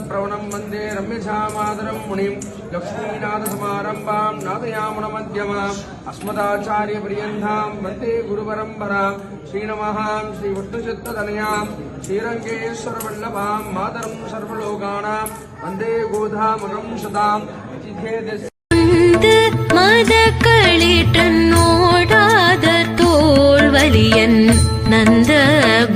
प्रवणं वन्दे रम्यजामादरं मुनिं लक्ष्मीनाथसमारम्भां नाथयामुनमध्यमाम् अस्मदाचार्यपर्यन्तां वन्दे गुरुपरम्परां श्रीनमहां श्रीविष्णुचित्ततनयां श्रीरङ्गेश्वरवल्लभां मातरं सर्वलोकानां वन्दे गोधामगं सदां மதக்களிற்றோடாத தோல்வலியன் நந்த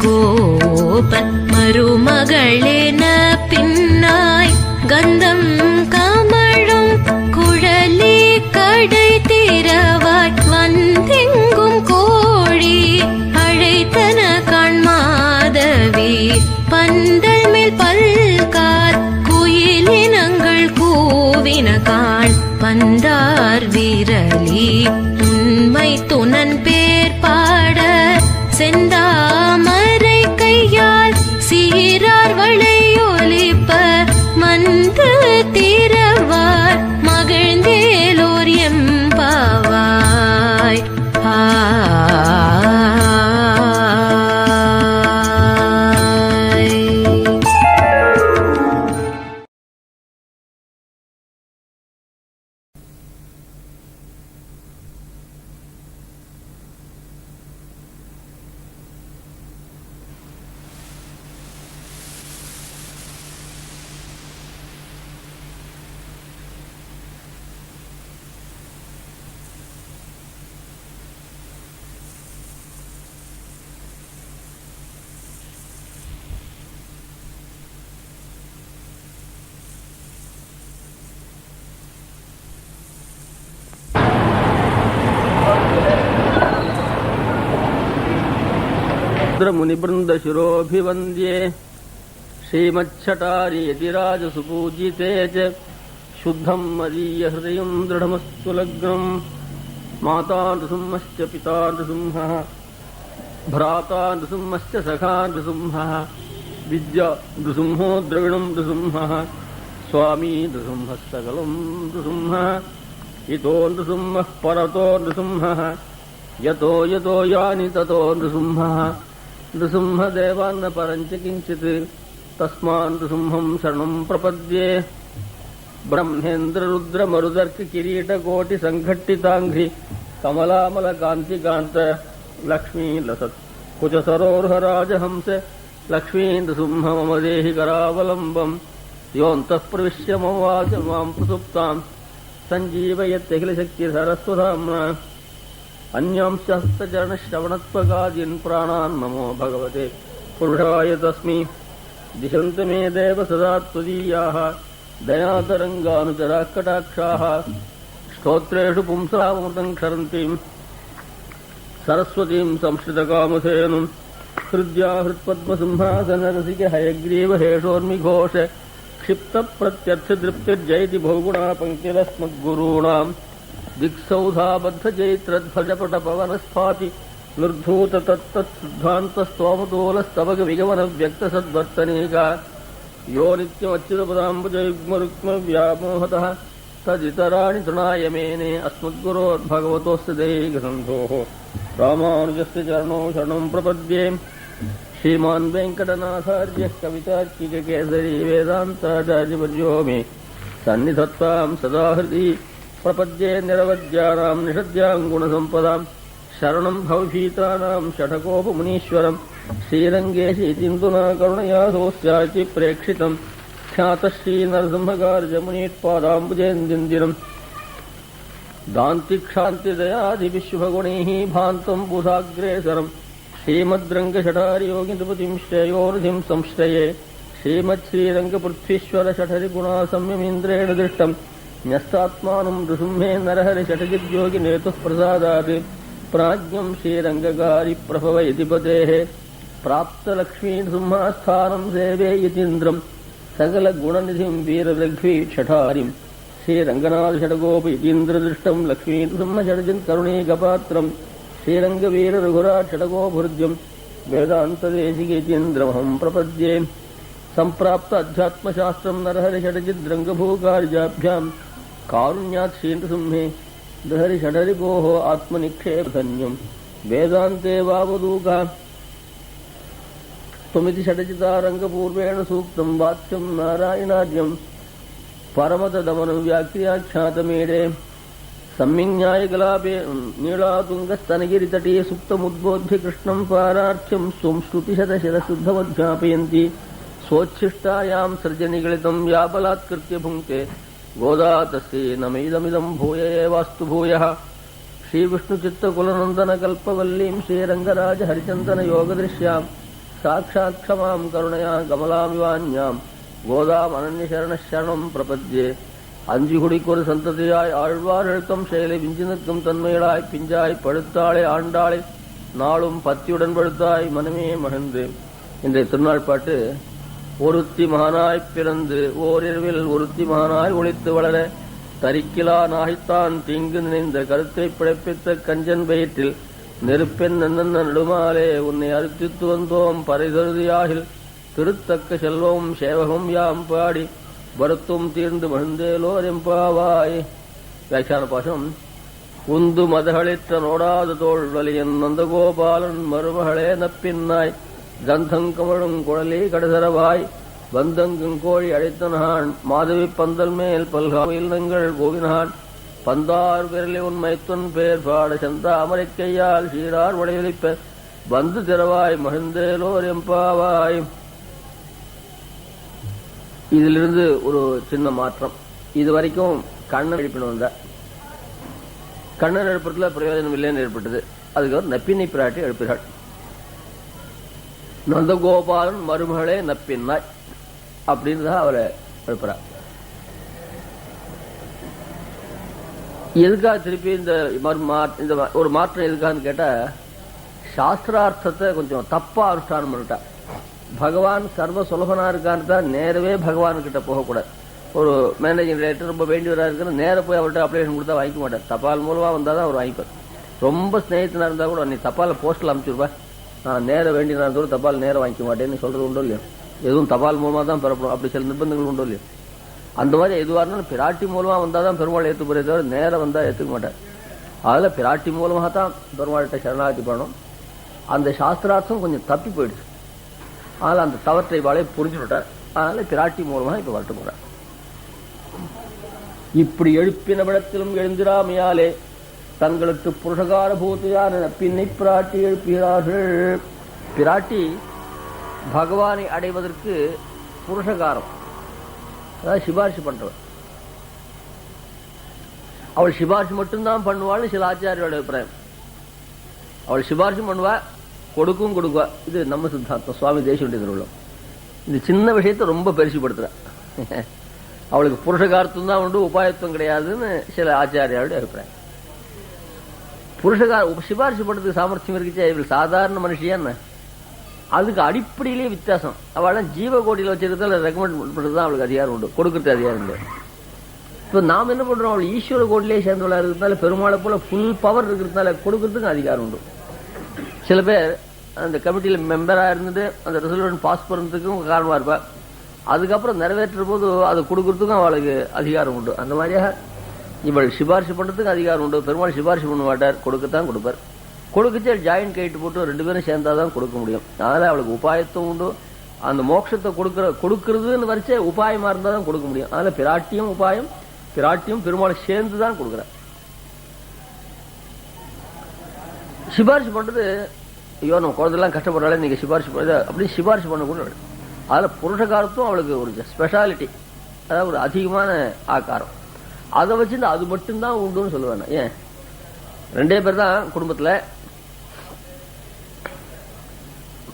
கோபன் மருமகளென பின்னாய் கந்தம் கமழும் குழலி கடை திறவாய் வந்தெங்கும் கோழி அழைத்தன காண்மாதவி பந்தல் மேல் பல்கார் குயிலினங்கள் கூவின காண் பந்தார் விரலி உண்மை துணன் பேர் பாட செந்தாமரை கையால் சீரார் வளையொலிப்ப மந்து திரவார் மகிழ்ந்தேலோர் எம்பாவாய் मुनिवृन्दशिरोऽभिवन्द्ये श्रीमच्छटार्यतिराजसुपूजिते च शुद्धं मदीयहृदयं दृढमस्तु लग्नं माता नृसिंहश्च पिता नृसिंहः भ्राता नृसिंहश्च सखा नृसिंहः विद्या नृसिंहो द्रविणं नृसिंहः स्वामी नृसिंहः सकलं नृसिंहः इतो नृसिंहः परतो नृसिंहः यतो यतो यानि ततो नृसिंहः नृसिंहदेवान्न परञ्च किञ्चित् तस्मान् नृसिंहं शरणं प्रपद्ये ब्रह्मेन्द्ररुद्रमरुदर्ककिरीटकोटिसङ्घट्टिताङ्घ्रि कमलामलकान्तिकान्त लक्ष्मीलसत् कुचसरोर्हराजहंस लक्ष्मीनृसिंह मम देहि करावलम्बम् योऽन्तः प्रविश्य मम वाच मां प्रसुप्तां सञ्जीवयत्यखिलशक्तिधरस्वधाम्ना अन्यांश्चरणश्रवणत्वगादीन् प्राणान् नमो भगवते पुरुषाय तस्मै दिशन्तु मे देव सदा त्वदीयाः दयातरङ्गानुचराः कटाक्षाः स्तोत्रेषु पुंसामृतं क्षरन्तीं सरस्वतीं संश्रितकामधेनुं हृद्या हृत्पद्मसिंहासनरसिक हयग्रीवहेशोर्मिघोष क्षिप्तप्रत्यर्थदृप्तिर्जयति बहुगुणा पङ्क्तिरस्मद्गुरूणाम् दिक्सौधाबद्धचैत्रध्वजपटपवनस्फाति निर्धूत तत्तत्सिद्धान्तस्तोमतोलस्तवगविगमनव्यक्तसद्वर्तनेका यो नित्यमच्युतपदाम्बुजयुग्मरुक्मव्यामोहतः तदितराणि तृणाय मेने अस्मद्गुरोर्भगवतोऽस्य दैकसन्धोः रामानुजस्य चरणौ शरणं प्रपद्ये श्रीमान् वेङ्कटनाथार्यः कवितार्किककेसरी वेदान्ताचार्यवर्यो मे सन्निधत्तां सदा हृदि प्रपद्ये निरवद्यानां निषद्याङ्गुणसम्पदां शरणं भवभीतानां षठकोपमुनीश्वरं श्रीरङ्गेशीतिन्दुना करुणया सोऽस्याचि प्रेक्षितं ख्यातश्रीनरसिंहकार्यमुनीत्पादाम्बुजेन्दिरं दान्तिक्षान्तिदयादिविश्वगुणैः भान्तं बुधाग्रेसरं श्रीमद्रङ्गषठारियोगिनृपतिं श्रेयोनिधिं संश्रये श्रीमच्छ्रीरङ्गपृथ्वीश्वरषठरिगुणासंयमीन्द्रेण दृष्टम् न्यस्तात्मानं नृसिंहे नरहरिषठजिद्योगिनेतुः प्रसादात् प्राज्ञं श्रीरङ्गकारिप्रभव इति पतेः प्राप्तलक्ष्मीनृसिंहास्थानं सेवे यतीन्द्रं सकलगुणनिधिं वीररघ्वीक्षठारिं श्रीरङ्गनाथषड्गोप इतीन्द्रदृष्टं लक्ष्मीनृसिंहषड्जित्करुणैकपात्रं श्रीरङ्गवीररघुराषड्गोभृद्यं वेदान्तदेशिकेतीन्द्रमहं प्रपद्ये सम्प्राप्त अध्यात्मशास्त्रं नरहरिषड्जिद्रङ्गभूकार्याभ्यां कारुण्यात् श्रीनृसिंहे दहरिषडरिपोः आत्मनिक्षेपधन्यं वेदान्ते वावदूका त्वमिति षडचितारङ्गपूर्वेण सूक्तं वाक्यं नारायणार्यं परमतदमनं व्याख्याख्यातमेडे सम्यङ्न्यायकलापे नीलातुङ्गस्तनगिरितटे सुप्तमुद्बोध्य कृष्णं पारार्थ्यं स्वं श्रुतिशतशतशुद्धमध्यापयन्ति स्वोच्छिष्टायां सृजनिगलितं या बलात्कृत्य भुङ्क्ते गोदा तस्यै नमेदमिदं भूय एवास्तु भूयः श्रीविष्णुचित्तकुलनन्दनकल्पवल्लीं श्रीरङ्गराजहरिचन्दनयोगदृश्यां साक्षात् क्षमां करुणया कमलामिवान्यां கோதாமனன்யசரணம் பிரபத்யே அஞ்சு குடிக்கொரு சந்ததியாய் ஆழ்வார் எழுத்தம் செயலை விஞ்சி நிற்கும் தன்மையளாய் பிஞ்சாய் பழுத்தாளே ஆண்டாளே நாளும் பத்தியுடன் பழுத்தாய் மனமே மகிழ்ந்து. இன்றைய திருநாள் பாட்டு ஒருத்தி மகனாய் பிறந்து ஓரிரவில் ஒருத்தி மகனாய் ஒளித்து வளர தரிக்கிலா நாகைத்தான் தீங்கு நினைந்த கருத்தை பிழைப்பித்த கஞ்சன் வயிற்றில் நெருப்பெண் நன்னன் நடுமாலே உன்னை அறுத்தித்து வந்தோம் பறைதருதியாகில் திருத்தக்க செல்வம் சேவகம் யாம் பாடி வருத்தும் தீர்ந்து மகிழ்ந்தேலோர் எம்பாவாய். வியாக்கியான பாசம். உந்து மதகளிற்ற நோடாத தோல் வலியன் நந்தகோபாலன் மருமகளே நப்பின்னாய் கந்தங்கமழும் குழலி கடுதரவாய் வந்தங்கும் கோழி அழைத்தனகான் மாதவி பந்தல் மேல் பல்காயில் நங்கள் போகினான் பந்தார் விரலி உண்மைத்துன் பேர் பாட செந்தாமரை கையால் சீரார் உடையளிப்ப வந்து திறவாய் மகிழ்ந்தேலோர் எம்பாவாய். இதிலிருந்து ஒரு சின்ன மாற்றம். இதுவரைக்கும் கண்ணன் எழுப்பின வந்த கண்ணன் எழுப்புறதுல பிரயோஜனம் இல்லைன்னு ஏற்பட்டது. அதுக்கு நப்பினை பிராட்டி எழுப்புகிறாள். நந்தகோபாலன் மருமகளே நப்பின்னாய் அப்படின்னு தான் அவரை எழுப்புறார். எதுக்காக திருப்பி இந்த ஒரு மாற்றம் எதுக்கான்னு கேட்டா, சாஸ்திரார்த்தத்தை கொஞ்சம் தப்பா அனுஷ்டானம் பண்ணிட்டா. பகவான் சர்வ சுலபனா இருக்கான்னு தான் நேரவே பகவான்கிட்ட போகக்கூடாது. ஒரு மேனேஜிங் டைரக்டர் ரொம்ப வேண்டியவராக இருக்குன்னு நேர போய் அவர்கிட்ட அப்ளிகேஷன் கொடுத்தா வாங்கிக்க மாட்டார். தபால் மூலமா வந்தால் தான் அவர் வாங்கிப்பார். ரொம்ப ஸ்நேகிதனா இருந்தா கூட நீ தபால் போஸ்டில் அனுப்பிச்சுருப்பா, நான் நேர வேண்டியதா கூட தபால் நேரம் வாங்கிக்க மாட்டேன்னு சொல்றது உண்டோ இல்லையோ. எதுவும் தபால் மூலமா தான் பெறப்படும். அப்படி சில நிர்பந்தங்கள் உண்டோ இல்லையோ. அந்த மாதிரி எதுவாக இருந்தாலும் பிராட்டி மூலமா வந்தால் தான் பெருமாள் ஏற்றுப்பதே தவிர நேரம் வந்தால் ஏற்றுக்க மாட்டார். அதில் பிராட்டி மூலமாக தான் பெருமாள்கிட்ட சரணாகதி பண்ணணும். அந்த சாஸ்திரார்த்தம் கொஞ்சம் தப்பி போயிடுச்சு. அதனால் அந்த தவற்றை வாழை புரிஞ்சுட்டார். அதனால பிராட்டி மூலமாக இப்ப வரட்டு போறார். இப்படி எழுப்பின விடத்திலும் எழுந்திராமையாலே தங்களுக்கு புருஷகார பூத்தையான பின்னை பிராட்டி எழுப்புகிறார்கள். பிராட்டி பகவானை அடைவதற்கு புருஷகாரம், அதாவது சிபாரிசு பண்றவர். அவள் சிபாரிசு மட்டும்தான் பண்ணுவாள். சில ஆச்சாரியோட அபிப்பிராயம் அவள் சிபாரிசு பண்ணுவா, கொடுக்கும் கொடுக்குவா. இது நம்ம சித்தாந்தம். சுவாமி தேசிகனுடைய திருவுள்ளம். இந்த சின்ன விஷயத்தை ரொம்ப பெருசுபடுத்துற. அவளுக்கு புருஷகாரத்துவம் தான் உண்டு, உபாயத்துவம் கிடையாதுன்னு சில ஆச்சாரியோட அபிப்பிராயம். புருஷகார சிபாரிசு பண்றதுக்கு சாமர்த்தியம் இருக்குச்சே, இவள் சாதாரண மனுஷியான்னு அதுக்கு அடிப்படையிலேயே வித்தியாசம். அவள் ஜீவகோட்டியில் வச்சிருக்கிறதால ரெக்கமெண்ட் பண்றது தான் அவளுக்கு அதிகாரம் உண்டு, கொடுக்கறது அதிகாரம் உண்டு. இப்போ நாம் என்ன பண்றோம், அவள் ஈஸ்வர கோட்டிலேயே சேர்ந்தவளா இருக்கிறதுனால பெருமாளை போல ஃபுல் பவர் இருக்கிறதுனால கொடுக்கறதுக்கு அதிகாரம் உண்டு. சில பேர் அந்த கமிட்டியில் மெம்பராக இருந்துட்டு அந்த ரெசல்யூஷன் பாஸ் பண்ணுறதுக்கும் காரணமாக இருப்பா. அதுக்கப்புறம் நிறைவேற்ற போது அதை கொடுக்கறதுக்கும் அவளுக்கு அதிகாரம் உண்டு. அந்த மாதிரியாக இவள் சிபாரிசு பண்ணுறதுக்கு அதிகாரம் உண்டு. பெருமாள் சிபாரிசு பண்ண மாட்டார், கொடுக்கத்தான் கொடுப்பார். கொடுக்கச்சே ஜாயின் கைட்டு போட்டு 2 பேரும் சேர்ந்தாதான் கொடுக்க முடியும். அதனால அவளுக்கு உபாயத்துவம் உண்டு. அந்த மோட்சத்தை கொடுக்கறதுன்னு வரைச்சே உபாயமா இருந்தால் தான் கொடுக்க முடியும். அதனால பிராட்டியும் உபாயம், பிராட்டியும் பெருமாள் சேர்ந்து தான் கொடுக்குறார். சிபாரிசு பண்றது, ஐயோ நம்ம குழந்தைலாம் கஷ்டப்படுறாள் நீங்க சிபாரிசு பண்ணுறது அப்படின்னு சிபாரிசு பண்ணக்கூட. அதில் புருஷகாரத்தும் அவளுக்கு ஒரு ஸ்பெஷாலிட்டி, அதாவது ஒரு அதிகமான ஆக்காரம். அதை வச்சு அது மட்டும்தான் உண்டுன்னு சொல்லுவேன். ஏன் 2 பேர் தான் குடும்பத்தில்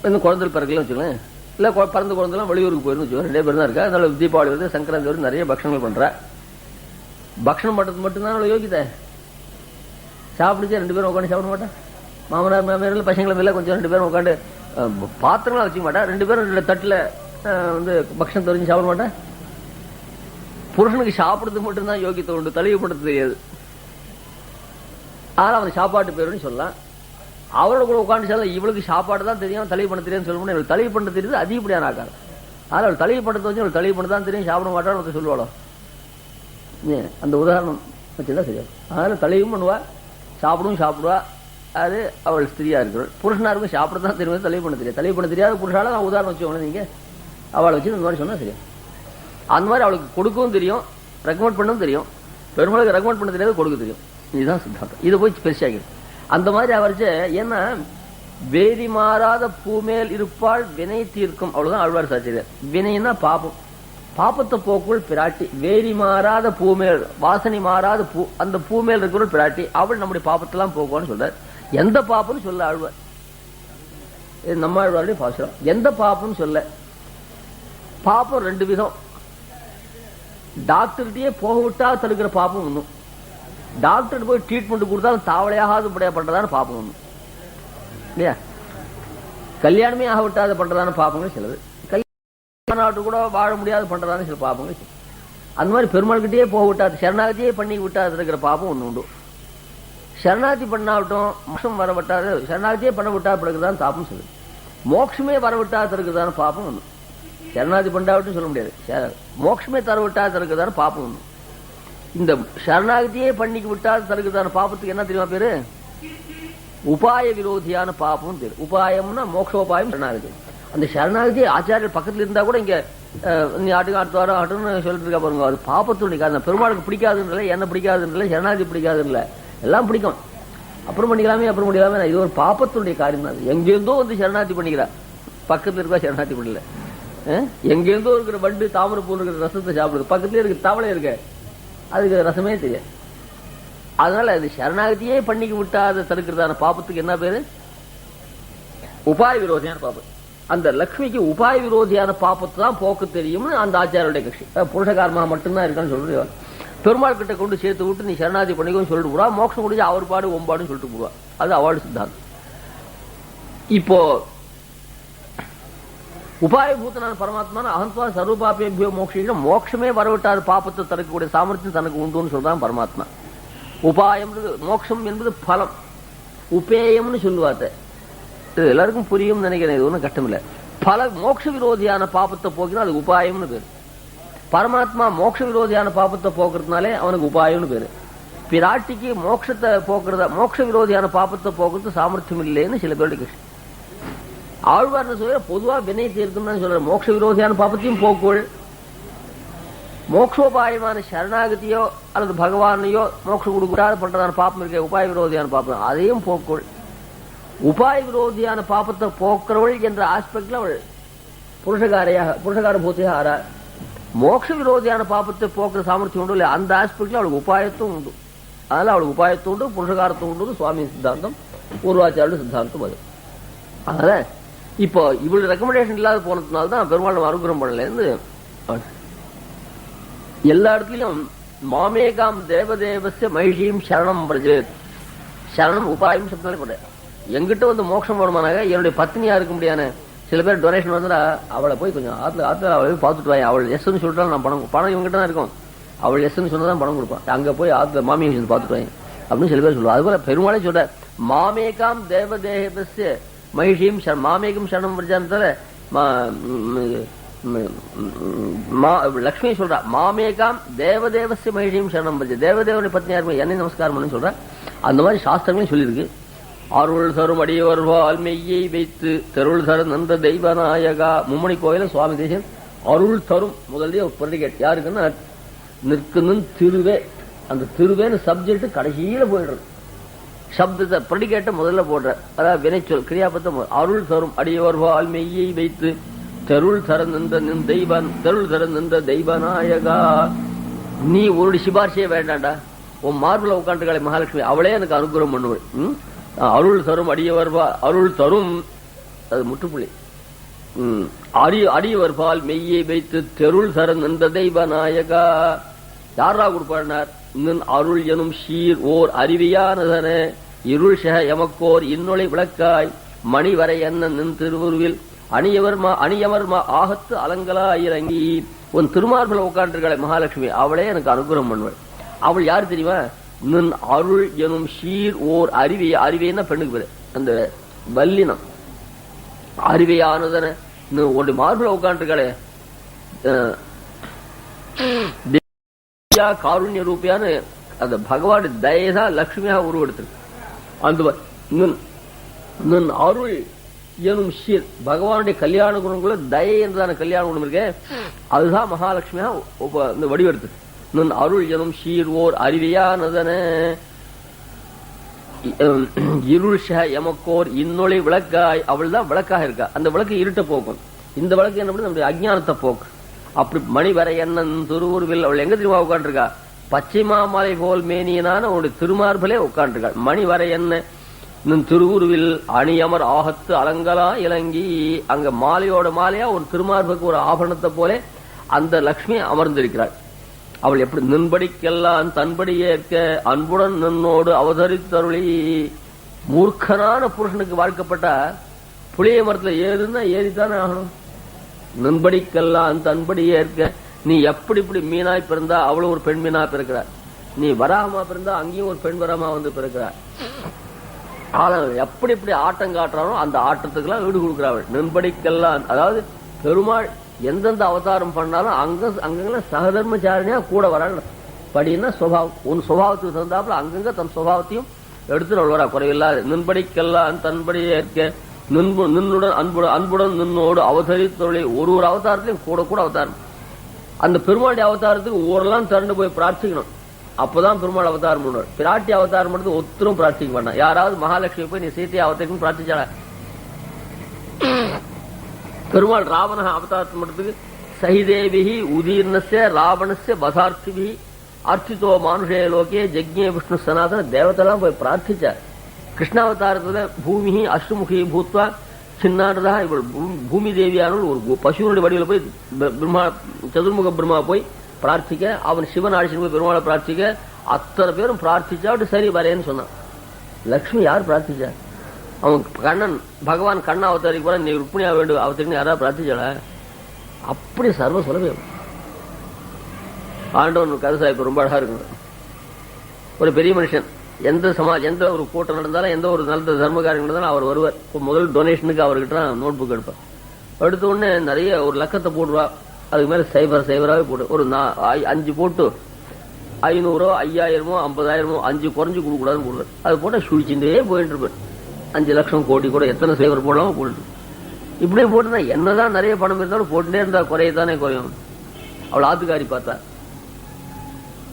இன்னும் குழந்தை பிறகுலாம் வச்சுக்கலேன், இல்லை பிறந்த குழந்தைலாம் வெளியூருக்கு போயிருந்து வச்சுக்கோங்க. 2 பேர் தான் இருக்கா. அதனால தீபாவளி வருது, சங்கராந்தி வருது, நிறைய பக்ஷணங்கள் பண்ற. பக்ஷணம் பண்ணுறது மட்டும்தான் அவளை யோகிதை. சாப்பிடுச்சா 2 பேரும் உட்காந்து சாப்பிட மாட்டேன். மாமனார் மாமியாரில் பசங்களை மேலே கொஞ்சம் 2 பேரும் உட்காந்து பாத்திரங்களாம் வச்சுக்க மாட்டேன். 2 பேரும் 2 தட்டில் பக்ஷணம் தெரிஞ்சு சாப்பிட மாட்டேன். புருஷனுக்கு சாப்பிடுறதுக்கு மட்டும்தான் யோகியத்தை உண்டு, தலையை பண்ணுறது தெரியாது. அதனால் அவன் சாப்பாட்டு பேருன்னு சொல்லலாம். அவரோட கூட உட்காந்து சொல்ல இவளுக்கு சாப்பாடு தான் தெரியும், தலையை பண்ண தெரியும் சொல்லணும். இவளுக்கு தலையை பண்ண தெரியுது, அதிகப்படியான ஆக்காது. அதனால் அவள் தலையை பண்ணுறது வச்சு அவள் தலையை பண்ண தான் தெரியும், சாப்பிட மாட்டான்னு சொல்லுவாளோ. அந்த உதாரணம் வச்சுதான் சரியா. அதனால தலையும் பண்ணுவா, சாப்பிடுவா. அது அவள் ஸ்திரியா இருக்கிறாள். புருஷனாருக்கும் சாப்பிடத்தான் தெரியும், தலைவு பண்ண தெரியாது. தலைவு பண்ண தெரியாத புருஷால நான் உதாரணம் வச்சுக்கோங்க. நீங்க அவளை வச்சு இந்த மாதிரி சொன்னா சரியா. அந்த மாதிரி அவளுக்கு கொடுக்கவும் தெரியும், ரெக்கமெண்ட் பண்ணவும் தெரியும். பெருமாளுக்கு ரெக்கமெண்ட் பண்ண தெரியாது, கொடுக்க தெரியும். இதுதான் சித்தாந்தம். இதை போய் பெருசாகிடும். அந்த மாதிரி அவர்ச்சு ஏன்னா வேதி மாறாத பூமேல் இருப்பாள் வினை தீர்க்கும். அவ்வளவுதான் ஆழ்வார் சாட்சியர். வினைன்னா பாபம், பாப்பத்தை போக்குள் பிராட்டி. வேரி மாறாத பூமேல், வாசனை மாறாத பூ, அந்த பூமேல் இருக்கிற பிராட்டி. அவள் நம்முடைய பாப்பத்தெல்லாம் போக்குவான்னு சொல்றார். எந்த பாப்பம்னு சொல்ல ஆழ்வார், நம்ம ஆழ்வாருடைய பாசுரம். எந்த பாப்பம்னு சொல்ல. பாப்பம் ரெண்டு விதம். டாக்டர்கிட்டயே போக விட்டா தடுக்கிற பாப்பம் ஒண்ணும், டாக்டர் போய் ட்ரீட்மெண்ட் கொடுத்தாலும் தாவளையாகாது பண்றதான பாப்பம் ஒண்ணும் இல்லையா. கல்யாணமே ஆக விட்டாத பண்றதான பாப்பங்கள் சிலது, நாட்டு கூட வாழ முடியாது பண்றதான சில பாப்பங்கள். அந்த மாதிரி பெருமாள்கிட்டயே போக விட்டாது, சரணாகதியே பண்ணி விட்டாது இருக்கிற பாப்பம் ஒண்ணு உண்டு. சரணாகதி பண்ணாவிட்டும் மோட்சம் வர விட்டாது, சரணாகதியே பண்ண விட்டா பிறகுதான் பாப்பம் சொல்லுது. மோட்சமே வர விட்டாது இருக்கிறதான பாப்பம் ஒண்ணு. சரணாகதி பண்ணாவிட்டும் சொல்ல முடியாது, மோட்சமே தர விட்டாது இருக்கிறதான பாப்பம் ஒண்ணு. இந்த சரணாகதியே பண்ணிக்கு விட்டாது தருகிறதான பாப்பத்துக்கு என்ன தெரியுமா பேரு? உபாய விரோதியான பாப்பம் தெரியும். உபாயம்னா மோட்சோபாயம் சரணாகதி. அந்த சரணாகதி ஆச்சாரியர் பக்கத்துல இருந்தா கூட இங்க நீ ஆட்டுக்கு அடுத்த வாரம் ஆட்டுன்னு சொல்லிட்டு இருக்கா பாருங்க, அது பாப்பத்துடைய காரணம். பெருமாளுக்கு பிடிக்காதுன்னு என்ன பிடிக்காதுன்னு சரணாகதி பிடிக்காதுன்னு எல்லாம் பிடிக்கும். அப்புறம் பண்ணிக்கலாமே அப்புறம் பண்ணிக்கலாமே, இது ஒரு பாப்பத்துடைய காரியம் தான். எங்கேருந்தோ வந்து சரணாகதி பண்ணிக்கிறா, பக்கத்துல இருக்கா சரணாகதி பண்ணல. எங்கேருந்தோ இருக்கிற வண்டு தாமரை பூ இருக்கிற ரசத்தை சாப்பிடுது, பக்கத்துல இருக்க தவளை இருக்க, அதுக்கு ரசமே தெரியாது. அதனால அது சரணாகதியே பண்ணிக்க விட்டாத தடுக்கிறதான பாப்பத்துக்கு என்ன பேரு? உபாய விரோதியான பாப்பம். அந்த லட்சுமிக்கு உபாய விரோதியான பாப்பத்தை தான் போக்கு தெரியும்னு அந்த ஆச்சாரியுடைய கட்சி. புருஷகாரமாக மட்டும்தான் இருக்கான்னு சொல்றது. பெருமாள் கிட்ட கொண்டு சேர்த்து விட்டு நீ சரணாகதி பண்ணிக்கோன்னு சொல்லிட்டு போடுவா, மோட்சம் முடிஞ்சு அவர் பாடு ஒம்பாடுன்னு சொல்லிட்டு போடுவா. அது அவள் சித்தாந்தம். இப்போ உபாயபூத்தனான பரமாத்மான அகந்த்வா சர்வபாபியோ மோட்சம், மோட்சமே வரவிட்டாத பாப்பத்தை தடுக்கக்கூடிய சாமர்த்தியம் தனக்கு உண்டுன்னு சொல்றான் பரமாத்மா. உபாயம் மோட்சம் என்பது பலம், உபேயம்னு சொல்லுவாத்த. எல்லாருக்கும் புரியும் நினைக்கிறேன், இது ஒன்றும் கஷ்டம் இல்லை. பல மோட்ச விரோதியான பாப்பத்தை போக்கினா அது உபாயம்னு பேரு. பரமாத்மா மோட்ச விரோதியான பாப்பத்தை போக்குறதுனாலே அவனுக்கு உபாயம்னு பேரு. பிராட்டிக்கு மோட்சத்தை போக்குறதா, மோட்ச விரோதியான பாப்பத்தை போக்குறது சாமர்த்தியம் இல்லைன்னு சில பேருடைய கஷ்டம். ஆழ்வார் சொல்ற பொதுவா வினை தீர்க்கும் சொல்ற. மோட்ச விரோதியான பாப்பத்தையும் போக்குள், மோட்சோபாயமான சரணாகதியோ அல்லது பகவானையோ மோட்சம் கொடுக்காத பண்றதான பாப்பம் இருக்க உபாய விரோதியான பாப்பம், அதையும் போக்குள். உபாய விரோதியான பாப்பத்தை போக்குறவள் என்ற ஆஸ்பெக்ட்ல அவள் புருஷகார பூத்தையா ஆறா. மோட்ச விரோதியான பாப்பத்தை போக்குற சாமர்த்தியம் உண்டு இல்லையா, அந்த ஆஸ்பெக்ட்ல அவளுக்கு உபாயத்தும் உண்டு. அதனால அவளுக்கு உபாயத்தும் உண்டு, புருஷகாரத்தும் உண்டு. சுவாமி சித்தாந்தம், பூர்வாச்சாரிய சித்தாந்தம் அது. அதனால இப்போ இவளுடைய ரெக்கமெண்டேஷன் இல்லாத போனதுனால்தான் பெருமாள் அனுகிரகம் பண்ணலேருந்து எல்லா இடத்துலயும் மாமேகாம் தேவதேவஸ்ய மகிஷியும் சரணம் பிரஜேத். சரணம் உபாயம் சப்தாலே போட. எங்கிட்ட வந்து மோட்சம் வருமானாக என்னுடைய பத்னியா இருக்க முடியாது. சில பேர் டொனேஷன் வந்தா அவளை போய் கொஞ்சம் ஆத்துல அவளை போய் பார்த்துட்டு வாங்க, அவள் எஸ்ன்னு சொல்லிட்டாலும் நான் பணம் இவங்ககிட்ட தான் இருக்கும், அவள் எஸ்ன்னு சொன்னதான் பணம் கொடுப்பான். அங்க போய் ஆத்துல மாமியை சேர்ந்து பார்த்துட்டு வாங்க அப்படின்னு சில பேர் சொல்லுவாங்க. அதுபோல பெருமாளே சொல்ற மாமேகாம் தேவதேவஸ்ய மகிஷியும் மாமேகம் சரணம் பிரஜானத்தால லட்சுமி சொல்றா மாமேகாம் தேவதேவஸ்ய மகிஷியும் சரணம் பிரஜ. தேவதேவனுடைய பத்னியா இருக்கும் என்னை நமஸ்காரம் பண்ணு சொல்ற. அந்த மாதிரி சாஸ்திரங்களையும் சொல்லியிருக்கு. அருள் தரும் அடியவர்வால் மெய்யை வைத்து தெருள் தரும் நந்த தெய்வநாயகா. மும்மணி கோயில சுவாமி தேசன் அருள் தரும் முதல்ல ஒரு ப்ரெடிகேட் யாருக்குன்னா நிற்குன்னு திருவே. அந்த திருவேன்னு சப்ஜெக்ட் கடைசியில போயிடுறது. சப்தத்தை ப்ரெடிகேட்டை முதல்ல போடுற, அதாவது வினைச்சொல் கிரியாபத்தை. அருள் தரும் அடியவர்வால் மெய்யை வைத்து தெருள் தர நின்ற தெய்வநாயகா. நீ உன்னுடைய சிபார்சையே வேண்டாண்டா, உன் மார்பில் உட்காந்துக்காளே மகாலட்சுமி, அவளே எனக்கு அனுகிரகம் பண்ணுவள். அருள் தரும் அடியவர்வா, அருள் தரும் அது முற்றுப்புள்ளி. அடியவர்பால் மெய்யை வைத்து தெருள் தர நின்ற தெய்வநாயகா. யாரா கொடுப்பார்? அருள் எனும் சீர் ஓர் அறிவியானதன இருள் சக எமக்கோர் இன்னொலை விளக்காய் மணிவரை என்ன நின் திருவுருவில் அணியவர்மா ஆகத்து அலங்கலா இறங்கி. உன் திருமார்பில் உட்காந்துருக்காளே மகாலட்சுமி, அவளே எனக்கு அனுகிரகம் பண்ணுவள். அவள் யாரு தெரியுமா? நின் அருள் எனும் சீர் ஓர் அறிவைன்னா பெண்ணுக்கு பேரு, அந்த வல்லினம் அறிவையானதன உன்னுடைய மார்பில் உட்காந்துருக்காளே காருண்ய ரூபியான அந்த பகவான் தயதான் லட்சுமியாக உருவெடுத்திருக்கு. அந்த நின் அருள் எனும் ஷீர், பகவானுடைய கல்யாண குணங்கள தயை என்றதான கல்யாண குணம் இருக்கே, அதுதான் மகாலட்சுமியா இந்த வடிவெடுத்து. நின் அருள் எனும் ஷீர் ஓர் அறிவியானதன இருள்ஷ எமக்கோர் இன்னொளி விளக்காய், அவள் தான் விளக்காக இருக்கா. அந்த விளக்கு இருட்ட போக்கும். இந்த விளக்கு என்ன பண்ணு, நம்முடைய அஜ்ஞானத்தை போக்கு. அப்படி மணிவரை என்னன் திருவுருவில் அவள் எங்க திரும்ப உட்காந்துருக்கா, பச்சைமாமலை போல் மேனியனான அவனுடைய திருமார்பலே உட்காந்துருக்கா. மணிவரை என்ன திருவுருவில் அணியமர் ஆகத்து அலங்கலா இலங்கி, அங்க மாலையோட மாலையா ஒரு திருமார்புக்கு ஒரு ஆபரணத்தை போல அந்த லட்சுமி அமர்ந்திருக்கிறாள். அவள் எப்படி நின்படிக்கெல்லாம் தன்படி ஏற்க அன்புடன் நின்னோடு அவதரித்தருளி. மூர்க்கனான புருஷனுக்கு வாழ்க்கப்பட்ட புளிய மரத்துல ஏறுன்னா ஏறித்தானே ஆகணும். நின்படிக்கெல்லாம் தன்படி ஏற்க, நீ எப்படி இப்படி மீனாய் பிறந்தா அவளும் ஒரு பெண் மீனா பிறக்கிறார். நீ வராகமா பிறந்தா அங்கேயும் ஒரு பெண் வராமா வந்து பிறக்கிறார். எப்படி இப்படி ஆட்டம் காட்டுறானோ அந்த ஆட்டத்துக்கெல்லாம் ஈடு கொடுக்கிறாள். நின்படிக்கெல்லாம், அதாவது பெருமாள் எந்தெந்த அவதாரம் பண்ணாலும் அங்கங்க சகதர்மச்சாரணியா கூட வராங்க. படின்னா சுபாவம், உன் சுபாவத்துக்கு தகுந்தாப்புல அங்கங்க தன் சுபாவத்தையும் எடுத்துட்டு வரா குறைவில்லாது. நின்படிக்கெல்லாம் தன்படி ஏற்க நின்னுடன் அன்புடன் நின்னோடு அவதரித்தொழி. ஒரு அவதாரத்திலையும் கூட கூட அவதாரம். அந்த பெருமாளுடைய அவதாரத்துக்கு ஊரெல்லாம் திரண்டு போய் பிரார்த்திக்கணும். அப்பதான் பெருமாள் அவதாரம் பண்ணுவார். பிராட்டி அவதாரம் பண்ணது ஒத்தரும் பிரார்த்திக்க மாட்டான். யாராவது மகாலட்சுமி போய் நீ சீத்தையை அவதரிக்கும் பிரார்த்திச்சாள? பெருமாள் ராவண அவதாரத்தை மட்டுக்கு சகிதேவி உதீர்ணஸ்ய ராவணஸ்ய பதார்த்திபி அர்ச்சிதோ மானுஷே லோகே ஜக்ஞே விஷ்ணு சனாதன தேவத்தெல்லாம் போய் பிரார்த்திச்சார். கிருஷ்ணாவதாரத்துல பூமி அஷ்டமுகி பூத்வா சின்னாடுதா இவள் பூமி தேவியானவள் ஒரு பசுவனுடைய வடிவில் போய் பிரம்மா சதுர்முக பிரம்மா போய் பிரார்த்திக்க, அவன் சிவன் ஆட்சி போய் பெருமாளை பிரார்த்திக்க, அத்தனை பேரும் பிரார்த்திச்சா சரி வரேன்னு சொன்னான். லட்சுமி யார் பிரார்த்திச்சா? அவன் கண்ணன் பகவான் கண்ணா அவதாரிக்கு போற, நீ ருக்மிணியா வேண்டும் அவதாரிக்கு யாராவது பிரார்த்திச்சாள? அப்படி சர்வ சுலபம். ஆண்டவன் கருசாய்ப்பு ரொம்ப அழகா இருக்கு. ஒரு பெரிய மனுஷன் எந்த ஒரு கூட்டம் நடந்தாலும் எந்த ஒரு நல்ல தர்ம காரியம் நடந்தாலும் அவர் வருவார். முதல் டொனேஷனுக்கு அவர்கிட்ட நோட் புக் எடுப்பார். எடுத்த உடனே நிறைய ஒரு லக்கத்தை போடுவா. அதுக்கு மேல சைபராகவே போட்டு ஒரு 5 போட்டு 500 5000 50,000 5 குறைஞ்சு கொடுக்கூடாதுன்னு போடுவார். அது போட்டா சுழிச்சுட்டே போயிட்டு இருப்பார். 5 லட்சம் கோடி கூட எத்தனை சைபர் போடலாமோ போட்டு இப்படியே போட்டுனா என்னதான் நிறைய பணம் இருந்தாலும் போட்டுட்டே இருந்தா குறையத்தானே குறையும். அவள் ஆத்துக்காரி பார்த்தா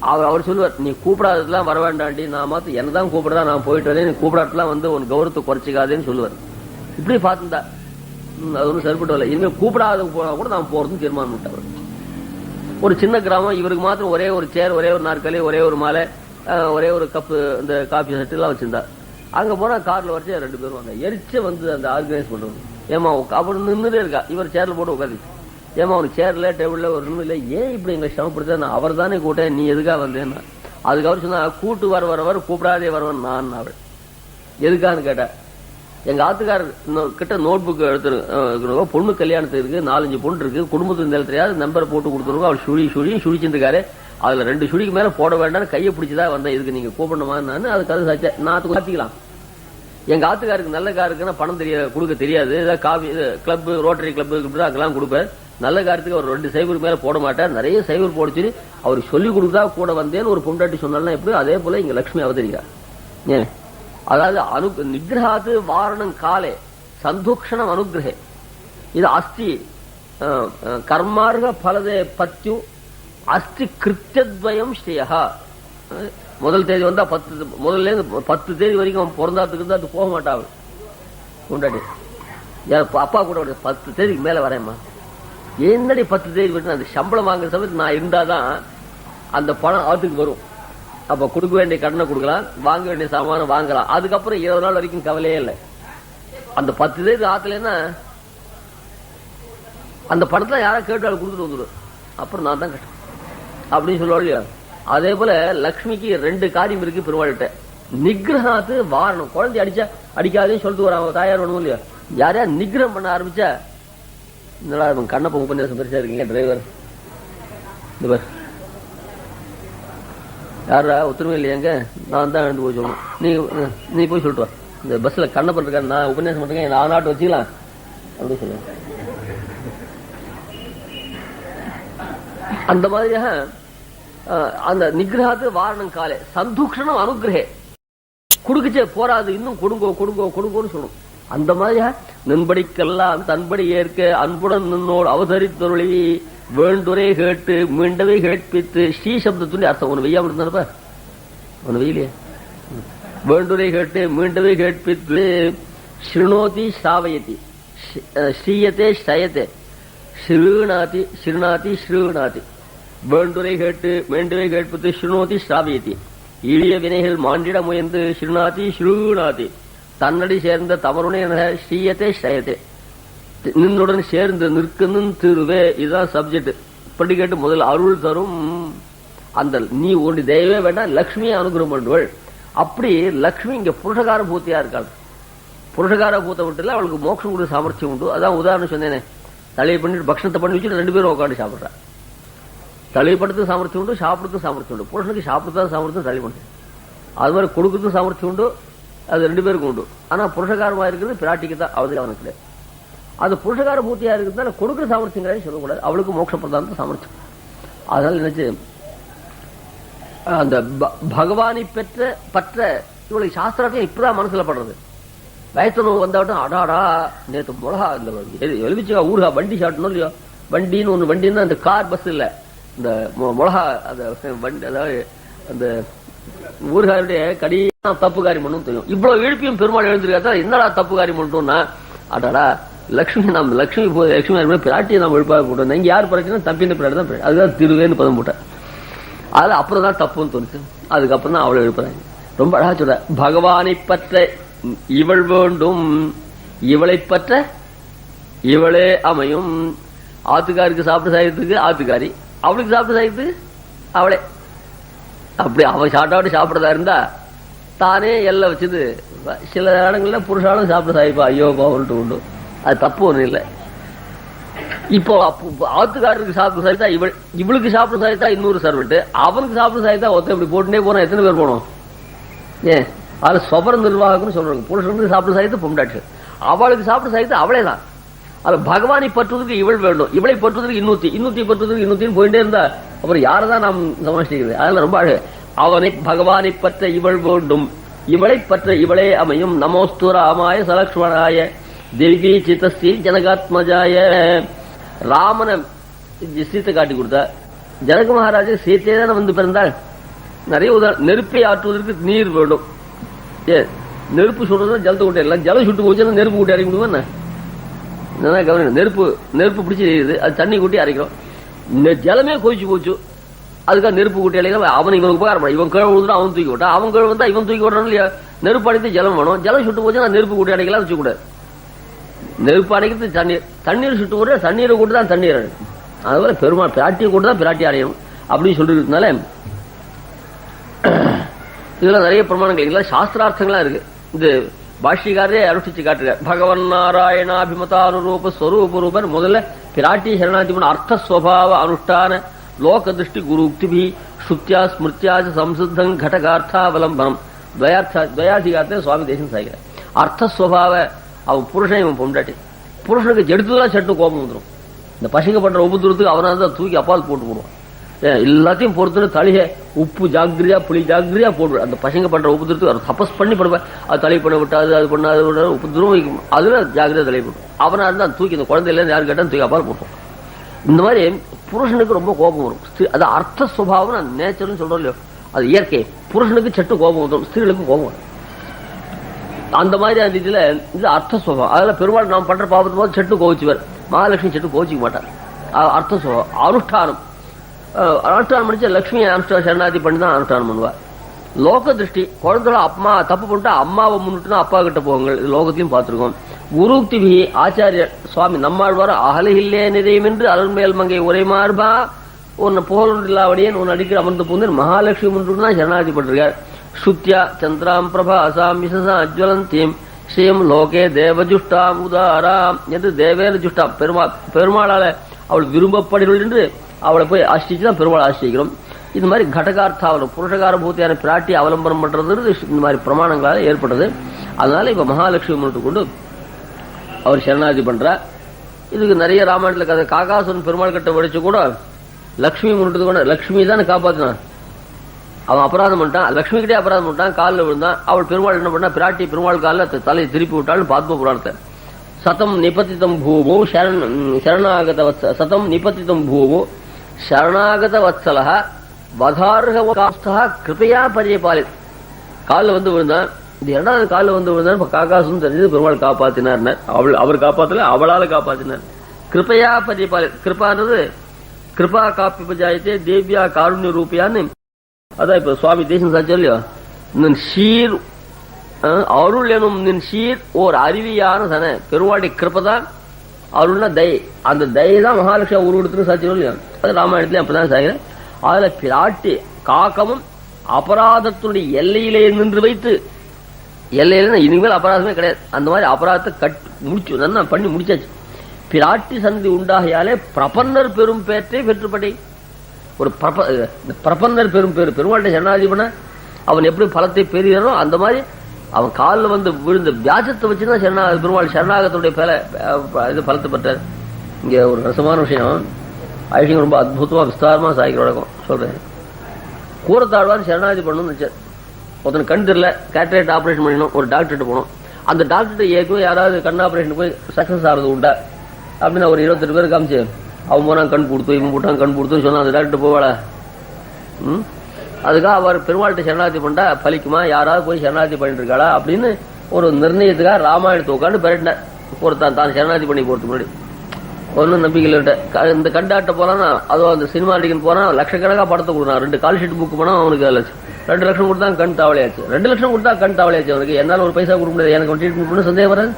அவர் சொல்லுவார், நீ கூப்பிடாததுலாம் வர வேண்டாண்டி, நான் மாத்து என்னதான் கூப்பிடுறா நான் போயிட்டு வரேன், நீ கூப்பிடாட்டெல்லாம் வந்து உன் கௌரவத்தை குறைச்சிக்காதேன்னு சொல்லுவார். இப்படி பார்த்துட்டா அது ஒன்றும் சரிப்பட்டு வரல. இனிமேல் கூப்பிடாத போனா கூட நான் போறதுன்னு தீர்மானம் பண்ணிட்டவர். ஒரு சின்ன கிராமம், இவருக்கு மாத்திரம் ஒரே ஒரு சேர், ஒரே ஒரு நாற்காலி, ஒரே ஒரு மாலை, ஒரே ஒரு கப்பு இந்த காபி செட்டு எல்லாம் வச்சிருந்தா. அங்க போனா கார்ல வரைச்சே 2 பேரும் வந்தா. எரிச்ச வந்து அந்த ஆர்கனைஸ் பண்றது. ஏமா அவர் நின்றுதே இருக்கா, இவர் சேர்ல போட்டு உட்காந்து. ஏமா அவனுக்கு சேர்ல டேபிள்ல ஒரு நின்று இல்லை, ஏன் இப்படி எங்களை சிரமப்படுத்த, நான் அவர் தானே கூட்டேன், நீ எதுக்காக வந்தேன்னா. அதுக்கு அவர் சொன்னா, கூட்டு வர கூப்பிடாதே வரவன் நான். அவள் எதுக்கான்னு கேட்டா, எங்க ஆத்துக்காரர் கிட்ட நோட் புக் எடுத்துருக்கோம், பொண்ணு கல்யாணத்துக்கு இருக்கு, 4-5 பொண்ணு இருக்கு, குடும்பத்துக்கு இந்த தெரியாது நம்பரை போட்டு கொடுத்துருக்கோம். அவள் சுழிச்சிருக்காரு, அதுல 2 சுழிக்கு மேல போட வேண்டாம்னு கையை பிடிச்சதா வந்தேன், இதுக்கு நீங்க கூப்பிடணுமா? அதுக்கு அது சச்ச நான் மாத்திக்கலாம். எங்க ஆத்துக்காருக்கு நல்ல காருக்குன்னா பணம் கொடுக்க தெரியாது, ஏதாவது காபி கிளப் ரோட்டரி கிளப் அங்கெல்லாம் கொடுப்பார். நல்ல காரத்துக்கு அவர் 2 சைபருக்கு மேல போட மாட்டார், நிறைய சைபர் போடுச்சு. அவருக்கு சொல்லிக் கொடுத்தா கூட வந்தேன்னு ஒரு பொண்டாட்டி சொன்னாலும் எப்படி, அதே போல இங்க லட்சுமி அவதரிக்கிறார். ஏன் அதாவது நிகிரகாத்து வாரணம் காலே சந்தூக்ஷணம் அனுகிரகே. இது அஸ்தி கர்மார்க பலதே பத்யு அஸ்தி கிருத்தியத்வயம் ஸ்ரேயா. முதல் தேதி வந்தா 10 தேதி வரைக்கும் பிறந்தாத்துக்கு அது போக மாட்டாள் பொண்டாட்டி. அப்பா கூட 10 தேதிக்கு மேல வரேம்மா, என்னடி 10 தேதி வரைக்கும் அந்த சம்பளம் வாங்குற சமயத்து நான் இருந்தாதான் அந்த பணம் ஆத்துக்கு வரும். அப்ப கொடுக்க வேண்டிய கடனை கொடுக்கலாம், வாங்க வேண்டிய சாமானம் வாங்கலாம். அதுக்கப்புறம் 20 நாள் வரைக்கும் கவலையே இல்லை. அந்த 10 தேதி ஆத்துலன்னா அந்த பணத்தை யாரா கேட்டாலும் கொடுத்துட்டு வந்துடும். அப்புறம் நான் தான் கஷ்டம் அப்படின்னு சொல்லுவாள். அதே போல லக்ஷ்மிக்கு 2 காரியம் இருக்கு பெருமாள்கிட்ட. நிகிரகாத்து வாரணம், குழந்தை அடிச்சா அடிக்காதேன்னு சொல்லிட்டு வர தாயார் வேணும் இல்லையா. யாரையா நிகிரகம் பண்ண ஆரம்பிச்சா, என்னடா கண்ணப்ப உபன்யாசம் பெருசா இருக்கீங்க டிரைவர், இந்த பேர் யாரா ஒத்துருமே இல்லையாங்க, நான் தான் எழுந்து போய் சொல்லணும், நீ போய் சொல்லிட்டு வா, இந்த பஸ்ல கண்ணப்பன் இருக்காரு, நான் உபன்யாசம் பண்றேன், நான் நாட்டு வச்சுக்கலாம் அப்படின்னு சொல்லுவேன். அந்த மாதிரியாக அந்த நிகிரகாத்து வாரணம் காலே சந்தூக்ஷணம் அனுகிரகே. கொடுக்குச்சே போராது, இன்னும் கொடுங்கோ கொடுங்கோ கொடுங்கோன்னு சொல்லணும். அந்த மாதிரியா நின்படிக்கெல்லாம் தன்படி ஏற்க அன்புடன் நின்னோடு அவதரித்தொருளி வேண்டுரை கேட்டு மீண்டவை கேட்பித்து ஸ்ரீ சப்தத்துடைய அர்த்தம் ஒன்று வெய்யாம இருந்தானப்ப ஒன்று வெயிலே வேண்டுரை கேட்டு மீண்டவை கேட்பித்து ஸ்ருணோதி ஸ்ராவயதி ஸ்ரீயத்தே ஸ்ரயத்தே ஸ்ரீநாதி ஸ்ரீநாதி ஸ்ரீநாதி வேண்டுரை கேட்டு மீண்டவை கேட்பித்து ஸ்ருணோதி ஸ்ராவயதி இழிய வினைகள் மாண்டிட முயன்று ஸ்ரீநாதி ஸ்ரீநாதி தன்னடி சேர்ந்த தவறுனை ஸ்ரீயத்தே ஸ்ரயத்தே நின்னுடன் சேர்ந்து நிற்கணும் திருவே. இதுதான் சப்ஜெக்ட். இப்படி கேட்டு முதல்ல அருள் தரும் அந்த நீ ஒன்று தெய்வமே வேண்டாம் லக்ஷ்மியை அனுகிரகம் பண்ணுவள். அப்படி லக்ஷ்மி இங்க புருஷகார பூத்தியா இருக்காள். புருஷகார பூத்த விட்டுல அவளுக்கு மோட்சம் கூட சாமர்த்தியம் உண்டு. அதான் உதாரணம் சொன்னேனே, தலையை பண்ணிட்டு பக்ஷணத்தை பண்ணி வச்சுட்டு 2 பேரும் உட்காந்து சாப்பிட்றா. தலைப்படுத்து சாமர்த்தியம் உண்டு, சாப்பிடுறதுக்கு சாமர்த்தியம் உண்டு. புருஷனுக்கு சாப்பிடுறதா சாமர்த்தியம், தலை பண்ணு. அது மாதிரி கொடுக்கறதுக்கு சாமர்த்தியம் உண்டு, அது 2 பேருக்கும் உண்டு. ஆனா புருஷகாரமா இருக்கிறது பிராட்டிக்கு தான், அவதில் அவனுக்கு கிடையாது. அது புருஷகார பூர்த்தியா இருக்கிறதுனால கொடுக்குற சாமர்த்தியங்களே சொல்லக்கூடாது. அவளுக்கு மோட்ச பிரதான சாமர்த்தியம். அதனால நினைச்சு அந்த பகவானை பற்ற இவளுக்கு சாஸ்திரத்தையும் இப்பதான் மனசுல படுறது. வயத்தனவு வந்தாட்டும் அடாடா நேற்று மிளகா இந்த எழுதிச்சுக்கா ஊருகா வண்டி சாட்டணும் இல்லையோ, வண்டின்னு ஒண்ணு, வண்டின்னு அந்த கார் பஸ் இல்ல, இந்த மிளகா அந்த வண்டி, அதாவது அந்த ஊருகாருடைய கடினா தப்பு காரியம் பண்ணும் தெரியும். இவ்வளவு எழுப்பியும் பெருமாள் எழுந்திருக்கா என்னடா தப்பு காரியம் பண்ணிட்டோம்னா, அடாடா லட்சுமி நம்ம லட்சுமி பிராட்டியை நம்ம எழுப்பாக போட்டோம். இங்க யார் பிரச்சனை தம்பின பிராட்டி தான், அதுதான் திருவேன்னு பதம் போட்டேன். அதுல அப்புறம் தான் தப்புன்னு தோணுச்சு. அதுக்கப்புறம் தான் அவளை எழுப்புறாங்க. ரொம்ப அழகா சொல்ற, பகவானை பற்ற இவள் வேண்டும், இவளை பற்ற இவளே அமையும். ஆத்துக்காருக்கு சாப்பிட்டு சாயத்துக்கு ஆத்துக்காரி, அவளுக்கு சாப்பிட்டு சாயத்துக்கு அவளே. அப்படி அவன் சாட்டாவிட்டு சாப்பிடறதா இருந்தா தானே எல்லாம் வச்சது. சில இடங்கள்ல புருஷாலும் சாப்பிட்டு சாய்ப்பா, ஐயோ பாவன்ட்டு உண்டு. அது தப்பு ஒண்ணு இல்லை. இப்போ ஆத்துக்காரருக்கு சாப்பிட்டு சாய்த்தா இவளுக்கு சாப்பிட்டு சாய்த்தா இன்னொரு சர்வெண்ட், அவனுக்கு சாப்பிட்டு சாய்த்தா ஒருத்தன் இப்படி போட்டுனே போனா எத்தனை பேர் போனோம்? ஏன் அது சொபர நிர்வாகம்னு சொல்றாங்க. புருஷனுக்கு சாப்பிட்டு சாய்த்து பொண்டாட்சி, அவளுக்கு சாப்பிட்டு சாய்த்து அவளே தான். அது பகவானை பற்றுவதற்கு இவள் வேண்டும், இவளை பற்றுவதற்கு இன்னூத்தி பற்றுவதற்கு இன்னூத்தின்னு போயிட்டே இருந்தா அப்புறம் யாரதான் நாம் சமஷ்டிக்கிறது? அதெல்லாம் ரொம்ப அழகு. அவனை பகவானை பற்ற இவள் வேண்டும், இவளை பற்ற இவளே அமையும். நமோஸ்து ராமாய சலக்ஷ்மணாய தேவி சித்தஸ்ரீ ஜனகாத்மஜாய. ராமனை சீத்தை காட்டி கொடுத்தா, ஜனக மகாராஜா சீத்தையே தானே வந்து பிறந்தாள். நிறைய உதாரணம். நெருப்பை ஆற்றுவதற்கு நீர் வேண்டும். ஏ நெருப்பு சுடுறது ஜலத்தை கூட்டி எல்லாம், ஜலம் சுட்டு போச்சுன்னா நெருப்பு கூட்டி அரைக்க முடியுமா? என்ன கவனம், நெருப்பு பிடிச்சி எரியுது, அது தண்ணி கூட்டி அரைக்கிறோம். ஜலமே கொதிச்சு போச்சு, அதுக்காக நெருப்பு கூட்டி அழைக்கலாம். அவன் இவனுக்கு உபகாரம், இவன் கீழே விழுந்தா அவன் தூக்கி விட்டான், அவன் கீழே வந்தா இவன் தூக்கி விடணும் இல்லையா? நெருப்பு அடைத்து ஜலம் வேணும். ஜலம் சுட்டு போச்சுன்னா நெருப்பு கூட்டி அடைக்கலாம் வச்சுக்கூடாது. நெருப்பு அடைக்கிறது தண்ணீர் சுட்டு போட்டு தண்ணீரை கூட்டு தான் தண்ணீர். அதுபோல பெருமாள் பிராட்டியை கூட்டு தான் பிராட்டி அடையணும் அப்படின்னு சொல்லிருக்கனால இதெல்லாம் நிறைய பிரமாணங்கள், இதெல்லாம் சாஸ்திரார்த்தங்களா இருக்கு. இது பாஷ்யக்காரரே அனுஷ்டிச்சு காட்டுறார். பகவன் நாராயணாபிமதானுரூப ஸ்வரூப ரூபன் முதல்ல பிராட்டி சரணாதி பண்ண அர்த்த ஸ்வபாவ அனுஷ்டான லோக திருஷ்டி குரு உக்திபி சுத்தியா ஸ்மிருத்தியாச சம்சித்தம் கடகார்த்தாவலம்பனம் துவயாதிகாரத்தை சுவாமி தேசம் சாய்கிறார். அர்த்தஸ்வபாவ அவன் புருஷன், இவன் பொண்டாட்டி. புருஷனுக்கு எடுத்துதான் சட்டு கோபம் வந்துடும். இந்த பசங்க பண்ற உபதுரத்துக்கு அவனால தான் தூக்கி அப்பால் போட்டு போடுவான். எல்லாத்தையும் பொறுத்து தலிகை உப்பு ஜாக்கிரதையா புளி ஜாக்கிரதையா போடுவார். அந்த பசங்க பண்ற உபதுரத்துக்கு அவர் தபஸ் பண்ணி படுவார். அது தலை பண்ண விட்டாது, அது பண்ணாது உபதிரவம், அதுல ஜாக்கிரதை தலை போடும். அவனா இருந்தா தூக்கி இந்த குழந்தையில யாரு கேட்டா தூக்கி அப்பால் போட்டோம். இந்த மாதிரி புருஷனுக்கு ரொம்ப கோபம் வரும். அது அர்த்த சுபாவம் நேச்சர்னு சொல்றோம் இல்லையோ, அது இயற்கை. புருஷனுக்கு சட்டு கோபம் வந்துடும், ஸ்திரீகளுக்கு கோபம் வரும். அந்த மாதிரி அந்த இதுல இது அர்த்த சுபாவம். அதுல பெருமாள் நாம் பண்ற பாவத்து போது செட்டு கோவிச்சுவார். மகாலட்சுமி செட்டு கோவிச்சுக்க மாட்டார். அர்த்த சுபாவம். அனுஷ்டானம் பண்ணிச்சு லட்சுமி அனுஷ்டான சரணாதி பண்ணி தான் அனுஷ்டானம் பண்ணுவார். லோக திருஷ்டி, குழந்தைகள அம்மா தப்பு பண்ணிட்டா அம்மாவை முன்னிட்டுனா அப்பா கிட்ட போவாங்க. லோகத்திலையும் பார்த்திருக்கோம். குருக்திபி ஆச்சாரியர் சுவாமி நம்மாழ்வார் அகலில்லே நிறையும் என்று அருள்மேல் மங்கை உரை மார்பா உன்னை புகழொன்றில்லாவடியேன் உன் அடிக்கிற அமர்ந்த பூந்து மகாலட்சுமி முன்னிட்டு தான் சரணாதி பண்ணிருக்கார். சுத்யா சந்திராம் பிரபா அசாம் விசசா அஜ்வலந்தீம் ஸ்ரீம் லோகே தேவஜுஷ்டாம் உதாராம் என்று தேவேர ஜுஷ்டாம் பெருமாளால அவள் விரும்பப்படுகள் என்று அவளை போய் ஆசிரிச்சுதான் பெருமாள் ஆசிரிக்கிறோம். இது மாதிரி கடகார்த்தாவலம் புருஷகார பூத்தியான பிராட்டி அவலம்பரம் பண்றது இந்த மாதிரி பிரமாணங்களால ஏற்பட்டது. அதனால இப்ப மகாலட்சுமி முன்னிட்டு கொண்டு அவர் சரணாதி பண்றார். இதுக்கு நிறைய ராமாயணத்துல கதை. காகாசுரன் பெருமாள் கிட்ட வடிச்சு கூட லட்சுமி முன்னிட்டு கூட லட்சுமி தானே காப்பாத்தினார். அவன் அபராதம் பண்ணிட்டான், லட்சுமி கிட்டே அபராதம் பண்ணிட்டான், காலில் விழுந்தான். அவள் பெருமாள் என்ன பண்ணா, பிராட்டி பெருமாள் காலில் தலையை திருப்பி விட்டாள்னு பாத்ம புராணத்தை. சதம் நிபத்திதம் பூமோ சரணாகத சதம் நிபத்திதம் பூமோ சரணாகத வத்சலஹ வதார்ஹவகாஸ்தஹ கிருபையா பரியபாலி. காலில் வந்து விழுந்தான். இது இரண்டாவது காலில் வந்து விழுந்தான். இப்ப காக்காசுன்னு தெரிஞ்சது, பெருமாள் காப்பாத்தினார். அவர் காப்பாத்தல, அவளால காப்பாத்தினார். கிருபையா பரியபாலி. கிருபான்றது கிருபா காப்பி பஞ்சாயத்தே தேவியா காருண்ய ரூபியான்னு. அதான் இப்ப சுவாமி தேசம் சாச்சோ இல்லையோ, நின் ஷீர் அருள் எனும் நின் ஷீர் ஓர் அருவியான சன. பெருவாடி கிருப்பதான் அருள்னா தயை. அந்த தயை தான் மகாலட்சுமி உருவெடுத்துன்னு சாச்சோ இல்லையோ. அது ராமாயணத்திலே அப்பதான் சாகிறேன். அதுல பிராட்டி காக்கமும் அபராதத்தினுடைய எல்லையிலே நின்று வைத்து, எல்லையில இனிமேல் அபராதமே கிடையாது, அந்த மாதிரி அபராதத்தை முடிச்சு நல்லா பண்ணி முடிச்சாச்சு. பிராட்டி சந்தி உண்டாகையாலே பிரபன்னர் பெரும் பேற்றை பெற்றுப்படை. ஒரு பிரபன்னர் பெரும் பேரு. பெருமாள்கிட்ட சரணாகதி பண்ண அவன் எப்படி பலத்தை பெறுகிறானோ அந்த மாதிரி அவன் காலில் வந்து விழுந்த வியாஜத்தை வச்சுதான் பெருமாள் சரணாகத்துடைய இது பலத்தை பெற்றார். இங்க ஒரு ரசமான விஷயம், ஐஷியம் ரொம்ப அற்புதமா விஸ்தாரமா சாய்க்கிற வழக்கம் சொல்றேன். கூரத்தாழ்வான் சரணாகதி பண்ணணும்னு நினைச்சார். ஒருத்தன் கண் தெரியல, கேட்ரேட் ஆபரேஷன் பண்ணணும், ஒரு டாக்டர்கிட்ட போனோம். அந்த டாக்டர்கிட்ட ஏற்கனவே யாராவது கண் ஆபரேஷன் போய் சக்சஸ் ஆகிறது உண்டா அப்படின்னு ஒரு 28 பேர் காமிச்சு, அவன் போனா கண் கொடுத்து, இவன் போட்டான் கண் கொடுத்துன்னு சொன்னா அந்த டாக்டர் போவாளா? அதுக்காக அவர் பெருமாள்கிட்ட சரணாகதி பண்ணா பலிக்குமா, யாராவது போய் சரணாகதி பண்ணிட்டு இருக்காளா அப்படின்னு ஒரு நிர்ணயத்துக்காக ராமாயணத்தை உட்காந்து பெரட்டினார். ஒருத்தான் தான் சரணாகதி பண்ணி போறதுக்கு முன்னாடி ஒன்னும் நம்பிக்கை. இந்த கண்டாட்ட போனா அதுவும் அந்த சினிமா நடிகன் போனா லட்சக்கணக்கா படத்தை கொடுத்தான். 2 கால் ஷீட் புக் பண்ணா அவனுக்கு 2 லட்சம் கொடுத்தா கண் தாவலையாச்சு. 2 லட்சம் கொடுத்தா கண் தாவலையாச்சு. அவனுக்கு என்னால ஒரு பைசா கொடுக்க முடியாது, எனக்கு ட்ரீட்மெண்ட் பண்ண சந்தேகம் வராது.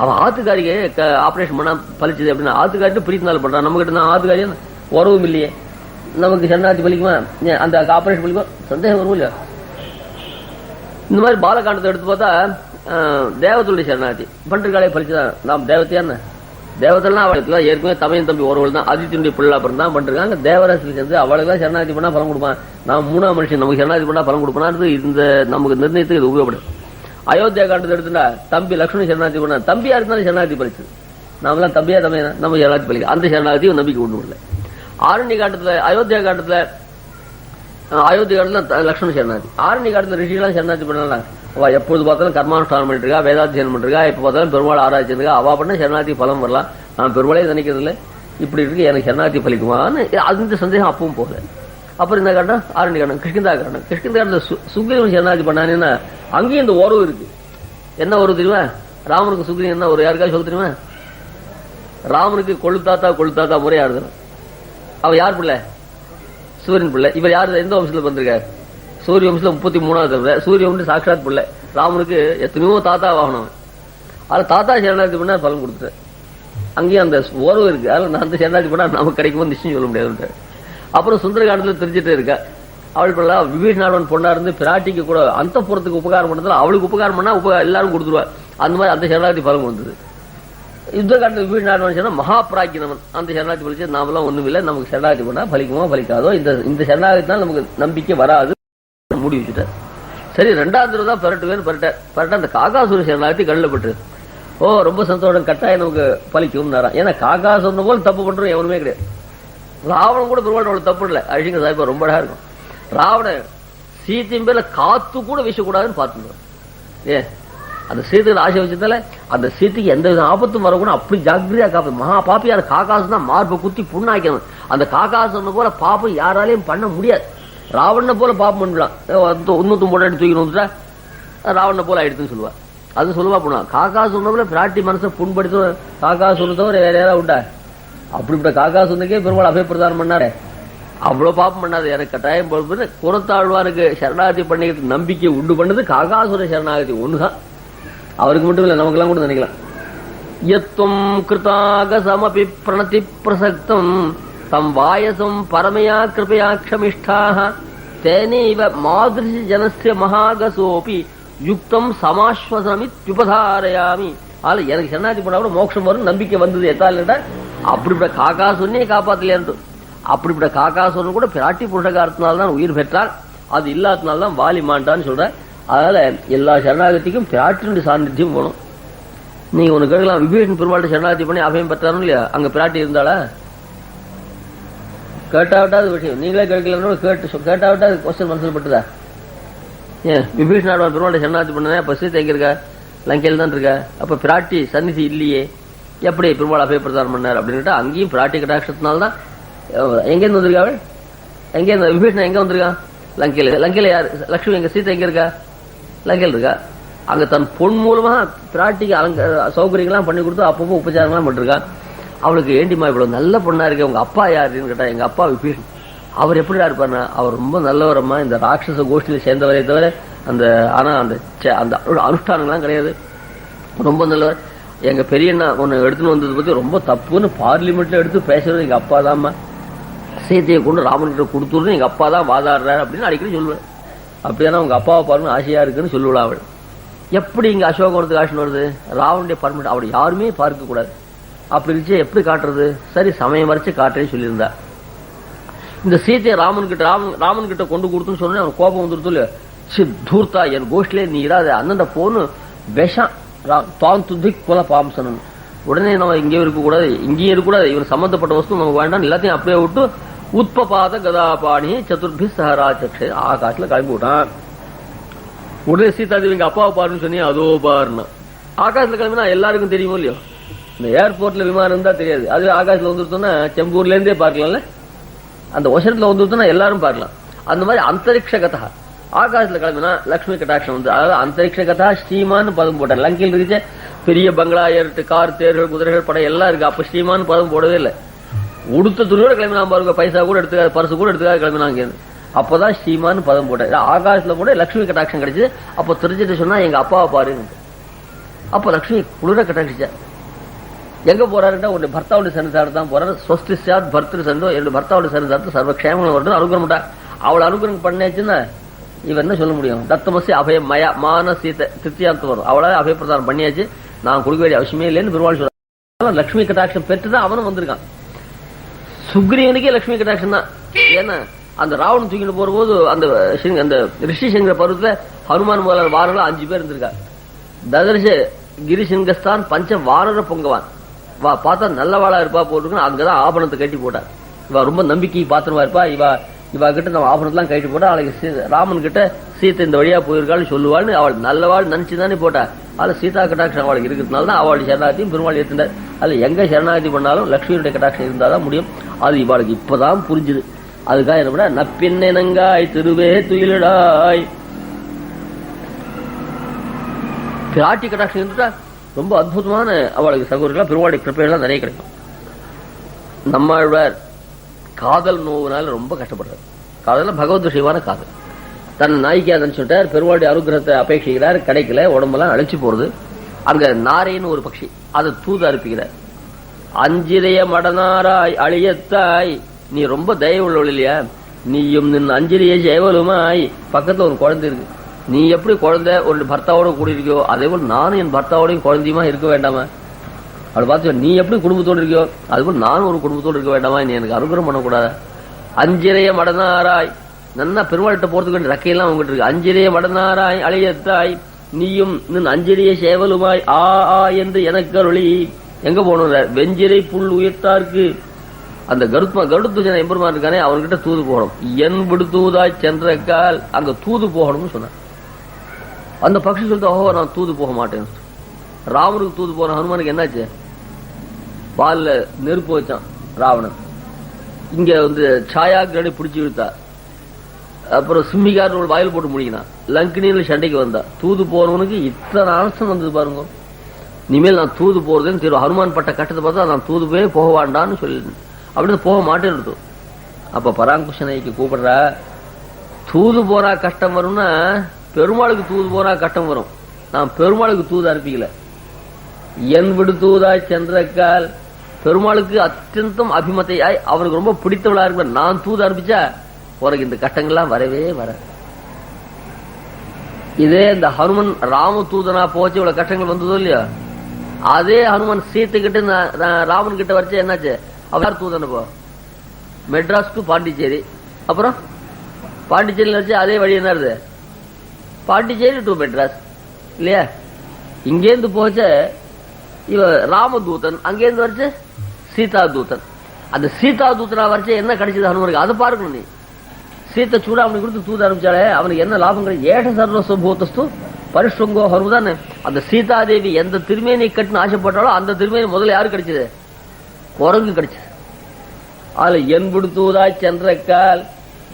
அவன் ஆத்துக்காரிக்கு ஆபரேஷன் பண்ணா பலிச்சது அப்படின்னா ஆத்துக்காரிட்டு பிரீத்தினால பண்றான். நம்ம கிட்ட நான் ஆத்துக்காரி உறவும் இல்லையே, நமக்கு சரணாகதி பலிக்குமா, அந்த ஆபரேஷன் பலிக்குமா, சந்தேகம் வரும் இல்லையா? இந்த மாதிரி பாலகாண்டத்தை எடுத்து பார்த்தா தேவத்துடைய சரணாகதி பண்றக்காலே பலிச்சுதான். நாம் தேவத்தையான தேவத்தெல்லாம் அவளுக்கு ஏற்கனவே தமையன் தம்பி ஒருவள் தான் அதித்தியுடைய பிள்ளை அப்புறம் தான் பண்றாங்க. தேவராசி சேர்ந்து அவளுக்கு தான் சரணாகதி பண்ணா பலம் கொடுப்பான். நான் 3ஆம் மனுஷன், நமக்கு சரணாகதி பண்ணா பலம் கொடுப்பான். இந்த நமக்கு நிர்ணயத்துக்கு இது உபயோகப்படும். அயோத்தியா காண்டத்தை எடுத்துட்டா தம்பி லட்சுமணி சரணாகதி பண்ணா, தம்பியா இருந்தாலும் சரணாகதி பலிச்சு. நாமெல்லாம் தம்பியா தமையனா நம்ம சரணாகதி பலிக்க, அந்த சரணாகதி நம்பிக்கை ஒண்ணு இல்லை. ஆரண்ய காண்டத்துல அயோத்தியா காண்டத்துல லட்சுமண சரணாகதி. ஆரண்ய காண்டத்துல ரிஷிகளாம் சரணாகதி பண்ணலாம். அவ எப்போது பார்த்தாலும் கர்மானுஷ்டானம் பண்ணிட்டு இருக்கா, வேதாத்தியனம் பண்ணிருக்கா, எப்ப பார்த்தாலும் பெருமாள் ஆராய்ச்சி இருக்கா. அவ பண்ண சரணாகதி பலம் வரலாம். நான் பெருமாளே நினைக்கிறது இல்லை, இப்படி இருக்கு எனக்கு சரணாகதி பலிக்குமான்னு அந்த சந்தேகம் அப்பவும் போகல. அப்புறம் இந்த காண்டம் ஆரண்ய காண்டம் கிருஷ்ணதா காண்டம். கிருஷ்ணதா காண்டத்துல சுக்ரீவன் சரணாகதி பண்ணானேன்னா அங்கேயும் இந்த உறவு இருக்கு. என்ன உறவு தெரியுமா? ராமனுக்கு சுக்ரீவன் என்ன ஒரு யாருக்காவது சொல்ல தெரியுமா? ராமனுக்கு கொழுத்தாத்தா முறையாடுது. அவ யார் பிள்ளை? சூரியன் பிள்ளை. இவர் யாரு எந்த வம்சத்துல வந்திருக்காரு? சூரிய வம்சத்துல 33வது. சூரிய வம்சம் சாட்சாத் பிள்ளை. ராமனுக்கு எத்தனையோ தாத்தா வாகனம். அதுல தாத்தா சரணாகதி பண்ணா பலன் கொடுத்துட்டார். அங்கேயும் அந்த உறவு இருக்கு. அதில் நான் அந்த சரணாகதி பண்ணா நமக்கு கிடைக்கும்போது நிச்சயம் சொல்ல முடியாது. அப்புறம் சுந்தரகாண்டத்துல தெரிஞ்சுட்டே இருக்கா. அவள் பண்ணா விபீஷணாவன் பொண்ணா இருந்து பிராட்டிக்கு கூட அந்த புறத்துக்கு உபகாரம் பண்ணதுல அவளுக்கு உபகாரம் பண்ணா எல்லாரும் கொடுத்துருவா. அந்த மாதிரி அந்த சரணாகதி பலம் வந்தது. யுத்த காலத்தில் விபீஷணாவன் சொன்னா மகாபிராக்கியனவன் அந்த சரணாகதி பலிச்சு நாமெல்லாம் ஒண்ணும் இல்லை, நமக்கு சரணாகதி பண்ணா பலிக்குமோ பலிக்காதோ, இந்த சரணாகத்தினால் நமக்கு நம்பிக்கை வராது மூடி வச்சுட்டார். சரி, 2வது தடவை தான் பரட்ட அந்த காகாசுர சரணாகதி கண்ணில் பட்டு ரொம்ப சந்தோஷம், கட்டாயம் நமக்கு பலிக்கும். ஏன்னா காகாசுரனை போல தப்பு பண்றோம் எவனுமே கிடையாது. ராவணன் கூட பெருமாள் அவ்வளவு தப்பு இல்லை. அழிங்க சாய்ப்பா ரொம்ப அழகா இருக்கும். ராவணன் சீத்தையும் பேர்ல காத்து கூட வீசக்கூடாதுன்னு பார்த்துருவான். அந்த சீத்தையில ஆசை வச்சதால அந்த சீத்தைக்கு எந்த வித ஆபத்தும் வரக்கூடாது, அப்படி ஜாக்கிரதையா காப்பது. மகா பாப்பியான காக்காசு தான் மார்பை குத்தி புண்ணாக்கணும். அந்த காக்காசனை போல பாப்பம் யாராலையும் பண்ண முடியாது. ராவணனை போல பாப்பம் பண்ணலாம். 103 தூக்கி வந்துட்டா ராவணனை போல ஆயிடுதுன்னு சொல்லுவா. அது சொல்லுவா பண்ணுவா. காக்காசுன பிராட்டி மனசை புண்படுத்த காக்காசுன தவிர வேற யாராவது உண்டா? அப்படிப்பட்ட காக்காசுனக்கே பெருமாள் அபயப்பிரதானம் பண்ணாரு. அவ்வளவு பாப்பம் பண்ணாது. எனக்கு கட்டாயம் குரத்தாழ்வாருக்கு சரணாகதி பண்ணிக்கிட்டு நம்பிக்கை உண்டு பண்ணது காகாசுர சரணாகதி ஒண்ணுதான். அவருக்கு மட்டும் இல்ல, நமக்கெல்லாம் கூட நினைக்கலாம். யத்வம் கிருதாக சமபி பிரணதி பிரசக்தம் தம் வாயசம் பரமயா கிருபயா க்ஷமிஷ்டாஹ தேனைவ மாதிரிசி ஜனஸ்ய மகாகசோபி யுக்தம் சமாஸ்வசமித்யுபதாரயாமி. ஆனா எனக்கு சரணாகதி பண்ணா கூட மோட்சம் வரும் நம்பிக்கை வந்தது. எத்தால் அப்படிப்பட்ட காகாசுரனே காப்பாத்தலையான்ட்டு. அப்படிப்பட்ட காக்காசுரன் கூட பிராட்டி புருஷகாரத்தினால்தான் உயிர் பெற்றால், அது இல்லாதனால்தான் வாலி மாண்டான்னு சொல்ற. அதனால எல்லா சரணாகதிக்கும் பிராட்டினுடைய சாநித்தியம் போகணும். நீங்க ஒண்ணு கேட்கலாம், விபீஷன் பெருமாள்கிட்ட சரணாகதி பண்ணி அபயம் பெற்றாரும் இல்லையா? அங்க பிராட்டி இருந்தாளா? கேட்டாவிட்டாது விஷயம் நீங்களே கேட்கலன்னு கேட்டாவிட்டாது கொஸ்டின் மனசில் பட்டுதா? ஏன் விபீஷணாழ்வான் பெருமாளை சரணாகதி பண்ணதே அப்ப சீத்தை எங்க இருக்கா? லங்கையில் தான் இருக்கா. அப்ப பிராட்டி சந்நிதி இல்லையே, எப்படி பெருமாள் அபயப்பிரதானம் பண்ணார் அப்படின்னு அங்கேயும் பிராட்டி கடாட்சத்தினால்தான். எங்கேருந்து வந்திருக்கா அவள்? எங்கேருந்து விபீஷணன் எங்க வந்திருக்கான்? லங்கையில. லங்கையில யாரு? லட்சுமி எங்க சீத்தை எங்க இருக்கா? லங்கையில் இருக்கா. அங்க தன் பொன் மூலமா பிராட்டிக்கு சௌகரியங்கள்லாம் பண்ணி கொடுத்து அப்பப்போ உபச்சாரங்கள்லாம் பண்ணிருக்கான். அவளுக்கு ஏண்டிமா இவ்வளவு நல்ல பொண்ணா இருக்கு, உங்க அப்பா யாருன்னு கேட்டா எங்க அப்பா விபீஷன். அவர் எப்படிடா இருப்பாருன்னா அவர் ரொம்ப நல்லவரம்மா, இந்த ராட்சச கோஷ்டியில சேர்ந்தவரே தவிர அந்த ஆனா அந்த அனுஷ்டானங்கள்லாம் கிடையாது, ரொம்ப நல்லவர். எங்க பெரியண்ணா ஒன்னு எடுத்துன்னு வந்தது பத்தி ரொம்ப தப்புன்னு பார்லிமெண்ட்ல எடுத்து பேசுறது எங்க அப்பா தான்மா. சீத்தையை கொண்டு ராமன்கிட்ட கொடுத்துருன்னு எங்க அப்பா தான் வாதாடுறாரு அப்படின்னு அடிக்கடி சொல்லுவேன். அப்படியானா உங்க அப்பாவை பாருன்னு ஆசையா இருக்குன்னு சொல்லுவா அவள். எப்படி இங்க அசோகவனத்துக்கு ஆசன் வருது? ராவனுடைய பர்மிட் அவள் யாருமே பார்க்க கூடாது. அப்படி இருந்துச்சு எப்படி காட்டுறது? சரி சமயம் வரைச்சு காட்டுறேன்னு சொல்லியிருந்தா. இந்த சீத்தையை ராமன் கிட்ட கொண்டு கொடுத்துன்னு சொன்னேன். அவன் கோபம் வந்துருத்துல தூர்த்தா என் கோஷ்டிலே நீ இடாத அண்ணன் போன்னு விஷம் தான் துதி கொல பாம்சனன். உடனே நம்ம இங்கே இருக்கக்கூடாது, இங்கேயும் இருக்கக்கூடாது, இவன் சம்பந்தப்பட்ட வஸ்து நமக்கு வேண்டாம், எல்லாத்தையும் அப்படியே விட்டு உத்பபாத கதாபாணி சதுர்பி சஹராச்சே ஆகாஷ்ல கிளம்பி விட்டான். உடனே சீதாதேவி எங்க அப்பாவை பாருன்னு சொன்னீங்க, அதோ பாருன்னா ஆகாஷ்ல கிளம்பினா எல்லாருக்கும் தெரியுமோ இல்லையோ. இந்த ஏர்போர்ட்ல விமானம் இருந்தா தெரியாது, அது ஆகாஷ்ல வந்துருத்தோம்னா செம்பூர்ல இருந்தே பார்க்கலாம்ல, அந்த ஒசரத்துல வந்துருத்தோம்னா எல்லாரும் பார்க்கலாம். அந்த மாதிரி அந்தரிக்ஷ கதா ஆகாசத்துல கிளம்பினா லட்சுமி கட்டாட்சம் வந்து, அதாவது அந்தரிக்ஷ கதா ஸ்ரீமான்னு பதம் போட்டார். லங்கையில் இருந்துச்சு பெரிய பங்களா, ஏறிட்டு கார், தேர்கள், குதிரைகள், படம் எல்லாம் இருக்கு. அப்ப ஸ்ரீமான்னு பதம் போடவே இல்லை. உடுத்த துணியோட கிளம்பினா பாருங்க, பைசா கூட எடுத்துக்காது, பரிசு கூட எடுத்துக்காது கிளம்பினாங்க. அப்பதான் ஸ்ரீமான்னு பதம் போட்டார். ஆகாசத்துல கூட லட்சுமி கட்டாட்சம் கிடைச்சது. அப்ப தெரிஞ்சுட்டு சொன்னா எங்க அப்பாவை பாருங்க. அப்ப லட்சுமி குளிர கட்டாட்சிச்சா. எங்க போறாருன்னா உன்னுடைய பர்த்தாவுடைய சன்னிதானத்தை தான் போறாரு. ஸ்வஸ்தி சாத் பர்த்திரு சந்தோ, என்னுடைய பர்த்தாவுடைய சன்னிதானத்தை சர்வக்ஷேமம் வரணும் அனுகிரகம். அவளை அனுகிரகம் பண்ணேச்சுன்னா இவன் என்ன சொல்ல முடியும்? தத்தமசி அபயம் மயா மான சீத்தை திருப்தியார்த்தம் வரும். அவளால அபயப்பிரதானம் பண்ணியாச்சு, நான் கொடுக்க வேண்டிய அவசியமே இல்லைன்னு பெருமாள் சொல்றான். லட்சுமி கட்டாட்சம் பெற்றுதான் அவனும் வந்திருக்கான். சுக்ரீவனுக்கே லட்சுமி கட்டாட்சம் தான். ஏன்னா அந்த ராவணன் தூக்கிட்டு போற போது அந்த ரிஷிசங்கர பருவத்துல ஹனுமான் முதலாளர் வாரர்கள் 5 பேர் இருந்திருக்கா. ததர்ஷ கிரிசிங்கஸ்தான் பஞ்ச வானர பொங்கவான். பார்த்தா நல்லவாளா இருப்பா போட்டுருக்கணும். அங்கதான் ஆபரணத்தை கட்டி போட்டார். இவ ரொம்ப நம்பிக்கை பாத்திரமா இருப்பா. இவ கிட்ட நம்ம ஆபரணத்தெல்லாம் கட்டி போட்டா அவளுக்கு ராமன் கிட்ட சீத்தை இந்த வழியா போயிருக்கான்னு சொல்லுவாள்னு அவள் நல்லவாள் நினைச்சுதானே போட்டா. அதுல சீதா கட்டாட்சம் அவளுக்கு இருக்கிறதுனால தான் அவளுடைய சரணாகத்தையும் பெருமாள் ஏற்றினார். அதுல எங்க சரணாகதி பண்ணாலும் லட்சுமியுடைய கட்டாட்சம் இருந்தாதான் முடியும். அது இவளுக்கு இப்பதான் புரிஞ்சுது. அதுக்காக என்ன பண்ண, நப்பின்னங்காய் திருவே துயிலடாய் பிராட்டி கட்டாட்சம் இருந்துட்டா ரொம்ப அற்புதமான அவளுக்கு சகோதரர்களா பெருமாளுடைய கிருப்பையெல்லாம் நிறைய கிடைக்கும். நம்மாழ்வார் காதல் நோவுனால ரொம்ப கஷ்டப்படுறார். காதல் பகவத் விஷயமான காதல். தன் நாய்க்காதன்னு சொல்லிட்டார். பெருமாளுடைய அனுகிரகத்தை அபேட்சிக்கிறார், கிடைக்கல, உடம்பெல்லாம் அழைச்சு போறது. அங்க நாரைன்னு ஒரு பட்சி, அதை தூது அனுப்பிக்கிறார். அஞ்சிரைய மடனாராய் அழியத்தாய், நீ ரொம்ப தயவு உள்ளவள் இல்லையா, நீயும் நின் அஞ்சிரிய சேவலுமாய். பக்கத்துல ஒரு குழந்தை இருக்கு, நீ எப்படி குழந்தை ஒரு பர்த்தாவோட கூடி இருக்கியோ அதே போல் நானும் என் பர்த்தாவோடையும் குழந்தையுமா இருக்க வேண்டாமா? அப்படி பார்த்து நீ எப்படி குடும்பத்தோடு இருக்கியோ அதுபோல் நானும் ஒரு குடும்பத்தோடு இருக்க வேண்டாமா? நீ எனக்கு அனுகிரகம் பண்ணக்கூடாத? அஞ்சிரைய மடனாராய், நன்னா பெருமாள்கிட்ட போறதுக்கு வேண்டிய ரக்கையெல்லாம் உங்ககிட்ட இருக்கு. அஞ்சிரைய மடனாராய் அழியத்தாய், நீயும் நின் அஞ்சிரிய சேவலுமாய் ஆ ஆ என்று எனக்கு அருளி. எங்க போகணும்? வெஞ்சிரை புல் உயர்த்தாருக்கு. அந்த கருத்துஜன எம்பெருமான் இருக்கானே அவன்கிட்ட தூது போகணும். என் விடுத்தூதாய் சென்ற கால், அங்க தூது போகணும்னு சொன்னான். அந்த பக்ஷி சொல்லிட்டு, ஓஹோ நான் தூது போக மாட்டேன். ராவனுக்கு தூது போன ஹனுமானுக்கு என்னாச்சு? பால்ல நெருப்பு வச்சான் ராவணன். இங்க சாயாகிரனை பிடிச்சி இழுத்தா. அப்புறம் சிம்மிகாரன் வாயில் போட்டு முடிக்கினான். லங்கினியில சண்டைக்கு வந்தா. தூது போறவனுக்கு இத்தனை அனசம் வந்தது பாருங்க. இனிமேல் நான் தூது போறதுன்னு தெரியும். ஹனுமான் பட்ட கட்டத்தை பார்த்தா நான் தூது போய் போக வேண்டான்னு சொல்லி அப்படின்னு போக மாட்டேன்னு. அப்ப பராங்குஷனைக்கு கூப்பிடுறா, தூது போறா கஷ்டம் வரும்னா பெருமாளுக்கு தூது போறா கஷ்டம் வரும். நான் பெருமாளுக்கு தூது அனுப்பிக்கல. என் விடுத்தூதாய் சென்றக்கால், பெருமாளுக்கு அத்தியந்தம் அபிமத்தையாய் அவருக்கு ரொம்ப பிடித்தவளா இருக்க நான் தூது அனுப்பிச்சா உனக்கு இந்த கஷ்டங்கள்லாம் வரவே வர. இதே இந்த ஹனுமன் ராம தூதனா போச்சு இவ்வளவு கஷ்டங்கள் வந்ததோ இல்லையா, அதே ஹனுமன் சீத்துக்கிட்ட ராமன் கிட்ட வரைச்சா என்னாச்சு? அவர் தூதனை போ மெட்ராஸ்க்கு பாண்டிச்சேரி, அப்புறம் பாண்டிச்சேரியில் வச்சு அதே வழி என்ன இருது? பாண்டிச்சேரி டு மெட்ராஸ் இல்லையா? இங்கேருந்து போச்ச இவ ராமதூதன், அங்கேருந்து வரைச்சு சீதா தூதன். அந்த சீதா தூத்தனா வரைச்ச என்ன கிடைச்சது ஹனுமனுக்கு அதை பார்க்கணும். நீ சீத்தை சூடாமணி கொடுத்து தூத ஆரம்பிச்சாலே அவனுக்கு என்ன லாபம் கிடையாது? ஏஷ சர்வஸ்வபூதஸ்து பரிஷ்வங்கோ ஹனுதானே. அந்த சீதாதேவி எந்த திருமேனி கட்டுன்னு ஆசைப்பட்டாலோ அந்த திருமேனி முதல்ல யாரு கிடைச்சது? குரங்கு கிடைச்சது. அதுல என்புடுத்துவதாய் சென்றக்கால்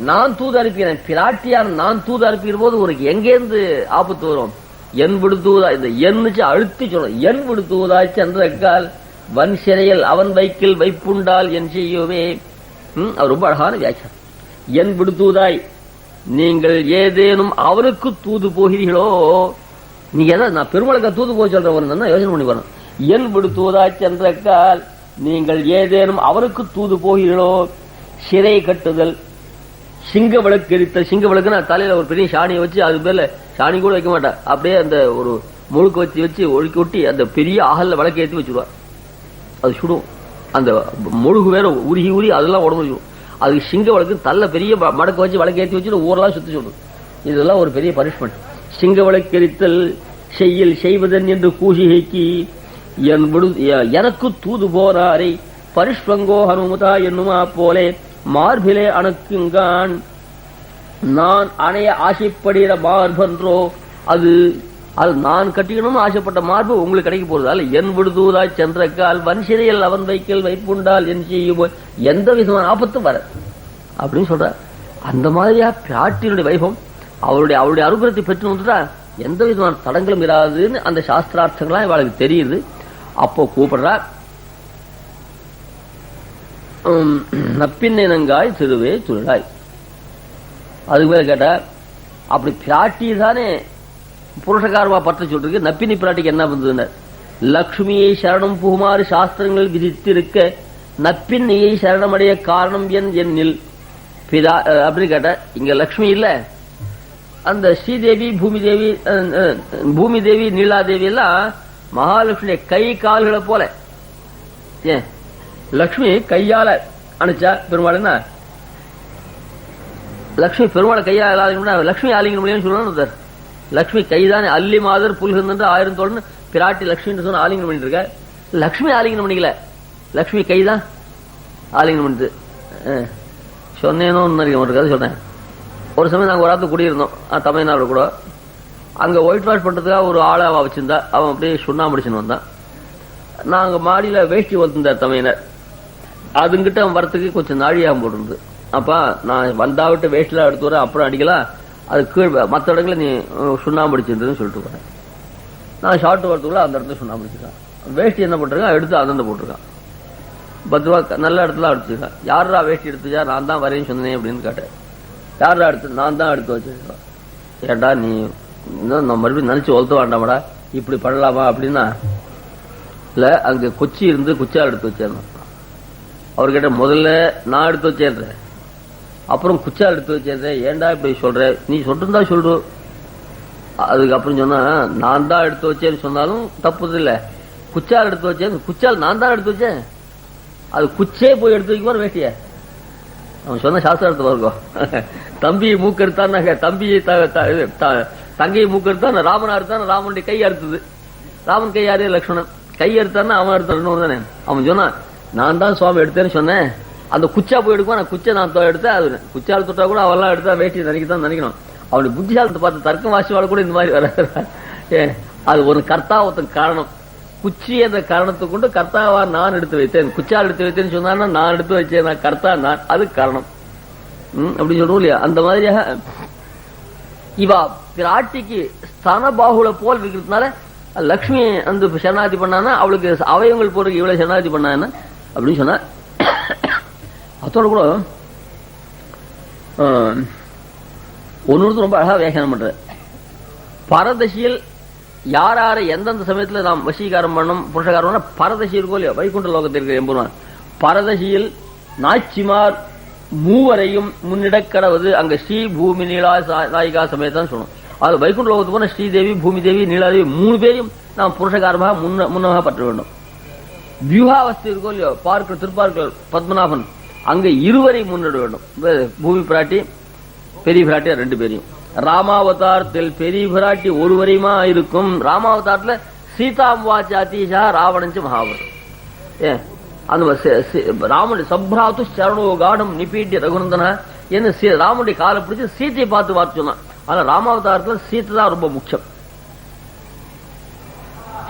நான் தூது அனுப்பினேன். பிராட்டியான நான் தூது அனுப்பின போது உனக்கு எங்கேருந்து ஆபத்து வரும்? என்புடுத்துவதா இந்த எண்ணிச்சு அழுத்தி சொல்லும். என்புடுத்துவதாய் சென்றக்கால் வன் சிறையில் அவன் வைக்கில் வைப்புண்டால் என் செய்யுமே. அது ரொம்ப அழகான வியாக்கியம். என்புடுத்துவதாய் நீங்கள் ஏதேனும் அவனுக்கு தூது போகிறீர்களோ, நீங்க ஏதாவது நான் பெருமளுக்கு தூது போக சொல்றவன் யோசனை பண்ணி வரணும். என்புடுத்துவதாய் சென்றக்கால் நீங்கள் ஏதேனும் அவருக்கு தூது போகிறீர்களோ, சிறை கட்டுதல், சிங்க விளக்கு எரித்தல். சிங்க விளக்குன்னா தலையில ஒரு பெரிய சாணியை வச்சு அது பேர்ல சாணி கூட வைக்க மாட்டா, அப்படியே அந்த ஒரு முழுக்க வச்சு ஒழுக்கி ஒட்டி அந்த பெரிய அகல்ல விளக்கு ஏற்றி வச்சுருவா. அது சுடும். அந்த முழுகு வேற உருகி உரி அதெல்லாம் உடம்பு வச்சிடும். அதுக்கு சிங்க விளக்கு தள்ள பெரிய மடக்க வச்சு விளக்கு ஏற்றி வச்சுட்டு ஊரெல்லாம் சுத்தி சொல்லும். இதெல்லாம் ஒரு பெரிய பனிஷ்மெண்ட். சிங்க விளக்கு எரித்தல் செய்யல் செய்வதன் என்று கூசிகைக்கு எனக்கு தூது போனாரை பரிஷ்வங்கோ ஹனுமதா என்னுமா போலே மார்பிலே அணுக்குங்கான் நான் அணைய ஆசைப்படுகிற மார்பன்றோ. அது நான் கட்டிக்கணும்னு ஆசைப்பட்ட மார்பு உங்களுக்கு கிடைக்க போறதால என் விடுதூதாய் சென்றக்கால் வன்சிறையில் அவன் வைக்கல் வைப்புண்டால் என் செய்யும் எந்த விதமான ஆபத்தும் வர அப்படின்னு சொல்ற. அந்த மாதிரியா பிராட்டியினுடைய வைபவம் அவருடைய அனுகிரகத்தை பெற்று வந்துட்டா எந்த விதமான தடங்களும் இராதுன்னு அந்த சாஸ்திரார்த்தங்களாம் இவளுக்கு தெரியுது. அப்போ கூப்பிடுறார், நப்பின்னங்காய் திருவே துழாய். அதுக்கு மேல கேட்டா அப்படி பிராட்டி தானே புருஷகாரமா பற்ற சொல்றதுக்கு நப்பினி பிராட்டிக்கு என்ன பண்றது? லக்ஷ்மியை சரணம் புகுமாறு சாஸ்திரங்கள் விதித்திருக்க நப்பின்னையை சரணமடைய காரணம் என்னில் பிதா அப்படின்னு கேட்ட. இங்க லக்ஷ்மி இல்ல, அந்த ஸ்ரீதேவி பூமி தேவி நீலாதேவி எல்லாம் மகாலட்சுமி கை கால்களை போல. ஏன் லக்ஷ்மி கையால அனுச்சா பெருமாள் என்ன? லக்ஷ்மி பெருமாளை கையால் ஆலிங்கணும், லக்ஷ்மி ஆலிங்கணும் முடியும்னு சொல்லணும். லக்ஷ்மி கைதானே அல்லி மாதர் புல்கின்ற 1000 தோழன்னு பிராட்டி லக்ஷ்மி சொன்ன ஆலிங்கனம் பண்ணிட்டு இருக்க. லக்ஷ்மி ஆலிங்கனம் பண்ணிக்கல, லக்ஷ்மி கைதான் ஆலிங்கனம் பண்ணிட்டு சொன்னேன்னு சொன்னேன். ஒரு சமயம் நாங்கள் ஒரு ஆத்து குடியிருந்தோம் தமிழ்நாடு கூட. அங்கே ஒயிட் வாஷ் பண்ணுறதுக்காக ஒரு ஆளை அவள் வச்சிருந்தா. அவன் அப்படியே சுண்ணாம்படிச்சுன்னு வந்தான். நாங்கள் மாடியில் வேஷ்டி வளர்த்துருந்தார் தமிழர். அதுங்கிட்ட அவன் வரத்துக்கு கொஞ்சம் நாழியாக போட்டுருந்து. அப்போ நான் வந்தாவிட்டு வேஷ்டிலாம் எடுத்து வரேன், அப்புறம் அடிக்கலாம், அது கீழ் மற்ற இடங்களில் நீ சுண்ணாம்படிச்சுருந்ததுன்னு சொல்லிட்டு போகிறேன். நான் ஷார்ட் வரத்துக்குள்ள அந்த இடத்துல சுண்ணாம்படிச்சிருக்கேன். வேஷ்டி என்ன பண்ணுறேன் எடுத்து அந்தந்த போட்டிருக்கான். 10 ரூபா நல்ல இடத்துல அடிச்சிருக்கான். யாரா வேஷ்டி எடுத்துச்சா? நான் தான் வரேன்னு சொன்னேன் அப்படின்னு கேட்டேன். யாரா எடுத்து? நான் தான் எடுத்து வச்சிருக்கேன். ஏண்டா நீ நான் மறுபடியும் நினைச்சு வளர்த்த வேண்டாமடா, இப்படி பண்ணலாமா அப்படின்னா இல்ல, அங்க கொச்சி இருந்து குச்சால் எடுத்து வச்சேன். அவர்கிட்ட முதல்ல நான் எடுத்து வச்சேன், அப்புறம் குச்சால் எடுத்து வச்சேன். ஏண்டா இப்படி சொல்ற? நீ சொல்லிருந்தா சொல்லு. அதுக்கப்புறம் சொன்னா நான் தான் எடுத்து வச்சேன்னு சொன்னாலும் தப்பு இல்லை. குச்சால் எடுத்து வச்சேன், குச்சால் நான் தான் எடுத்து வச்சேன். அது குச்சே போய் எடுத்து வைக்குமா வேட்டிய? அவன் சொன்ன சாஸ்திரத்தை இருக்கும். தம்பி மூக்கெடுத்தான், தம்பி தங்கையை மூக்கெடுத்தான், ராமனா எடுத்தான், ராமனுடைய கை அறுத்தது. ராமன் கை யாரு? லக்ஷ்மணன். கை எடுத்தான்னா அவன் எடுத்தான் தானே. அவன் சொன்னான் நான் தான் சுவாமி எடுத்தேன்னு சொன்னேன். அந்த குச்சா போய் எடுக்குவான், நான் குச்சை நான் எடுத்தேன். அது குச்சால் தொட்டா கூட அவெல்லாம் எடுத்தா வேட்டி நினைக்கத்தான் நினைக்கணும். அவனுடைய புத்திசாலத்தை பார்த்து தர்க்கம் வாசிவாள் கூட இந்த மாதிரி வர. அது ஒரு கர்த்தா ஒருத்தன் காரணம். குச்சி என்ற காரணத்தை கொண்டு கர்த்தாவா நான் எடுத்து வைத்தேன், குச்சால் எடுத்து வைத்தேன்னு சொன்னா நான் எடுத்து வச்சேன், நான் கர்த்தா நான், அது காரணம் அப்படின்னு சொல்றோம் இல்லையா? அந்த மாதிரியாக இவா பிராட்டிக்கு ஸ்தன பாகுல போல் இருக்கிறதுனால லக்ஷ்மி அந்த சரணாதி பண்ணானா அவளுக்கு அவயங்கள் போறதுக்கு இவ்வளவு சரணாதி பண்ணா என்ன அப்படின்னு சொன்ன. அதோட கூட ஒன்னொருத்தர் ரொம்ப அழகா வியாக்கியானம் பண்ற. பரதசியில் யார் யாரை எந்தெந்த சமயத்துல நாம் வசீகாரம் பண்ணணும் புருஷகாரம் பரதசி இருக்கோ இல்லையா? வைகுண்ட லோகத்திற்கு எம்பெருமான் பரதசியில் நாச்சிமார் மூவரையும் முன்னிடக்கடவது அங்க ஸ்ரீ பூமி நீலா நாயிகா சமயத்தான் சொல்லணும். அது வைகுண்ட லோகத்துக்கு போன ஸ்ரீதேவி பூமி தேவி நீலாதேவி 3 பேரையும் நாம் புருஷகாரமாக முன்னமாக பற்ற வேண்டும். வியூகாவஸ்தை இருக்கோ இல்லையோ? பார்க்க திருப்பார்க்க பத்மநாபன் அங்க 2 வரை முன்னிட வேண்டும். பூமி பிராட்டி பெரிய பிராட்டி 2 பேரையும். ராமாவதாரத்தில் பெரிய பிராட்டி 1 வரையுமா இருக்கும். ராமாவதாரத்துல சீதாம்வாச்சாத்தீஷா ராவணஞ்சு மகாபரம். அந்த ராமனுடைய சப்ராத்து சரணோ காடம் நிபீட்டிய ரகுநந்தனா என்ன ராமனுடைய காலை பிடிச்சி சீத்தையை பார்த்து பார்த்து சொன்னான். ஆனா ராமாவதாரத்துல சீத்தை தான் ரொம்ப முக்கியம்.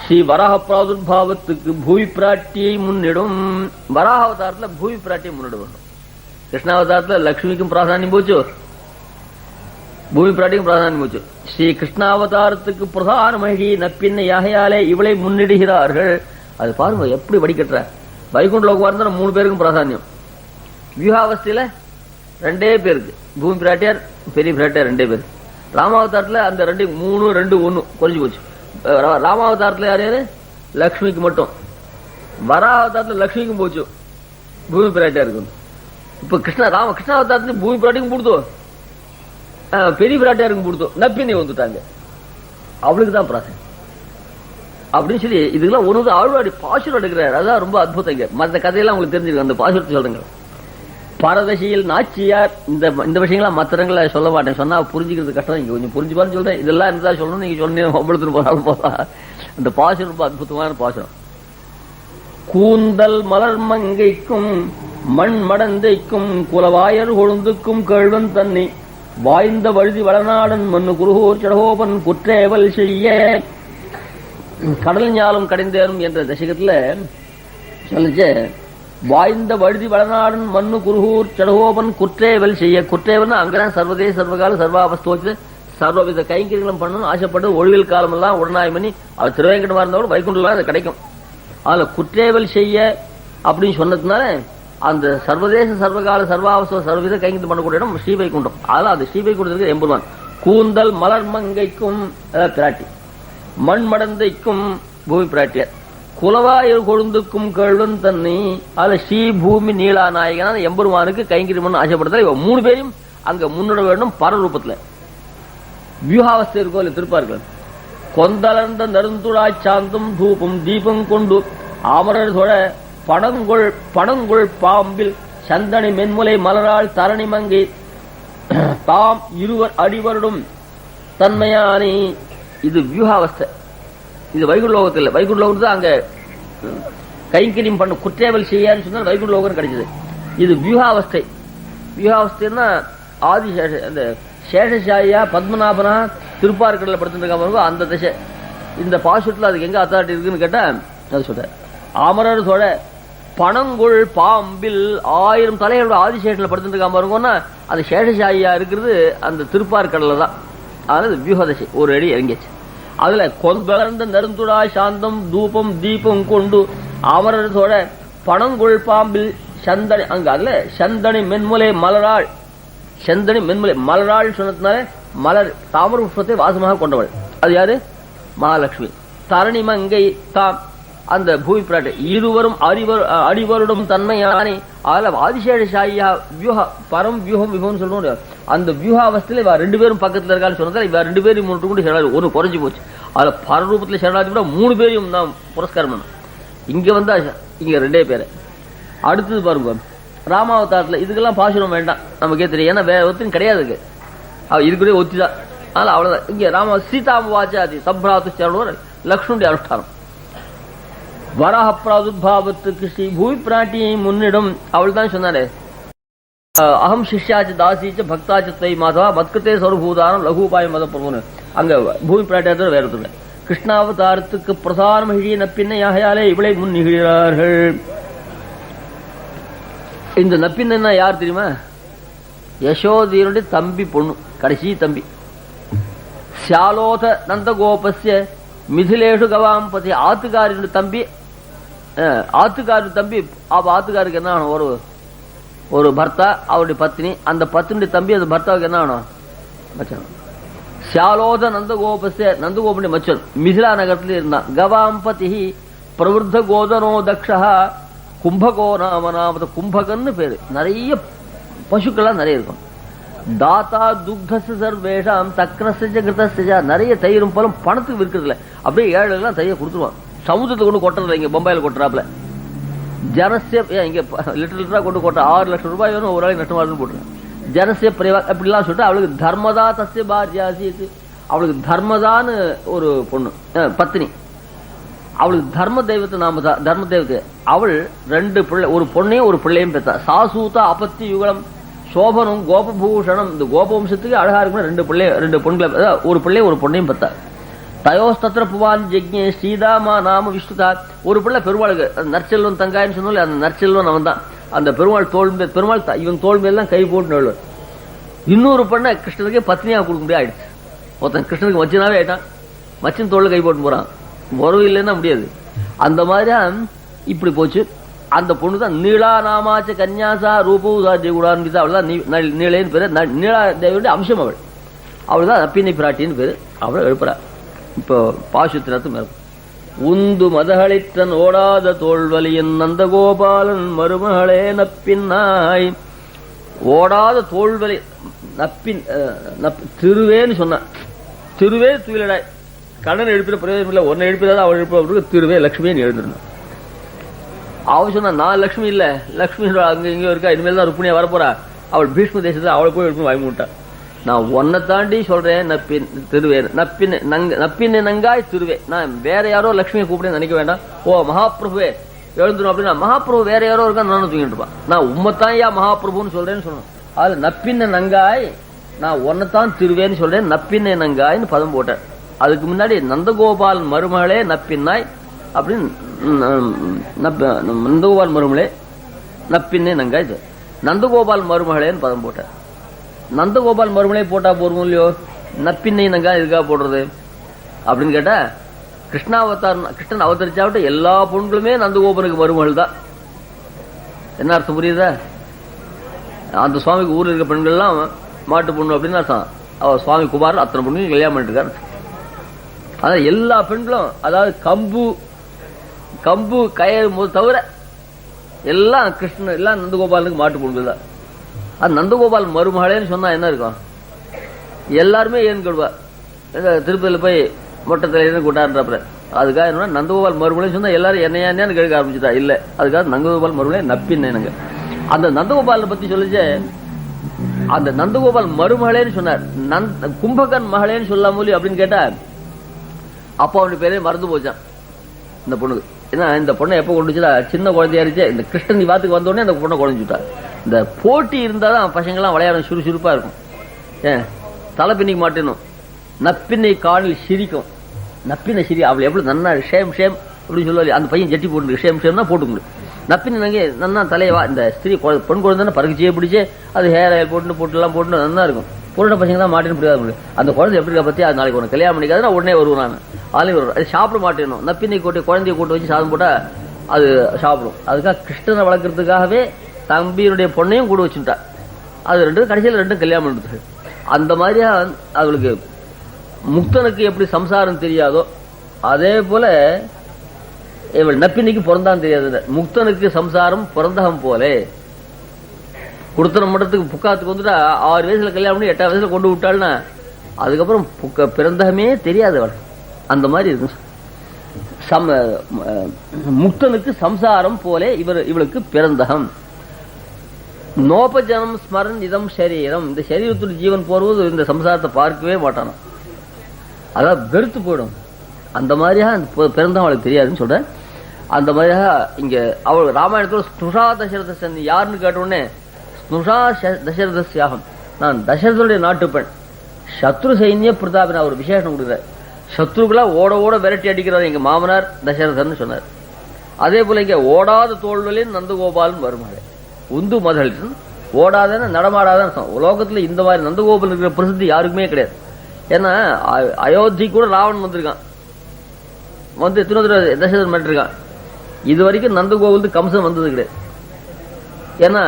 ஸ்ரீ வராக பிராதுர்பாவத்துக்கு பூமி பிராட்டியை முன்னிடும். வராக அவதாரத்துல பூமி பிராட்டியை முன்னிடும். கிருஷ்ணாவதாரத்துல லட்சுமிக்கும் பிராதானியம் போச்சு, பூமி பிராட்டிக்கும் பிராதானியம் போச்சு. ஸ்ரீ கிருஷ்ணாவதாரத்துக்கு பிரதான மகிழி நப்பின்ன யாகையாலே இவளை முன்னிடுகிறார்கள். அது பாருங்க எப்படி வடிகட்டுற. வைகுண்ட லோகம் இருந்தா 3 பேருக்கும் பிராதானியம். வியூகாவஸ்தையில 2 பேருக்கு, பூமி பிராட்டியார் பெரிய பிராட்டியார் 2 பேர். ராமாவதாரத்துல அந்த 2 3 2 1 குறைஞ்சு போச்சு. ராமாவதாரத்துல யார் யாரு? லக்ஷ்மிக்கு மட்டும். வராவதாரத்துல லக்ஷ்மிக்கும் போச்சு, பூமி பிராட்டியாருக்கு. இப்ப கிருஷ்ணாவதாரத்துல பூமி பிராட்டிக்கும் கொடுத்தோம், பெரிய பிராட்டியாருக்கும் கொடுத்தோம், நப்பினை வந்துட்டாங்க. அவளுக்கு தான் பிராசம் அப்படின்னு சொல்லி இதுக்கெல்லாம் ஒரு ஆழ்வாடி பாசுரம் எடுக்கிறார். அதான் ரொம்ப அற்புதங்க. மற்ற கதையெல்லாம் உங்களுக்கு தெரிஞ்சிருக்கு. அந்த பாசுரத்தை சொல்றேங்க. பரதசியில் நாச்சியார் இந்த விஷயங்கள்லாம் மற்றவங்களை சொல்ல மாட்டேன், சொன்னா புரிஞ்சுக்கிறது கஷ்டம். நீங்க கொஞ்சம் புரிஞ்சுப்பான்னு சொல்றேன். இதெல்லாம் இருந்தா சொல்லணும். நீங்க சொன்னீங்க ஒவ்வொருத்தரும் போறாலும் போதா. அந்த பாசுரம் ரொம்ப அற்புதமான பாசுரம். கூந்தல் மலர் மங்கைக்கும் மண் மடந்தைக்கும் குலவாயர் கொழுந்துக்கும் கேழ்வன் தன்னை வாய்ந்த வழுதி வளநாடன் மண்ணு குருகோர் சடகோபன் குற்றேவல் செய்ய கடல் ஞாலம் கடைந்தேறும் என்ற தசகத்துல சொல்லிச்சு. வாய்ந்த வழுதி வளநாடன் மண்ணு குருகூர் சடகோபன் குற்றேவல் செய்ய. குற்றேவல் அங்கதான் சர்வதேச சர்வகால சர்வாபஸ்தோச்சு சர்வவித கைங்கரிகளும் பண்ணணும் ஆசைப்பட்டு ஒழிவில் காலம் எல்லாம் உடனாய் பண்ணி அவர் திருவேங்கடமா இருந்தவங்க வைகுண்டலாம் அது கிடைக்கும். அதுல குற்றேவல் செய்ய அப்படின்னு சொன்னதுனால அந்த சர்வதேச சர்வகால சர்வாவச சர்வவித கைங்கரியம் பண்ணக்கூடிய இடம் ஸ்ரீவைகுண்டம். அதெல்லாம் அது ஸ்ரீவைகுண்டத்துக்கு எம்பெருமான். கூந்தல் மலர் மங்கைக்கும் பிராட்டி, மண் மடந்தைக்கும் பூமி பிராட்டியார், குலவாயர் கொழுந்துக்கும் கேழ்வன் தன்னை. அதுல ஸ்ரீ பூமி நீலா நாயகனான எம்பெருமானுக்கு கைங்கரியம் ஆசைப்படுத்தல. இவ 3 பேரையும் அங்க முன்னிட வேண்டும் பரரூபத்துல. வியூகாவஸ்தை இருக்கோ இல்ல திருப்பார்கள். கொந்தளர்ந்த நருந்துழாய் சாந்தும் தூபம் தீபம் கொண்டு ஆமரர் தொழ பணங்குள் பாம்பில் சந்தனி மென்முலை மலரால் தரணி மங்கை தாம் இருவர் அடிவருடும் தன்மையானி. இது வியூகாவஸ்தை. இது வைகுண்ட லோகத்தில். வைகுண்ட லோகத்துல அங்க கைங்கரியம் பண்ண குற்றேவல் செய்யான்னு சொன்னா வைகுண்ட லோகம் கிடைச்சது. இது வியூகாவஸ்தை. வியூகாவஸ்தைன்னா ஆதிசேஷ அந்த சேஷசாயா பத்மநாபனா திருப்பார்கடல படுத்துருக்காம அந்த திசை. இந்த பாசுரத்துல அதுக்கு எங்க அத்தாரிட்டி இருக்குன்னு கேட்டா அது சொல்ற. அமரர் தொட பணங்குள் பாம்பில் 1000 தலைகளோட ஆதிசேஷன்ல படுத்துருக்காம இருக்கும்னா அந்த சேஷசாயா இருக்கிறது அந்த திருப்பார்கடல தான். அதனால வியூகதசை ஒரு அடி இறங்கிச்சு. அதுல கொந்தளர்ந்த நருந்துடா சாந்தம் தூபம் தீபம் கொண்டு அமரத்தோட பணங்குள் பாம்பில் சந்தனி. அங்க அதுல சந்தனி மென்முலை மலராள். சந்தனி மென்முலை மலராள் சொன்னதுனால மலர் தாமர புஷ்பத்தை வாசமாக கொண்டவள். அது யாரு? மகாலட்சுமி. தரணி மங்கை தாம் அந்த பூமி பிராட்டி. இருவரும் அடிவருடும் தன்மையானே. அதுல ஆதிசேஷாயா வியூக பரம் வியூகம் வியூகம் சொல்லணும். அந்த வியூகாவஸ்தையில இவ 2 பேரும் பக்கத்துல இருக்கான்னு சொன்னதால இவ 2 பேரும் 3 கூட சரணாதி ஒன்னு குறைஞ்சு போச்சு. அதுல பரரூபத்துல சரணாதி விட 3 பேரையும் தான் புரஸ்காரம் பண்ணணும். இங்க வந்தா இங்க 2 பேரை. அடுத்தது பாருங்க ராமாவதாரத்துல. இதுக்கெல்லாம் பாசுரம் வேண்டாம், நமக்கே தெரியும். ஏன்னா வேற ஒருத்தரும் கிடையாது, இதுக்குள்ளே ஒத்திதான். அதனால அவ்வளவுதான். இங்க ராம சீதாம வாச்சாதி சப்ராத்து சரணம் லக்ஷ்மணுடைய அனுஷ்டானம். வராக பிராதுர்பாவத்துக்கு ஸ்ரீ பூமி பிராட்டியை முன்னிடும். அவள் தான் சொன்னாரே அகம் சிஷ்யாச்சு தாசிச்சு பக்தாச்சு தை மாதவா மத்கிருத்தே சௌரபூதானம் லகுபாய மத பிரபுன்னு. அங்க பூமி பிராட்டியார் வேற ஒருத்தர். கிருஷ்ணாவதாரத்துக்கு பிரதான மகிழிய நப்பின்னை யாகையாலே இவளை முன்னிகிறார்கள். இந்த நப்பின்னா யார் தெரியுமா? யசோதையனுடைய தம்பி பொண்ணு, கடைசி தம்பி. சாலோத நந்தகோபஸ்ய மிதிலேஷு கவாம்பதி. ஆத்துக்காரினுடைய தம்பி. ஆத்துக்காரன் தம்பி. ஆத்துக்காருக்கு என்ன ஆகணும்? ஒரு பர்த்தா, அவருடைய பத்னி. அந்த பத்னியுடைய தம்பி அந்த பர்த்தாவுக்கு என்ன ஆகணும்? மச்சன். சாலோத நந்தகோபஸ்ய நந்தகோபனுடைய மச்சன் மிதிலா நகரத்துல இருந்தான். கவாம்பதி பிரவருத்த கோதனோ தக்ஷா கும்பகோ நாம. கும்பகன்னு பேரு. நிறைய பசுக்கள்லாம் நிறைய இருக்கும். தாத்தா துக்தச சர்வேஷாம் தக்னச கிருதச. நிறைய தயிரும் பலம் பணத்துக்கு விற்கிறதுல அப்படியே ஏழைலாம் தயிரை கொடுத்துருவான். சமுதிரத்தை கொண்டு கொட்டுறதுல இங்க பம்பாயில கொட்டுறாப்புல. ஜனசிய இங்க லிட்டரா கொண்டு கொட்ட 6 லட்சம் ரூபாய் வேணும் ஒரு ஆள் நஷ்டமானு போட்டுருக்கேன். ஜனசிய பிரிவா அப்படிலாம் சொல்லிட்டு அவளுக்கு தர்மதா தஸ்ய பாரியாசி. அவளுக்கு தர்மதான்னு ஒரு பொண்ணு பத்னி. அவளுக்கு தர்ம தெய்வத்தை தர்ம தெய்வத்தை அவள் 2 பிள்ளை, ஒரு பொண்ணையும் ஒரு பிள்ளையும் பெற்றா. சாசூத அப்பத்தி யுகலம் சோபனம் கோபபூஷணம். இந்த கோபவம்சத்துக்கு அழகா இருக்கும் 2 பிள்ளை, 2 பொண்களை, ஒரு பிள்ளை ஒரு பொண்ணையும் பெற்றா. தயோஸ்தத்திர புவான் ஜெக்ஞே ஸ்ரீதாமா நாம விஷ்ணுதா. ஒரு பிள்ளை பெருமாளுக்கு நற்செல்வன் தங்காயின்னு சொன்னாலே அந்த நற்செல்வன் அவன் தான். அந்த பெருமாள் பெருமாள் இவன் தோல் மேலாம் கை போட்டு நழுவார். இன்னொரு பெண்ணை கிருஷ்ணனுக்கே பத்னியா கொடுக்க முடியாது ஆயிடுச்சு. ஒருத்தன் கிருஷ்ணனுக்கு மச்சனாவே ஆயிட்டான், மச்சன் தோல்ல கை போட்டு போறான், உறவு இல்லைன்னா முடியாது. அந்த மாதிரியா இப்படி போச்சு. அந்த பொண்ணு தான் நீளா நாமாச்ச கன்யாசா ரூபூசா ஜெகுடான். அவள் தான் நீளேன்னு பேரு, நீளா தேவியுடைய அம்சம் அவள். அவள் தான் நப்பினை பிராட்டின்னு பேரு. அவளை எழுப்புறா. இப்போ பாசுத்திரத்து மேற்கும் உந்து மதகளித்தன் ஓடாத தோல்வலியின் நந்தகோபாலன் மருமகளே நப்பின்னாய். ஓடாத தோல்வலி நப்பின் திருவேன்னு சொன்னான். திருவே துயிலடாய். கண்ணன் எழுப்பின பிரயோஜனம் இல்லை, ஒன்னை எழுப்பினது அவள் எழுப்பவருக்கு திருவே லட்சுமின்னு எழுந்திருந்தான். அவள் சொன்னா நான் லட்சுமி இல்ல, லட்சுமி அங்க இங்க இருக்கா, இனிமேல் தான் ருக்மிணியா வரப்போறா, அவள் பீஷ்ம தேசத்துல அவளை போய் எழுப்பி வாய்மூட்டான். நான் ஒன்னை தாண்டி சொல்றேன் நப்பின் திருவே நப்பின் நங்காய் திருவே. நான் வேற யாரோ லட்சுமியை கூப்பிடுன்னு நினைக்க வேண்டாம். ஓ மகாபிரபுவே எழுந்துடும் அப்படின்னா மகாபிரபு வேற யாரோ இருக்கா நானும் தூங்கிட்டு இருப்பான். நான் உண்மைத்தான் யா மகாபிரபுன்னு சொல்றேன்னு சொல்லணும். அதுல நப்பின்ன நங்காய், நான் ஒன்னதான் திருவேன்னு சொல்றேன், நப்பின்ன நங்காய்னு பதம் போட்டேன். அதுக்கு முன்னாடி நந்தகோபால் மருமகளே நப்பின்னாய் அப்படின்னு நந்தகோபால் மருமகளே நப்பின்னே நங்காய், நந்தகோபால் மருமகளேன்னு பதம் போட்டேன். நந்தகோபால் மறுமலை போட்டா போறோம் இல்லையோ, நப்பின்னை நங்கா இருக்கா போடுறது அப்படின்னு கேட்டா, கிருஷ்ணன் அவதரிச்சாவிட்ட எல்லா பொண்களுமே நந்தகோபனுக்கு மருமகள் தான். என்ன அர்த்தம் புரியுதா? அந்த சுவாமிக்கு ஊர்ல இருக்க பெண்கள்லாம் மாட்டு பொண்ணு அப்படின்னு அர்த்தம். அவர் சுவாமி குமாரன் அத்தனை பொண்ணுக்கு கல்யாணம் பண்ணிட்டு இருக்காரு. அதான் எல்லா பெண்களும், அதாவது கம்பு கயிறு தவிர எல்லாம் கிருஷ்ணன், எல்லாம் நந்தகோபாலனுக்கு மாட்டு பொண்ணுகள் தான். அது நந்தகோபால் மருமகளேன்னு சொன்னா என்ன இருக்கும்? எல்லாருமே ஏன் கெடுவா. திருப்பதியில் போய் மொட்டை தலையில கூட்டான்றப்ப அதுக்காக என்ன நந்தகோபால் மருமகளேன்னு சொன்னா எல்லாரும் என்னையான்னு கேட்க ஆரம்பிச்சுட்டா. இல்ல, அதுக்காக நந்தகோபால் மருமகளே நப்பின்னு. அந்த நந்தகோபாலை பத்தி சொல்லிச்சு. அந்த நந்தகோபால் மருமகளேன்னு சொன்னார். கும்பகன் மகளேன்னு சொல்லாம அப்படின்னு கேட்டா அப்பா அவனுடைய பேரே மறந்து போச்சான் இந்த பொண்ணுக்கு. ஏன்னா இந்த பொண்ணை எப்ப கொண்டுச்சுடா, சின்ன குழந்தையா இருந்துச்சு. இந்த கிருஷ்ணன் வாத்துக்கு வந்தோடனே அந்த பொண்ணை குழஞ்சுட்டா. இந்த போட்டி இருந்தாதான் பசங்கள்லாம் விளையாடும், சுறுசுறுப்பா இருக்கும். தலை பின்னிக்க மாட்டேனும். நப்பின்னை காலில் சிரிக்கும். நப்பினை சிரி அவள் எவ்வளவு நன்னா ஷேம் அப்படின்னு சொல்லுவாள். அந்த பையன் ஜட்டி போட்டு ஷேம்னா போட்டு முடியும். நப்பின் நங்கே நன்னா தலையவா. இந்த ஸ்திரீ பெண் குழந்தை பறக்குச்சியே பிடிச்சி அது ஹேர் ஆயில் போட்டுலாம் போட்டு நன்னா இருக்கும். பொருளை பசங்க தான் மாட்டேன்னு புரியாத முடியும். அந்த குழந்தை எப்படி இருக்கா பத்தி, அது நாளைக்கு உனக்கு கல்யாணம் பண்ணிக்காது, நான் உடனே வருவேன். நான் ஆலையும் வருவேன். அது சாப்பிட மாட்டேனும். நப்பினை குழந்தைய கூட்டு வச்சு சாதம் போட்டா அது சாப்பிடும். அதுக்காக கிருஷ்ணனை வளர்க்கறதுக்காகவே தம்பியினுடைய பொண்ணையும் கூட வச்சுட்டா. அது கடைசியில் 2 கல்யாணம் பண்ணிட்டு. அந்த மாதிரியா அவளுக்கு முக்தனுக்கு எப்படி சம்சாரம் தெரியாதோ அதே போல இவள் நப்பினிக்கு பிறந்தான் தெரியாது. முக்தனுக்கு சம்சாரம் பிறந்தகம் போலே. கொடுத்தன மட்டத்துக்கு புக்காத்துக்கு வந்துட்டா 6 வயசுல கல்யாணம் பண்ணி 8 வயசுல கொண்டு விட்டாள்னா அதுக்கப்புறம் பிறந்தகமே தெரியாது அவள். அந்த மாதிரி இருக்கும். முக்தனுக்கு சம்சாரம் போலே இவளுக்கு பிறந்தகம். நோபஜனம் ஸ்மரன் இதம் சரீரம். இந்த சரீரத்துடைய ஜீவன் போறது இந்த சம்சாரத்தை பார்க்கவே மாட்டானா. அதான் வெறுத்து போயிடும். அந்த மாதிரியா பிறந்த அவளுக்கு தெரியாதுன்னு சொல்ற. அந்த மாதிரியா இங்க அவள் ராமாயணத்தோட ஸ்னுஷா தசரத யாருன்னு கேட்டோடனே ஸ்னுஷா தசரதஸ்யாகம், நான் தசரதனுடைய நாட்டு பெண், சத்ரு சைன்ய பிரதாபின் அவர் விசேஷம் கொடுக்குறார். சத்ருக்களா ஓட விரட்டி அடிக்கிறார் எங்க மாமனார் தசரதன் சொன்னார். அதே போல இங்க ஓடாத தோல்வலின் நந்தகோபாலன் வருமாறு உந்து மதல் ஓடாதன்னு நடமாடாதான். உலோகத்துல இந்த மாதிரி நந்தகோபால் இருக்கிற பிரசித்தி யாருக்குமே கிடையாது. ஏன்னா அயோத்தி கூட ராவணன் வந்திருக்கான், வந்து எத்தனை தசரதன் பண்ணிருக்கான். இது வரைக்கும் நந்தகோபாலுக்கு கம்சன் வந்தது கிடையாது. ஏன்னா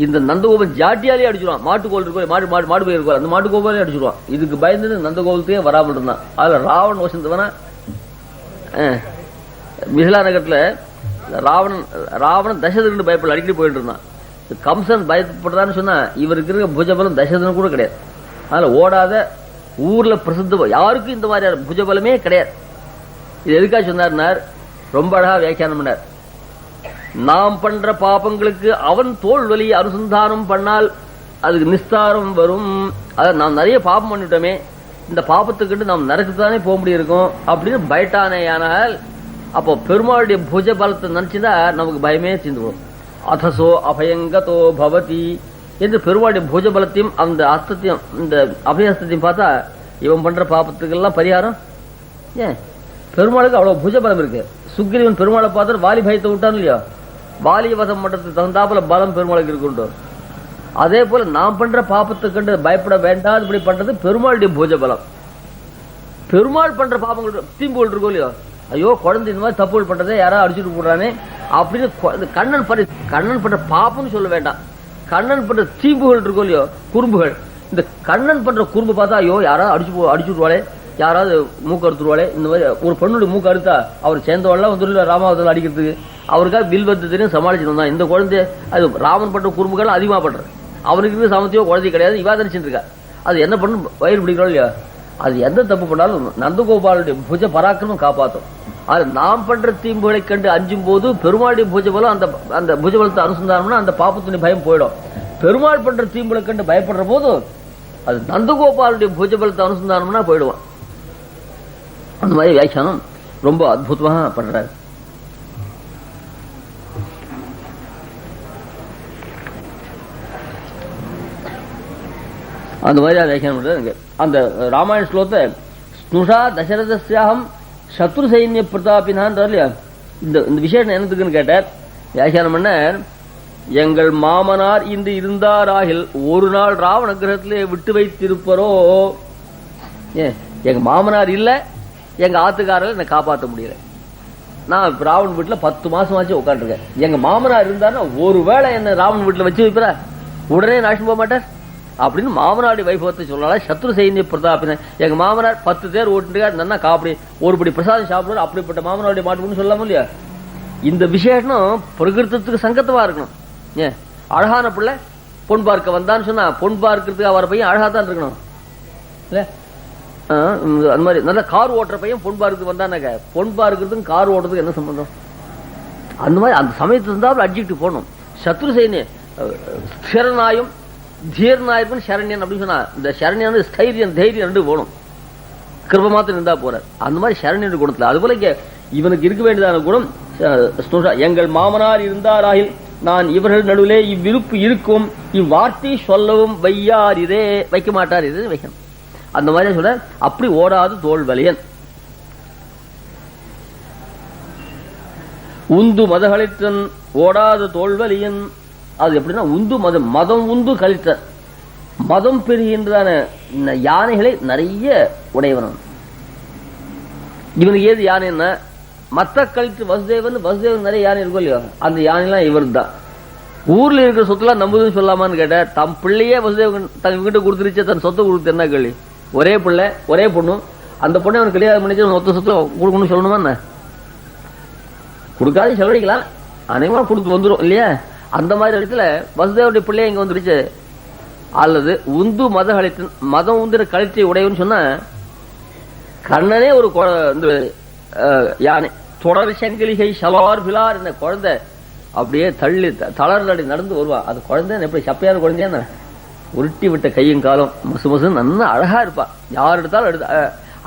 இந்த நந்தகோபால் ஜாட்டியாலே அடிச்சிருவான். மாட்டுக்கோள் இருக்கும், மாடு போய் இருக்கும், அந்த மாட்டுக்கோபாலே அடிச்சிருவான். இதுக்கு பயந்து நந்தகோபாலுக்கே வராமல் இருந்தான். அதுல ராவணன் வசந்தவனா மிசிலா நகரத்துல ராவணன் தசரதன் பயப்பட அடிக்கடி போயிட்டு இருந்தான். கம்சன் பயப்படுறான்னு சொன்னா இவருக்கு இருக்க புஜபலம் தசரதன் கூட கிடையாது. அதனால ஓடாத ஊர்ல பிரசித்த யாருக்கும் இந்த மாதிரி புஜபலமே கிடையாது. இது எதுக்காக சொன்னார்? ரொம்ப அழகா வியாக்கியானம் பண்ணார். நாம் பண்ற பாபங்களுக்கு அவன் தோல் வலியை அனுசந்தானம் பண்ணால் அதுக்கு நிஸ்தாரம் வரும். அத நாம் நிறைய பாபம் பண்ணிட்டோமே, இந்த பாபத்துக்கிட்டு நாம் நரக்குத்தானே போக முடியும் இருக்கும் அப்படின்னு பயட்டானேயானால் அப்போ பெருமாளுடைய புஜ பலத்தை நினைச்சுதான் நமக்கு பயமே தீர்ந்து போடும். அதசோ அபயங்கதோ பவதி என்று பெருமாளுடைய புஜ பலத்தையும் அந்த அஸ்தத்தையும் இந்த அபயஸ்தத்தையும் பார்த்தா இவன் பண்ற பாப்பத்துக்கெல்லாம் பரிகாரம். ஏன் பெருமாளுக்கு அவ்வளவு புஜ பலம் இருக்கு. சுக்ரீவன் பெருமாளை பார்த்து வாலி பயத்தை விட்டான் இல்லையா, வாலிய வசம் பண்றதுக்கு தகுந்தாப்புல பலம் பெருமாளுக்கு இருக்குண்டு. அதே போல நாம் பண்ற பாப்பத்தை கண்டு பயப்பட வேண்டாம் இப்படி பண்றது பெருமாளுடைய பூஜ பலம். பெருமாள் பண்ற பாப்பங்கள் தீம்புகள் இருக்கும் இல்லையோ, ஐயோ குழந்தை இந்த மாதிரி தப்புகள் பண்றதே யாராவது அடிச்சுட்டு போடுறானே அப்படின்னு கண்ணன் பண்ற பாப்பம்னு சொல்ல வேண்டாம். கண்ணன் பண்ற தீம்புகள் இருக்கும் இல்லையோ, குறும்புகள். இந்த கண்ணன் பண்ற குறும்பு பார்த்தா ஐயோ யாராவது அடிச்சுடுவாளே, யாராவது மூக்கு அறுத்துருவாளே, இந்த மாதிரி ஒரு பொண்ணுடைய மூக்கு அறுத்தா அவர் சேர்ந்தவாள்லாம் வந்து ராமாவதத்தில் அடிக்கிறதுக்கு அவருக்காக வில் வந்ததுன்னு சமாளிச்சுட்டு வந்தான். இந்த குழந்தை அது ராமன் பண்ற குறும்புகள் அதிகமா பண்ற, அவனுக்கு இருக்கிற சாமர்த்தியம் குழந்தை கிடையாது, இவா நினைச்சிட்டு இருக்கா. அது என்ன பண்ணும் வயிறு பிடிக்கிறோம் இல்லையா, அது எந்த தப்பு பண்ணாலும் நந்தகோபாலுடைய பூஜை பராக்கிரமம் காப்பாற்றும். அது நாம் பண்ற தீம்புகளை கண்டு அஞ்சும் போது பெருமாளுடைய பூஜை பலம் அந்த அந்த பூஜை பலத்தை அனுசந்தானம்னா அந்த பாப்பத்துடைய பயம் போயிடும். பெருமாள் பண்ற தீம்புகளை கண்டு பயப்படுற போது அது நந்தகோபாலுடைய பூஜை பலத்தை அனுசந்தானம்னா போயிடுவான். அந்த மாதிரி வியாக்கியானம் ரொம்ப அற்புதமாக பண்றாரு. அந்த மாதிரி வியாக்கியானம் பண்றாரு. அந்த ராமாயண ஸ்லோகத்தை ஸ்னுஷா தசரதஸ்யாகம் சத்ரு சைன்ய பிரதாபினான் இல்லையா, இந்த விசேஷம் என்னத்துக்குன்னு கேட்டார். வியாக்கியானம் பண்ண, எங்கள் மாமனார் இன்று இருந்தாராகில் ஒரு நாள் ராவண கிரகத்திலே விட்டு வைத்திருப்பரோ. ஏன் எங்க மாமனார் இல்ல, எங்க ஆத்துக்காரர்கள் என்னை காப்பாற்ற முடியல, நான் ராவணன் வீட்டுல 10 மாசம் ஆச்சு உட்காந்துருக்கேன். எங்க மாமனார் இருந்தாருன்னா ஒருவேளை என்ன ராவணன் வீட்டுல வச்சு வைப்பற உடனே நாசம் போக மாட்டார் அப்படின்னு மாமனாருடைய வைபவத்தை சொல்லலாம். சத்ரு சைன்ய பிரதாபின எங்க மாமனார் 10 தேர் ஓட்டுருக்காரு, காப்படி ஒருபடி பிரசாதம் சாப்பிடுவார், அப்படிப்பட்ட மாமனாருடைய மாட்டுன்னு சொல்லாம இல்லையா. இந்த விசேஷம் பிரகிருத்தத்துக்கு சங்கத்தமா இருக்கணும். ஏன் அழகான பிள்ளை பொன் பார்க்க வந்தான்னு சொன்னா பொன் பார்க்கறதுக்கு அவரை பையன் அழகா தான் இருக்கணும் இல்ல. அந்த மாதிரி நல்ல கார் ஓட்டுற பையன் பொன் பார்க்கு வந்தானாக்க பொன் பார்க்கறதுக்கு கார் ஓட்டுறதுக்கு என்ன சம்பந்தம்? அந்த மாதிரி அந்த சமயத்துல இருந்தாலும் அட்ஜெக்டிவ் போடணும். சத்ரு சைன்ய ஸ்திரநாயும் தீர்நாயகன் சரண்யன் அப்படின்னு சொன்னா இந்த சரண்யன் ஸ்தைரியம் தைரியம் ரெண்டு போகணும். கிருப மாத்திரம் இருந்தா போறார். அந்த மாதிரி சரண்யன் குணத்துல அதுபோல இவனுக்கு இருக்க வேண்டியதான குணம். எங்கள் மாமனார் இருந்தாராயில் நான் இவர்கள் நடுவிலே இவ்விருப்பு இருக்கும், இவ்வார்த்தை சொல்லவும் வையாரிதே வைக்க மாட்டார், இது வைக்கணும். அந்த மாதிரி சொல்ற. அப்படி ஓடாது தோல்வலியன் உந்து மதகளித்தன் ஓடாத தோல்வலியன். அது எப்படின்னா உந்து மதம் உந்து கழித்த மதம் பெறுகின்றதான யானைகளை நிறைய உடையவன். இவனுக்கு ஏது யானைன்னா மத்த கழித்து வசுதேவன் நிறைய யானை இருக்கும் இல்லையோ, அந்த யானைலாம் இவர் தான். ஊர்ல இருக்கிற சொத்துலாம் நம்புதுன்னு சொல்லாமான்னு கேட்ட, தம் பிள்ளையே வசுதேவன் தங்கிட்ட கொடுத்துருச்சு, தன் சொத்தை கொடுத்து என்ன கேள்வி. ஒரே பிள்ளை ஒரே பொண்ணு, அந்த பொண்ணை அவனுக்கு கிடையாது பண்ணிச்சு மொத்த சொத்துல கொடுக்கணும்னு சொல்லணுமா என்ன? கொடுக்காது செலவழிக்கலாம், அனைவரும் கொடுத்து வந்துடும் இல்லையா. அந்த மாதிரி இடத்துல வசுதேவனுடைய பிள்ளைய இங்க வந்துருச்சு. அல்லது உந்து மதம் உந்திர கழிச்சை உடையவன்னு சொன்னா கண்ணனே ஒரு யானை தொடர் சங்கிலிகை சவார் பிலார் இந்த குழந்தை அப்படியே தளர்நடி நடந்து வருவான். அது குழந்தை எப்படி சப்பையான குழந்தையா உருட்டி விட்ட கையும் காலம் மசு மசு நல்லா அழகா இருப்பா. யார் எடுத்தாலும்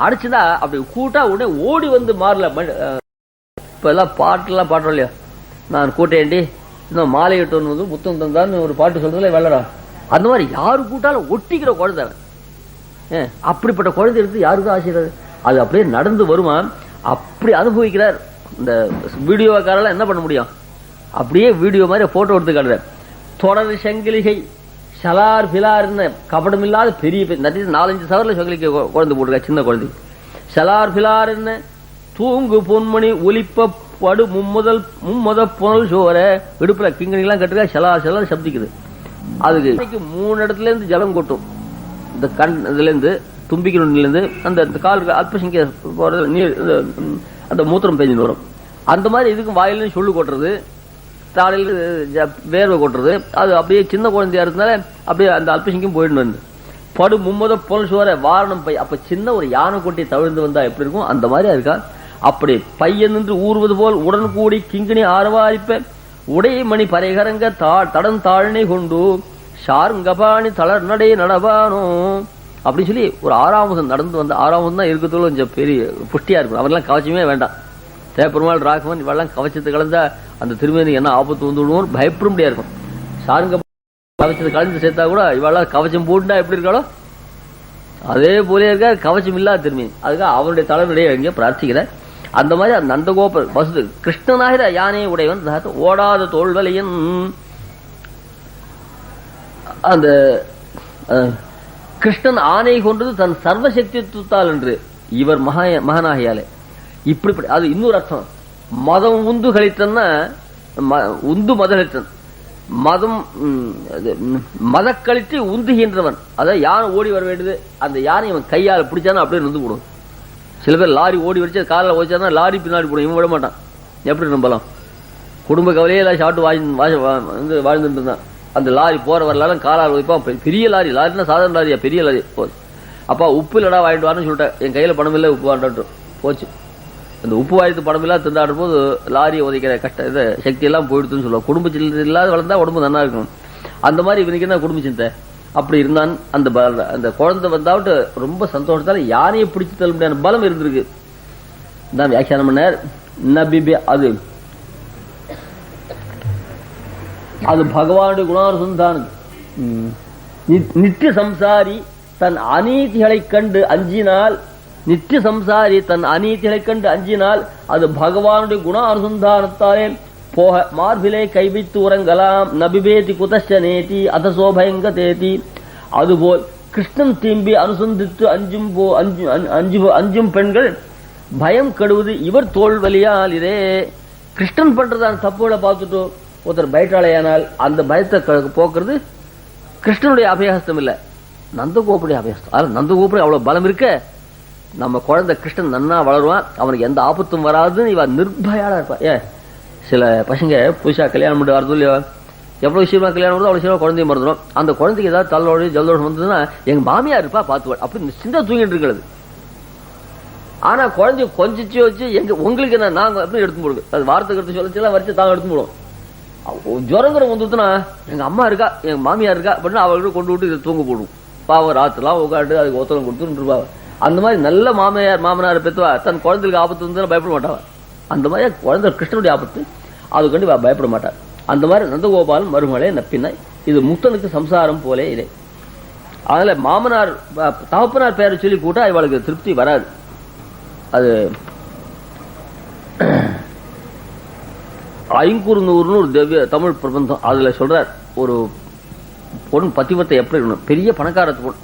அடிச்சுதா அப்படி கூட்டா உடனே ஓடி வந்து மாறல. இப்ப எல்லாம் பாட்டுலாம் பாடுறோம் இல்லையா, நான் கூட்டேண்டி இன்னும் மாலை இட்டு வந்து புத்தம் தந்தான்னு ஒரு பாட்டு சொல்றதுல வெள்ளரா. அந்த மாதிரி யாரு கூட்டாலும் ஒட்டிக்கிற குழந்தை. அப்படிப்பட்ட குழந்தை எடுத்து யாருக்கும் ஆசையாது. அது அப்படியே நடந்து வருவான், அப்படி அனுபவிக்கிறார். இந்த வீடியோக்காரெல்லாம் என்ன பண்ண முடியும், அப்படியே வீடியோ மாதிரி போட்டோ எடுத்து காட்டுறார். தொடர் சங்கிலிகை சலார் பிலார்னு கபடம் இல்லாத பெரிய 4-5 சவரில் சங்கிலிக்கை குழந்தை போட்டிருக்கா சின்ன குழந்தை. சலார் பிலார் என்ன தூங்கு பொன்மணி ஒலிப்ப படு மும்மத புனல் சோர இடுப்புல கிங்கணிலாம் கட்டுக்கா சலார் சப்திக்குது. அதுக்கு 3 இடத்துல இருந்து ஜலம் கொட்டும். இந்த கண் இதுல இருந்து தும்பிக்கணுல இருந்து அந்த கால் அல்பசங்கிய நீர் அந்த மூத்திரம் பெஞ்சு வரும். அந்த மாதிரி இதுக்கு வாயில சொல்லு கொட்டுறது, தாளையில் வேர்வை கொட்டுறது. அது அப்படியே சின்ன குழந்தையா இருந்தாலே அப்படியே அந்த அல்பசங்கியும் போயிட்டு வந்து படு மும்மத புனல் சோர வாரணம் பை. அப்ப சின்ன ஒரு யானை கொட்டி தவிழ்ந்து வந்தா எப்படி இருக்கும் அந்த மாதிரி இருக்கா. அப்படி பையன் நின்று ஊறுவது போல் உடன் கூடி கிங்கிணி ஆரவாரிப்ப உடைய மணி பரைகரங்க தடன் தாழ்னை கொண்டு ஷார்ங்கபாணி தளர் நடை நடவானோ அப்படின்னு சொல்லி ஒரு 6ஆம் நடந்து வந்த 6ஆம் தான் இருக்கிறதுல கொஞ்சம் பெரிய புஷ்டியா இருக்கும். அவரெல்லாம் கவச்சமே வேண்டாம். தேப்பெருமாள் ராகவன் இவெல்லாம் கவச்சத்தை கலந்தா அந்த திருமேனி என்ன ஆபத்து வந்து விடுவோம் பயப்பட முடியா இருக்கும். சாருங்க கவச்சத்தை கலந்து சேர்த்தா கூட இவெல்லாம் கவச்சம் போட்டுட்டா எப்படி இருக்காளோ அதே போல இருக்கா கவச்சம் இல்லாத திருமேனி. அதுக்காக அவருடைய தலைவருடைய எங்கே பிரார்த்திக்கிறேன். அந்த மாதிரி அந்த நந்தகோபர் வசு கிருஷ்ணனாகிற யானையை உடையவன் ஓடாத தோல்வலையன். அந்த கிருஷ்ணன் ஆணை கொண்டது தன் சர்வசக்தித்துவத்தால் என்று இவர் மகனாகியாலே இப்படி அது இன்னொரு அர்த்தம். மதம் உந்து கழித்தன்னா உந்து மத கழித்தன் மதம் மதக்கழித்து உந்துகின்றவன். அதாவது யானை ஓடி வர வேண்டியது அந்த யானை இவன் கையால் பிடிச்சானா அப்படியே நின்று போடும். சில பேர் லாரி ஓடி வச்சு காலில் ஓடிச்சானா லாரி பின்னாடி போடும், இவன் விட மாட்டான். எப்படி நம்பலாம்? குடும்ப கவலையே எல்லாம் ஷாட்டு வாழ்ந்துட்டு இருந்தான். அந்த லாரி போற வரலாம் காலால் வைப்பான். பெரிய லாரி, லாரினா சாதாரண லாரியா, பெரிய லாரி போச்சு. அப்பா உப்பு இல்லடா வாங்கிட்டு வான்னு சொல்லிட்டேன். என் கையில பணம் இல்லை, உப்பு வாண்டாட்டும் போச்சு. அந்த உப்பு வாய்த்து பணம் இல்லா திண்டாடும் போது லாரியை உதைக்கிற கஷ்ட இதை சக்தி எல்லாம் போயிடுதுன்னு சொல்லுவாங்க. குடும்ப சிந்தை இல்லாத வளர்ந்தா உடம்பு நல்லா இருக்கணும். அந்த மாதிரி இவனுக்கு என்ன குடும்ப சிந்தை அப்படி இருந்தான். அந்த குழந்தை வந்தாவிட்டு ரொம்ப சந்தோஷத்தால யானையை பிடிச்சு தள்ள முடியாத பலம் இருந்திருக்கு. தான் வியாக்கியானம் பண்ணார். நபிபே அது பகவானுடைய குணானுசந்தான நித்திய சம்சாரி தன் அநீதிகளை கண்டு அஞ்சினால், நித்திய சம்சாரி தன் அநீதிகளை கண்டு அஞ்சினால் அது பகவானுடைய குண அனுசந்தானத்தாலே போக மார்பிலே கைவித்து உறங்கலாம். நபிபேதி குதச்சனேதி அதசோபயங்க தேதி. அதுபோல் கிருஷ்ணன் தீம்பி அனுசந்தித்து அஞ்சும் பெண்கள் பயம் கெடுவது இவர் தோல் வலியால். இதே கிருஷ்ணன் பண்றதான தப்புகளை பார்த்துட்டு ஒருத்தர் பயட்டாளையானால் அந்த பயத்தை போக்குறது கிருஷ்ணனுடைய அபயஹஸ்தம் இல்ல, நந்தகோபுடைய அபயஹஸ்தம். அதனால நந்தகோபுரம் அவ்வளவு பலம் இருக்க நம்ம குழந்தை கிருஷ்ணன் நன்னா வளருவான், அவனுக்கு எந்த ஆபத்தும் வராதுன்னு இவன் நிர்பயாளா இருப்பான். சில பசங்க புதுசா கல்யாணம் பண்ணி வரது இல்லையா, எவ்வளவு சீக்கிரமா கல்யாணம் வருதோ அவ்வளவு சீக்கிரம் குழந்தையும் மறந்துடும். அந்த குழந்தைக்கு ஏதாவது தள்ளோடு ஜலதோஷம் வந்ததுன்னா எங்க மாமியா இருப்பா பார்த்துவாள் அப்படி சின்ன தூங்கிட்டு இருக்கிறது. ஆனா குழந்தைய கொஞ்சிச்சு வச்சு உங்களுக்கு என்ன நாங்க எப்படி எடுத்து போடுது, அது வார்த்தை எடுத்து சொல்லலாம் வரைச்சு தாங்க எடுத்து போடுவோம். ஜுரங்கிற வந்துட்டுனா எங்க அம்மா இருக்கா எங்க மாமியார் இருக்கா அப்படின்னு அவர்கிட்ட கொண்டு விட்டு இதை தூங்க போடுவோம். பாவம் ராத்திரலாம் உட்காந்து அதுக்கு ஒத்தலம் கொடுத்துருப்பா. அந்த மாதிரி நல்ல மாமனார் பெற்றுவா தன் குழந்தைக்கு ஆபத்து வந்து பயப்பட மாட்டாவா. அந்த மாதிரி குழந்தை கிருஷ்ணனுடைய ஆபத்து அது கண்டு பயப்பட மாட்டார். அந்த மாதிரி நந்தகோபால் மருமகளே நப்பினாய். இது முக்தனுக்கு சம்சாரம் போலே இல்லை. அதனால மாமனார் தகப்பனார் பேரை சொல்லி கூட்டா இவளுக்கு திருப்தி வராது. அது ஐங்குறுநூறுன்னு ஒரு திவ்ய தமிழ் பிரபந்தம், அதுல சொல்றார் ஒரு பொண்ணு பத்திவத்தை எப்படி இருக்கணும். பெரிய பணக்காரத்து பொண்ணு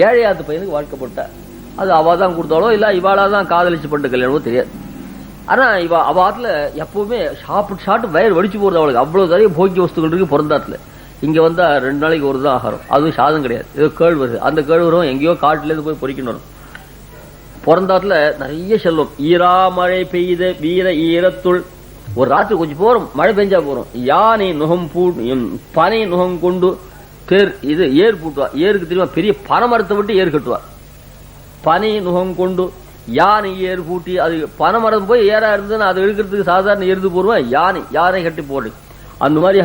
ஏழையாத்து பையனுக்கு வாழ்க்கப்பட்ட அது அவாதான் கொடுத்தாலோ இல்ல இவாளாதான் காதலிச்சு பண்ணிட்டு கல்யாணமோ தெரியாது. ஆனா அவாத்துல எப்பவுமே சாப்பிட்டு வயிறு வடிச்சு போறது அவளுக்கு. அவ்வளவு நிறைய போக்கிய வஸ்துகள் இருக்கு பிறந்தாத்துல. இங்க வந்தா 2 நாளைக்கு ஒரு தான் ஆகாரம், அதுவும் சாதம் கிடையாது, ஏதோ கேழ்வரு. அந்த கேழ்வரும் எங்கேயோ காட்டுல இருந்து போய் பொறிக்கணும் வரும். பிறந்தாத்துல நிறைய செல்வம். ஈராமழை பெய்த வீர ஈரத்துள் ஒரு ராத்திரி கொஞ்சம் போறோம், மழை பெஞ்சா போறோம். யானை நுகம் பனை நுகம் கொண்டு தேர் இது ஏர் பூட்டுவா. ஏருக்கு தெரியுமா, பெரிய பனைமரத்தை விட்டு ஏர் கட்டுவா. பனை நுகம் கொண்டு யானை ஏர் பூட்டி, அது பனைமரம் போய் ஏறா இருந்ததுன்னா அது எடுக்கிறதுக்கு சாதாரண எருது போடுவேன், யானை கட்டி போடு. அந்த மாதிரி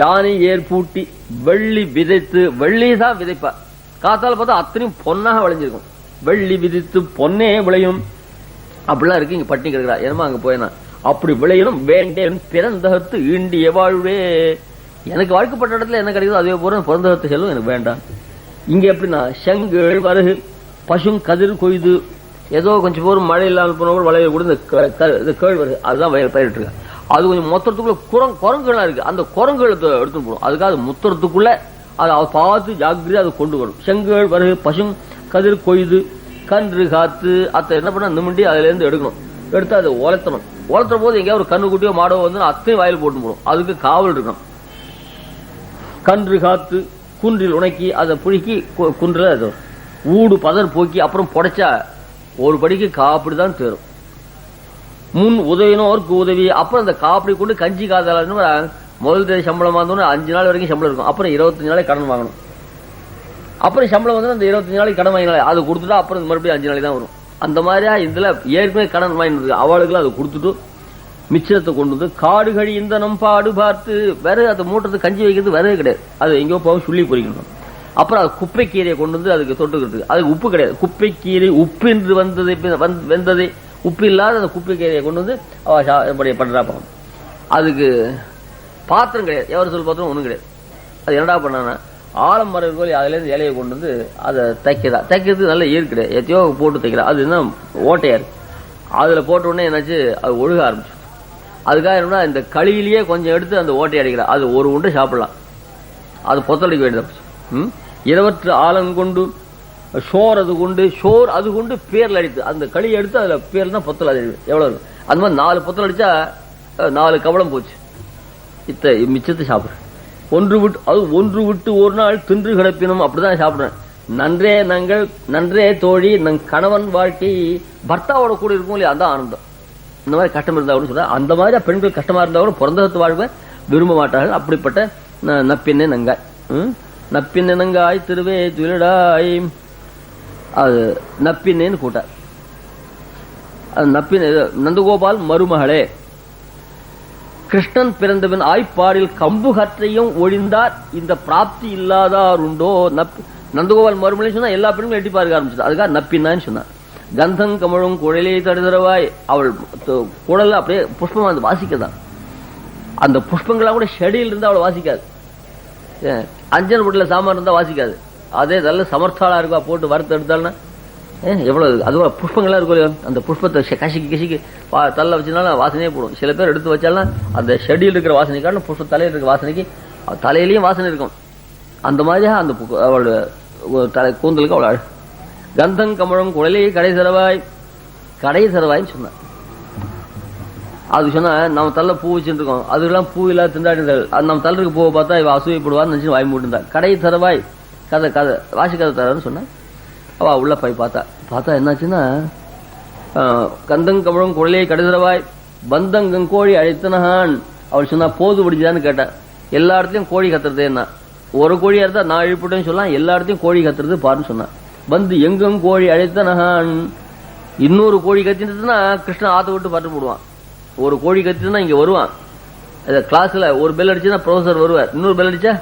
யானை ஏர் பூட்டி வெள்ளி விதைத்து, வெள்ளி தான் விதைப்பா. காத்தால பார்த்தா அத்தனையும் பொன்னாக விளைஞ்சிருக்கும். வெள்ளி விதித்து பொன்னே விளையும் அப்படிலாம் இருக்கு. இங்க பட்டினி கிடக்குறா என்னமா அங்க போயினா அப்படி விளையணும் வேண்டேன் பிறந்தகத்து ஈண்டிய வாழ்வே. எனக்கு வாழ்க்கப்பட்ட இடத்துல என்ன கிடைக்குதோ அதே போற பிறந்தகத்து செல்லும் எனக்கு வேண்டாம். இங்க எப்படின்னா செங்கல் வருகு பசும் கதிர் கொய்து, ஏதோ கொஞ்சம் போரும் மழை இல்லாமல் போன வளைய கூட இந்த கேள் வருது அதுதான் பயிரிட்டு இருக்கு. அது கொஞ்சம் மொத்தத்துக்குள்ள குரங்குகள்லாம் இருக்கு. அந்த குரங்குகளை எடுத்துட்டு போடும். அதுக்காக முத்தறதுக்குள்ள அதை பார்த்து ஜாக்கிரதை அதை கொண்டு வரும். செங்கல் வருகு பசும் கதிர் கொய்து கன்று காத்து அத்தை என்ன பண்ண நிமிண்டி அதுல இருந்து எடுக்கணும். எடுத்து அதை உலர்த்தணும். உலர்த்துற போது எங்கேயா ஒரு கண்ணு குட்டியோ மாடோ வந்து அத்தையும் வாயில் போட்டு போடும். அதுக்கு காவல் இருக்கணும். கன்று காத்து குன்றில் உணக்கி அதை புழுக்கி குன்றில் அது ஊடு பதர் போக்கி அப்புறம் புடைச்சா ஒரு படிக்கு காப்பிடிதான் தேரும். முன் உதவினோருக்கு உதவி. அப்புறம் அந்த காப்படி கொண்டு கஞ்சி காதலான்னு முதல் தேதி சம்பளமா இருந்தோன்னு 5 நாள் வரைக்கும் சம்பளம் இருக்கும். அப்புறம் 25 நாளைக்கு கடன் வாங்கணும். அப்புறம் சம்பளம் வந்து அந்த 25 நாளைக்கு கடன் வாங்கினாலே அது கொடுத்துட்டா அப்புறம் மறுபடியும் 5 நாளைக்கு தான் வரும். அந்த மாதிரியா இதுல ஏற்கனவே கடன் வாங்கிட்டு அவளுக்குலாம் அதை கொடுத்துட்டு மிச்சத்தை கொண்டு வந்து காடு கழி இந்தனம் பாடு பார்த்து வேற அதை மூட்டத்தை கஞ்சி வைக்கிறது வேறவே கிடையாது. அது எங்கேயோ போக சொல்லி பொறிக்கணும். அப்புறம் அது குப்பைக்கீரையை கொண்டு வந்து அதுக்கு தொட்டுக்கிறதுக்கு அதுக்கு உப்பு கிடையாது. குப்பைக்கீரை உப்பு என்று வெந்ததை உப்பு இல்லாத அந்த குப்பை கீரையை கொண்டு வந்து அவ பண்றா பாவம். அதுக்கு பாத்திரம் கிடையாது, எவர் சொல் பாத்திரம் ஒன்றும் கிடையாது. அது என்னடா பண்ணான்னா ஆலமரம் இருக்கோ அதுலேருந்து இலையை கொண்டு வந்து அதை தைக்கிறதுக்கு நல்ல ஈர் கிடையாது, எத்தையோ போட்டு தைக்கிறா. அது என்ன ஓட்டையா இருக்கு, அதில் போட்ட உடனே என்னாச்சு அது ஒழுக ஆரம்பிச்சு. அதுக்காக என்னன்னா இந்த களியிலேயே கொஞ்சம் எடுத்து அந்த ஓட்டையை அடிக்கிறா. அது ஒரு உண்டு சாப்பிடலாம், அது பொத்தடிக்க வேண்டியது. 20 ஆலங்கொண்டு ஷோர் அது கொண்டு ஷோர் அது கொண்டு பேர்ல அடித்து அந்த களி எடுத்து அதுல பேர்னா பொத்தல் அது எவ்வளவு இருக்கும். அந்த மாதிரி 4 பொத்தல் அடிச்சா 4 கவளம் போச்சு. மிச்சத்தை சாப்பிடுறேன். ஒன்று விட்டு ஒரு நாள் தின்று கிடப்பினும் அப்படிதான் சாப்பிடுறேன். நன்றே தோழி நம் கணவன் வாழ்க்கை பர்த்தாவோட கூட இருக்கும் இல்லையா, அதான் ஆனந்தம். இந்த மாதிரி கஷ்டம் இருந்தா கூட சொல்ற அந்த மாதிரி பெண்கள் கஷ்டமா இருந்தா கூட பிறந்தகத்து வாழ்வை விரும்ப மாட்டார்கள். அப்படிப்பட்ட நப்பின்னை நங்காய் நப்பின்னை நங்காய் திருவே துயிலடாய் அது நப்பின்னேன்னு கூட்டார். அது நப்பின் நந்தகோபால் மருமகளே கிருஷ்ணன் பிறந்தவன் ஆய்ப்பாடில் கம்பு கற்றையும் ஒழிந்தார் இந்த பிராப்தி இல்லாதார் உண்டோ. நந்தகோபால் மருமகளை சொன்னா எல்லா பெண்களும் எட்டி பார்க்க ஆரம்பிச்சது. அதுக்காக நப்பின்னான்னு சொன்னார். கந்தம் கமழும் குழலே தடுதரவாய் அவள் குழல அப்படியே புஷ்பமா அந்த வாசிக்கதான். அந்த புஷ்பங்களா கூட ஷெடியில் இருந்தா அவளை வாசிக்காது. அஞ்சல் வீட்டுல சாமான் இருந்தா வாசிக்காது. அதே நல்ல சமர்த்தாளா இருக்கா போட்டு வறுத்து எடுத்தாள்னா எவ்வளவு அதுவா புஷ்பங்களா இருக்கும். அந்த புஷ்பத்தை கசிக்கு தள்ள வச்சனாலும் வாசனையே போடும். சில பேர் எடுத்து வச்சாலும் அந்த ஷெடியில் இருக்கிற வாசனைக்கான புஷ்ப தலையில் இருக்கிற வாசனைக்கு தலையிலையும் வாசனை இருக்கும். அந்த மாதிரியா அந்த அவளோட கூந்தலுக்கு அவள் கந்தம் கமழும் குழலே கடை சரவாய்ன்னு சொன்னான். அது சொன்னா நம்ம தள்ள பூ வச்சுட்டு இருக்கோம், அதுக்கெல்லாம் பூ இல்லாத திண்டாடிகள். அது நம்ம தள்ளருக்கு பூவை பார்த்தா இவ அசூயப்படுவான்னு நினைச்சு வாய் மூட்டு கடை தரவாய் கதை வாசி கதை தரன்னு சொன்னா. அவ உள்ள போய் பார்த்தா என்னாச்சுன்னா கந்தங்கமழும் குழலே கடைதரவாய் பந்தங்கம் கோழி அழைத்தனகான். அவள் சொன்னா போது பிடிச்சான்னு கேட்டா. எல்லா இடத்தையும் கோழி கத்துறது என்ன, ஒரு கோழியா இருந்தா நான் இழுப்புட்டேன்னு சொல்லலாம், எல்லா இடத்தையும் கோழி கத்துறது பாருன்னு சொன்னான். வந்து எங்கும் கோழி அழைத்தனகான். இன்னொரு கோழி கத்திட்டுனா கிருஷ்ணன் ஆத்த விட்டு பட்டு போடுவான். ஒரு கோழி கத்தினா இங்க வருவான். கிளாஸ்ல ஒரு பெல் அடிச்சுன்னா ப்ரொஃபசர் வருவார், இன்னொரு பெல் அடிச்சா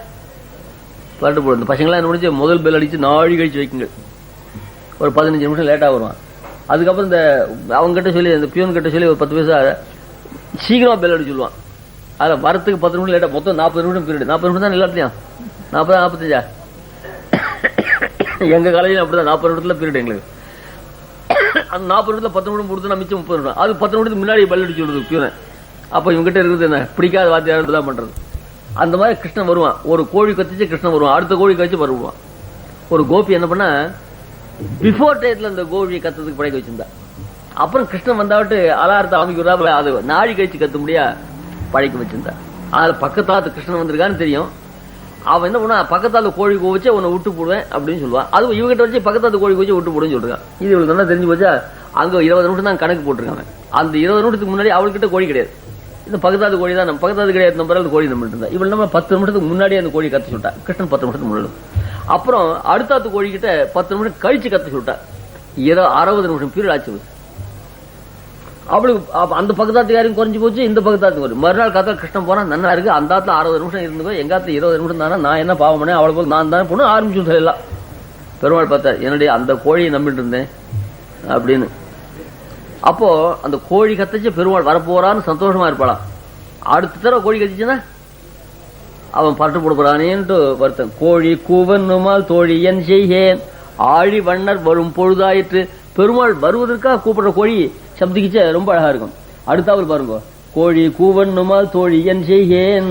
பட்டு போடும். பசங்களாம் என்ன முடிச்சு முதல் பெல் அடிச்சு 4 கழிச்சு வைக்குங்க, ஒரு 15 நிமிஷம் லேட்டா வருவான். அதுக்கப்புறம் இந்த அவங்க கிட்ட சொல்லி இந்த பியூன் கிட்ட சொல்லி ஒரு 10 பைசா சீக்கிரமா பெல் அடிச்சு சொல்லுவான். அதுல வரத்துக்கு 10 நிமிஷம் லேட்டா, மொத்தம் 40 நிமிஷம் பீரியட். 40 நிமிஷம் தான் எல்லாத்துலயும் 40 45 எங்க காலேஜில் அப்படிதான் 40 நிமிடத்துல பீரியட் எங்களுக்கு. அந்த 40 நிமிடத்துல 10 நிமிடம் கொடுத்து மிச்சம் 30 நிமிடம். அது 10 நிமிடத்துக்கு முன்னாடி பல் அடிச்சு விடுது பியூனை. அப்ப இவங்க கிட்ட இருக்குது என்ன பிடிக்காத வாத்தியார் தான் பண்றது. அந்த மாதிரி கிருஷ்ணன் வருவான். ஒரு கோழி கத்திச்சு கிருஷ்ணன் வருவான், அடுத்த கோழி கழிச்சு வருவான். ஒரு கோபி என்ன பண்ண பிஃபோர் டயத்துல அந்த கோழியை கத்துறதுக்கு படைக்க வச்சிருந்தா. அப்புறம் கிருஷ்ணன் வந்தாவிட்டு அலாரத்தை அமைக்கிறாப்புல அது நாழி கழிச்சு கத்த முடியா படைக்க வச்சிருந்தா. அதுல பக்கத்தாத்து கிருஷ்ணன் வந்திருக்கான்னு தெரியும். அவன் என்ன பண்ணா பக்கத்தால கோழி கோவிச்சு உன்னை விட்டு போடுவேன் அப்படின்னு சொல்லுவான். அது இவங்கிட்ட வச்சு பக்கத்தாத்து கோழி கோவிச்சு விட்டு போடுன்னு சொல்றான். இது இவளுக்கு நல்லா தெரிஞ்சு போச்சா. அங்க 20 நிமிஷம் தான் கணக்கு போட்டிருக்காங்க. அந்த 20 நிமிஷத்துக்கு முன்னாடி அவள்கிட்ட கோழி கிடையாது, இந்த பக்கத்தாது கோழி தான். நம்ம பக்கத்தாது கிடையாது நம்பர் கோழி நம்ம இருந்தா. இவள் நம்ம 10 நிமிஷத்துக்கு முன்னாடியே அந்த கோழி கத்து சொல்லிட்டா. கிருஷ்ணன் 10 நிமிஷத்துக்கு முன்னாடி. அப்புறம் அடுத்தாத்து கோழி கிட்ட 10 நிமிஷம் கழிச்சு கத்து சொல்லிட்டா. 60 நிமிஷம் பீரியட் ஆச்சு. அவளுக்கு அந்த பக்கத்தாத்துக்காரையும் குறைஞ்சு போச்சு, இந்த பக்கத்தாத்து வரும். மறுநாள் காத்தா கிருஷ்ணன் போனா நல்லா இருக்கு. அந்த ஆத்துல 60 நிமிஷம் இருந்துக்கோ, எங்காத்துல 20 நிமிஷம் தானே, நான் என்ன பாவம் பண்ணேன், அவளை போல நான் தானே பொண்ணு ஆரம்பிச்சு சொல்லலாம். பெருமாள் பார்த்தார், என்னுடைய அந்த கோழியை நம்பிட்டு இருந்தேன் அப்படின்னு. அப்போ அந்த கோழி கத்திச்சு பெருமாள் வரப்போறான்னு சந்தோஷமா இருப்பாளாம். அடுத்த தடவை கோழி கத்திச்சுன்னா அவன் பட்டு போட போறானேன்ட்டு வருத்தம். கோழி கூவன்னுமால் தோழி என் செய்கேன் ஆழி வண்ணர் வரும் பொழுதாயிற்று. பெருமாள் வருவதற்காக கூப்பிடுற கோழி சப்திக்கிச்ச ரொம்ப அழகா இருக்கும். அடுத்தாவது பாருங்க, கோழி கூவன்னுமால் தோழி என் செய்கேன்.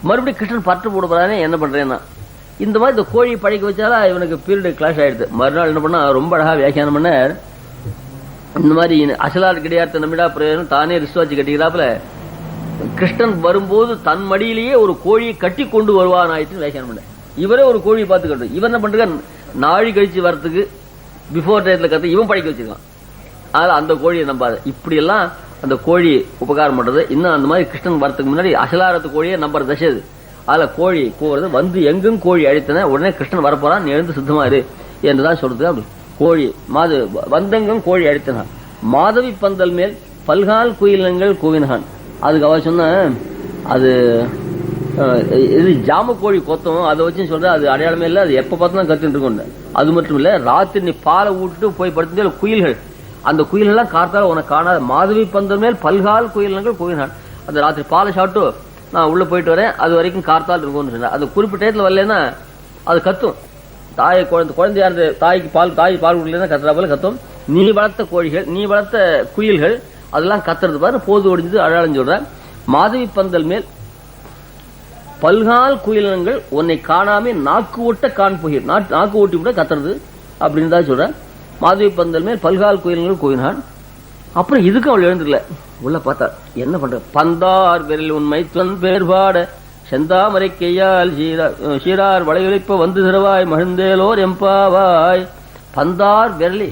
மறுபடியும் கிருஷ்ணன் பட்டு போட போறானே என்ன பண்றேன்னா, இந்த மாதிரி இந்த கோழி பழக்க வச்சாலா இவனுக்கு பீரியட் கிளாஷ் ஆயிடுது. மறுநாள் என்ன பண்ணா ரொம்ப அழகா வியாக்கியானம் பண்ண. இந்த மாதிரி அசலார் கிடையாது நம்மிடா பிரயோஜனம் தானே ரிஸ்வாச்சு கட்டிக்கிறாப்புல கிருஷ்ணன் வரும்போது தன் மடியிலேயே ஒரு கோழியை கட்டி கொண்டு வருவான் ஆயிடுச்சுன்னு வியாக்கியானம் பண்ண. இவரே ஒரு கோழியை பார்த்துக்கிட்டு இவர் என்ன பண்ற நாழி கழிச்சு வரத்துக்கு பிஃபோர் டயத்துல கத்து இவன் படைக்க வச்சிருக்கான். அதனால அந்த கோழியை நம்பாது. இப்படி எல்லாம் அந்த கோழி உபகாரம் பண்றது. இன்னும் அந்த மாதிரி கிருஷ்ணன் வரத்துக்கு முன்னாடி அசலாரத்து கோழியை நம்பர் தசது. அதுல கோழி கூவுறது வந்து எங்கும் கோழி அழைத்தன உடனே கிருஷ்ணன் வரப்போறான், நீ எழுந்து சுத்தமா இரு என்றுதான் சொல்றது. அப்படி கோழி மாது வந்தங்கம் கோழி அழைத்தனான் மாதவி பந்தல் மேல் பல்கால் குயிலங்கள் கூவினான். அதுக்கு அவ சொன்ன அது இது ஜாம கோழி கொத்தம் அதை வச்சு சொல்ற. அது அடையாளமே இல்லை, அது எப்ப பார்த்தாலும் கத்துட்டு இருக்கும். அது மட்டும் இல்ல, ராத்திரி நீ பாலை ஊட்டுட்டு போய் படுத்து குயில்கள் அந்த குயிலெல்லாம் காத்தால உனக்கு காணாத மாதவி பந்தல் மேல் பல்கால் குயிலங்கள் குயினான். அந்த ராத்திரி பாலை சாப்பிட்டு நான் உள்ள போயிட்டு வரேன், அது வரைக்கும் காத்தால் இருக்கும்னு சொன்னேன். அது குறிப்பிட்ட இடத்துல வரலன்னா அது கத்தும். தாயை குழந்தையா இருந்த தாய் பால் குடிக்கலாம் கத்துறா போல கத்தும். நீ வளர்த்த கோழிகள், நீ வளர்த்த குயில்கள் அதெல்லாம் கத்துறது பாரு. போது ஒடிஞ்சது அழகான்னு சொல்ற. மாதவி பந்தல் மேல் பல்கால் குயிலங்கள் உன்னை காணாமே நாக்கு ஓட்ட காண் புகிர், நாக்கு ஓட்டி கூட கத்துறது அப்படின்னு தான் சொல்ற. மாதவி பந்தல் மேல் பல்கால் குயிலங்கள் குயினான். அப்புறம் இதுக்கு அவள் எழுந்துடல. உள்ள பார்த்தா என்ன பண்ற, பந்தார் விரல் உண்மை தொன் பேர்பாட செந்தாமரை கையால் சீரார் வளையொலிப்ப வந்து சிறவாய் மகிழ்ந்தேலோர் எம்பாவாய். பந்தார் விரலி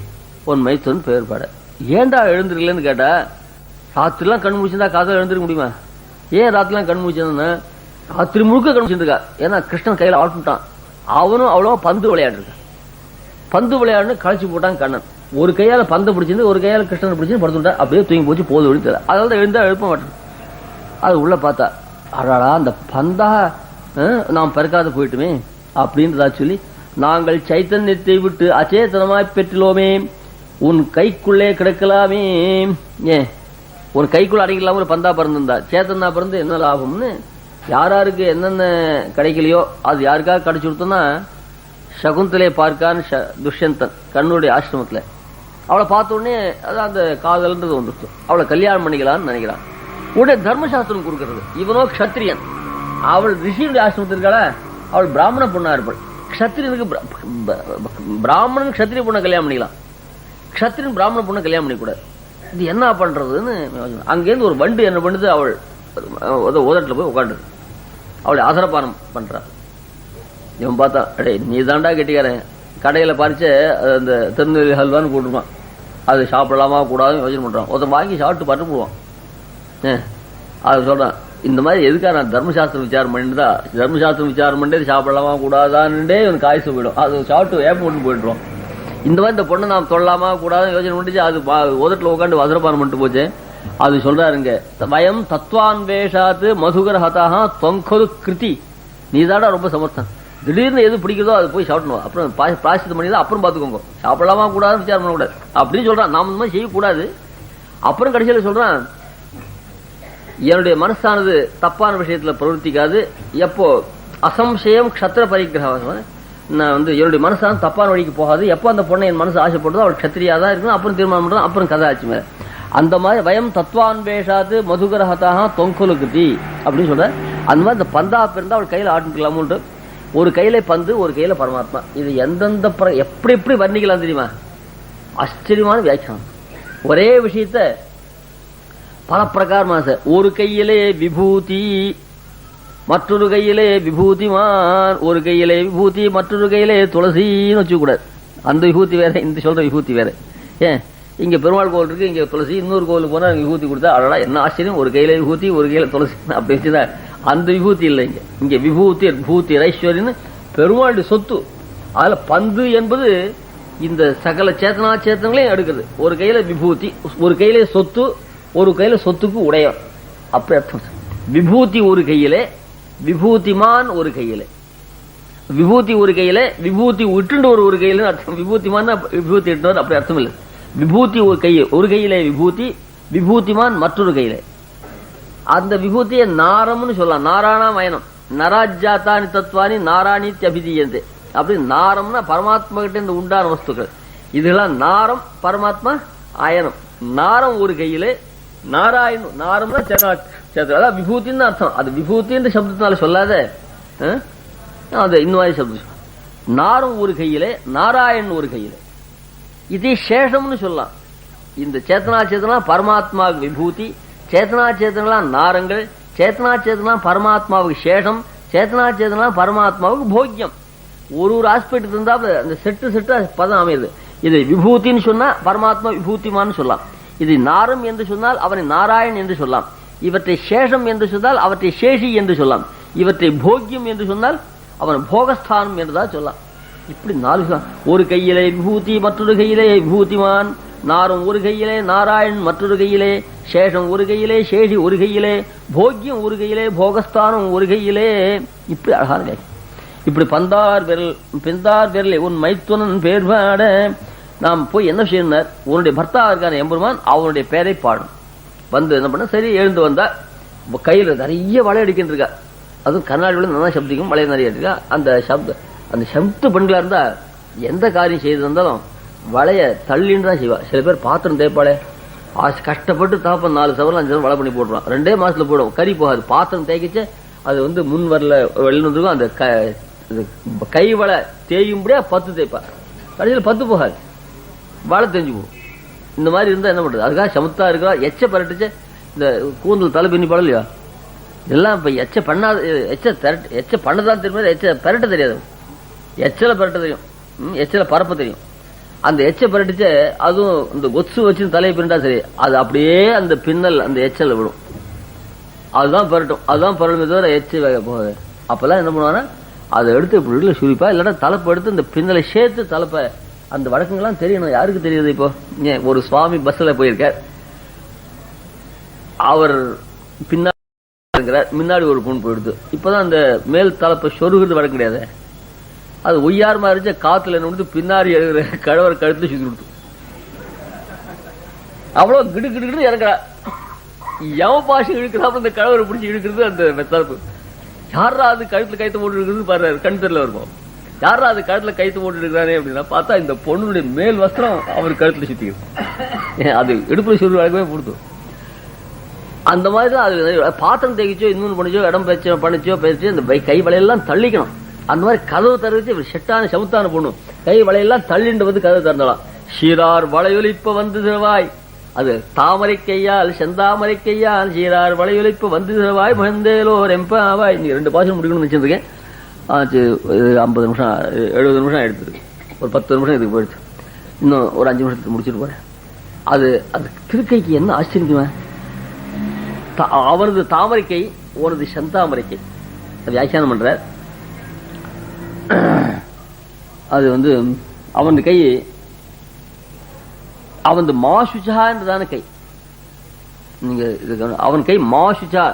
உன் மைத்தொன் பேர்பாட. ஏண்டா எழுந்திருக்கலன்னு கேட்டா, ராத்திரிலாம் கண் முடிச்சிருந்தா காதல் எழுந்திருக்க முடியுமா? ஏன் ராத்திரிலாம் கண் முடிச்சிருந்தா? ராத்திரி முழுக்க கண் முடிச்சிருக்கா. ஏன்னா கிருஷ்ணன் கையில ஆட்டுட்டான். அவனும் அவ்வளோ பந்து விளையாடுறான். பந்து விளையாடுன்னு கழிச்சு போட்டான் கண்ணன். ஒரு கையால பந்தை பிடிச்சிருந்து ஒரு கையால கிருஷ்ணனை பிடிச்சிருந்து படுத்துட்டா. அப்படியே தூங்கி போச்சு. போது ஒழித்தல. அதாவது எழுந்தா எழுப்ப மாட்டேன். அது உள்ள பார்த்தா அடாடா அந்த பந்தா நாம் பறக்காத போயிட்டுமே அப்படின்றதா சொல்லி, நாங்கள் சைத்தன்யத்தை விட்டு அச்சேதனமாய் பெற்றுள்ளோமே, உன் கைக்குள்ளே கிடக்கலாமே. ஏன் உன் கைக்குள்ள அடங்கிக்கலாம ஒரு பந்தா பிறந்திருந்தா, சேத்தனா பிறந்து என்ன லாபம்னு யாராருக்கு என்னென்ன கிடைக்கலையோ அது யாருக்காக கிடைச்சு கொடுத்தோம்னா, சகுந்தலை பார்க்கான்னு துஷ்யந்தன் கண்ணுடைய ஆசிரமத்தில் அவளை பார்த்த உடனே அதான் அந்த காதல்ன்றது வந்துருச்சு. அவளை கல்யாணம் பண்ணிக்கலான்னு நினைக்கிறான். உடனே தர்மசாஸ்திரம் கொடுக்கறது. இவனோ க்ஷத்திரியன், அவள் ரிஷியுடைய ஆசிரமத்திற்கால அவள் பிராமண பொண்ணா இருப்பாள். க்ஷத்திரியனுக்கு பிராமணன் க்ஷத்திரிய பொண்ணை கல்யாணம் பண்ணிக்கலாம், க்ஷத்திரியன் பிராமண பொண்ணை கல்யாணம் பண்ணிக்கூடாது. இது என்ன பண்றதுன்னு அங்கேருந்து ஒரு வண்டு என்ன பண்ணுது, அவள் உதட்டில் போய் உட்காந்துரு. அவளை ஆசரபானம் பண்றான். இவன் பார்த்தா, அடே நீ தாண்டா கெட்டிக்காரன், கடையில பறிச்ச அந்த திருநெல்வேலி ஹல்வான்னு போட்டுருவான், அது சாப்பிடலாமா கூடாதுன்னு யோசனை பண்றான். ஒருத்தன் வாங்கி சாப்பிட்டு பட்டு போடுவான். அது சொல்றான், இந்த மாதிரி எதுக்காக நான் தர்மசாஸ்திரம் விசாரம் பண்ணிட்டு, தர்மசாஸ்திரம் விசாரம் பண்ணிட்டு சாப்பிடலாமா கூடாதான்டே இவன் காய்ச்சி போயிடும். அது சாப்பிட்டு வேப்ப போட்டு போயிடுறோம். இந்த மாதிரி இந்த பொண்ணை நாம் தொழலாமா கூடாதுன்னு யோசனை பண்ணிச்சு. அது உதட்டில் உட்காந்து வசரபானம் பண்ணிட்டு போச்சு. அது சொல்றாருங்க, வயம் தத்வான்வேஷாத்து மதுகர ஹதாக தொங்கொரு கிருதி. நீதாடா ரொம்ப சமர்த்தன், திடீர்னு எது பிடிக்கிறதோ அது போய் சாப்பிடணும், அப்புறம் பிராயசித்தம் பண்ணி தான் அப்புறம் பாத்துக்கோங்க, சாப்பிடலாமா கூடாதுன்னு விசாரம் பண்ணக்கூடாது அப்படின்னு சொல்றான். நாம இந்த மாதிரி செய்யக்கூடாது. அப்புறம் கடைசியில் சொல்றான், என்னுடைய மனசானது தப்பான விஷயத்துல பிரவர்த்திக்காது. எப்போ அசம்சயம் க்ஷத்திர பரிகிரகம், நான் என்னுடைய மனசானது தப்பான வழிக்கு போகாது. எப்போ அந்த பொண்ணை என் மனசு ஆசைப்படுறதோ அவள் க்ஷத்திரியா தான் இருக்கணும். அப்புறம் தீர்மானம் பண்றோம், அப்புறம் கதை ஆச்சு மேல. அந்த மாதிரி வயம் தத்வான்வேஷாது மதுகரஹதாக தொங்கொலு கிருதி அப்படின்னு சொல்ற. அந்த மாதிரி இந்த பந்தா பிறந்தா அவள் கையில ஆட்டுக்கலாமுன்ட்டு, ஒரு கையில பந்து ஒரு கையில பரமாத்மா. இது எந்தெந்த எப்படி எப்படி வர்ணிக்கலாம் தெரியுமா? ஆச்சரியமான வியாக்கியானம். ஒரே விஷயத்த பல பிரகாரமாக, ஒரு கையிலே விபூதி மற்றொரு கையிலே விபூதிமான், ஒரு கையிலே விபூதி மற்றொரு கையிலே துளசின்னு வச்சுக்கூடாது. அந்த விபூதி வேற, இந்த சொல்ற விபூதி வேற. ஏன் இங்க பெருமாள் கோவில் இருக்கு, இங்க துளசி, இன்னொரு கோவிலுக்கு போனா விபூதி கொடுத்தா அழகா என்ன ஆச்சரியம், ஒரு கையில விபூதி ஒரு கையில துளசி அப்படி வச்சுதான். அந்த விபூதி இல்லை இங்க. இங்க விபூதி பூத்தி ஐஸ்வர்யன்னு பெருமாளுடைய சொத்து. அதுல பந்து என்பது இந்த சகல சேத்தனா சேத்தனங்களையும் எடுக்கிறது. ஒரு கையில விபூதி, ஒரு கையில சொத்து, ஒரு கையில சொத்துக்கு உடையவர். அப்ப விபூதி ஒரு கையிலே, விபூதிமான் ஒரு கையில, விபூதி ஒரு கையில, விபூதி விட்டுண்டு ஒரு கையில அர்த்தம். விபூதிமான் விபூதி இட்டு அப்படி அர்த்தம் இல்லை. விபூதி ஒரு கையில விபூதி, விபூதிமான் மற்றொரு கையில. அந்த விபூதியை நாரம்னு சொல்லலாம். நாராயணா மயனம் நராஜாத்தானி தத்வானி நாராயணி அபிதீயந்தே. அப்படி நாரம்னா பரமாத்மா கிட்ட இருந்து உண்டான வஸ்துக்கள். இதெல்லாம் நாரம், பரமாத்மா அயனம். நாரம் ஒரு கையிலே, நாராயணம் நாரம்னா சேத்திரம், அதான் விபூத்தின்னு அர்த்தம். அது விபூத்தின்ற சப்தத்தினால சொல்லாத, அது இன்னும் சப்தம். நாரம் ஒரு கையிலே, நாராயணன் ஒரு கையிலே. இதே சேஷம்னு சொல்லலாம். இந்த சேத்தனா சேத்தனா பரமாத்மா விபூதி, சேத்தனா சேத்தனா நாரங்கள், சேத்தனா சேத்தனா பரமாத்மாவுக்கு சேஷம், சேத்தனா சேத்தனா பரமாத்மாவுக்கு போக்கியம். ஒரு ஆஸ்பெக்ட் இருந்தா அந்த செட்டு பதம் அமையுது. இது விபூத்தின்னு சொன்னா பரமாத்மா விபூதிமான்னு சொல்லலாம். இது நாரம் என்று சொன்னால் அவனை நாராயண் என்று சொல்லலாம். இவற்றை சேஷம் என்று சொன்னால் அவற்றை சேஷி என்று சொல்லலாம். இவற்றை போக்கியம் என்று சொன்னால் அவன் போகஸ்தானம் என்றுதான் சொல்லலாம். இப்படி நாலு. ஒரு கையிலே விபூதி மற்றொரு கையிலே விபூதிமான், நாரம் ஒரு கையிலே, நாராயண் மற்றொரு கையிலே, சேஷம் ஒரு கையிலே, சேஷி ஒரு கையிலே, போக்கியம் ஒரு கையிலே, போகஸ்தானம் ஒரு கையிலே. இப்படி அழகான இப்படி பந்தார் விரல் உன் மைத்துனன் பேர்பாட நாம் போய் என்ன செய்யணும், உன்னுடைய பர்த்தா இருக்கான எம்பெருமான் அவனுடைய பெயரை பாடும். வந்து என்ன பண்ண, சரி எழுந்து வந்தா கையில நிறைய வளை அடிக்கிட்டு இருக்கா. அதுவும் கர்நாடகாவில் நல்லா சப்திக்கும் வளைய நிறைய இருக்கா. அந்த சப்த பெண்களா இருந்தா எந்த காரியம் செய்து வந்தாலும் வளைய தள்ளின்னு தான் செய்வா. சில பேர் பாத்திரம் தேய்ப்பாளே, கஷ்டப்பட்டு தாப்ப 4 சவரம் 5 சவரம் வலை பண்ணி போட்டுருவான். 2 மாசத்துல போடும், கறி போகாது. பாத்திரம் தேய்க்கிச்சு அது வந்து முன் வரல வெளில வந்துருக்கும். அந்த கை வலை தேயும்படியா 10 தேய்ப்பா, கடைசியில் 10 போகாது, வலை தெரிஞ்சு போகும். இந்த மாதிரி இருந்தா என்ன பண்றது? அதுக்காக சமத்தா இருக்கிறா. எச்ச பரட்டுச்சு இந்த கூந்தல் தலை பின்னி படம் இல்லையா, எல்லாம் இப்ப எச்ச பண்ணாத, எச்ச பண்ணதான் தெரியும், எச்ச பரட்ட தெரியாது. எச்சல பரட்ட தெரியும், எச்சல பரப்ப தெரியும். அந்த எச்ச பரட்டுச்சு அதுவும் இந்த கொத்து வச்சு தலையை பின்னா சரி, அது அப்படியே அந்த பின்னல் அந்த எச்சல விடும். அதுதான் பரட்டும், அதுதான் பரலுமே தவிர எச்சு போகாது. அப்பெல்லாம் என்ன பண்ணுவாங்கன்னா அதை எடுத்து இப்படி சுரிப்பா, இல்லைன்னா தலைப்பை எடுத்து இந்த பின்னலை சேர்த்து தலைப்பை. அந்த வழக்கங்கள்லாம் தெரியணும். யாருக்கு தெரியுது? இப்போ ஒரு சுவாமி பஸ்ல போயிருக்கார், அவர் பின்னாடி முன்னாடி ஒரு பொண்ணு போயிடுது. இப்பதான் அந்த மேல் தலைப்பை சொருகிறது வழக்கம் கிடையாது. அது ஒய்யாரமா இருந்துச்சு, காத்துல என்ன பின்னாடி எழுதுற கழவர் கழுத்துல சுத்தி கொடுத்து அவ்வளவு கிடு கிடு இறங்குறா. எவ பாஷை இழுக்கிறாப்ப இந்த கழவரை பிடிச்சி இழுக்கிறது அந்த தலைப்பு. யாரா அது கழுத்துல கைத்து போட்டு இருக்கிறது பாரு, கண் தெரியல இருக்கும். யாரா அது கழுத்துல கைத்து போட்டு இருக்கிறானே அப்படின்னா பார்த்தா இந்த பொண்ணுடைய மேல் வஸ்திரம் அவர் கழுத்துல சுத்திக்கிறது. அது இடுப்புல சொல்லி வழக்கமே கொடுத்தோம். அந்த மாதிரிதான் அது பாத்திரம் தேய்ச்சோ இன்னொன்று பண்ணிச்சோ இடம் பண்ணிச்சோ பேச்சு அந்த கை வலையெல்லாம் தள்ளிக்கணும். அந்த மாதிரி கதவு தருவச்சு செட்டான சமுத்தான பொண்ணு கை வலையெல்லாம் தள்ளிண்டு வந்து கதவு திறந்தலாம். சீரார் வளையொலிப்ப வந்து சிறுவாய், அது தாமரை கையால் செந்தாமரை கையால் சீரார் வளையொலிப்ப வந்து சிறுவாய் மகந்தேலோ ரெம்பாவாய். நீ 2 பாசம் முடிக்கணும்னு வச்சிருக்கேன். 50 நிமிஷம் 70 நிமிஷம் எடுத்துருக்கு. ஒரு 10 நிமிஷம் இதுக்கு போயிடுச்சு. இன்னும் ஒரு 5 நிமிஷத்துக்கு முடிச்சுட்டு போறேன். அது திருக்கைக்கு என்ன ஆச்சரியமா, அவனது தாமரைக்கை உனது செந்தாமரைக்கை. வியாக்கியானம் பண்ற அது வந்து அவன் கை, அவன் மாசுச்சா என்றதான கை. நீங்க அவன் கை மாசுச்சா,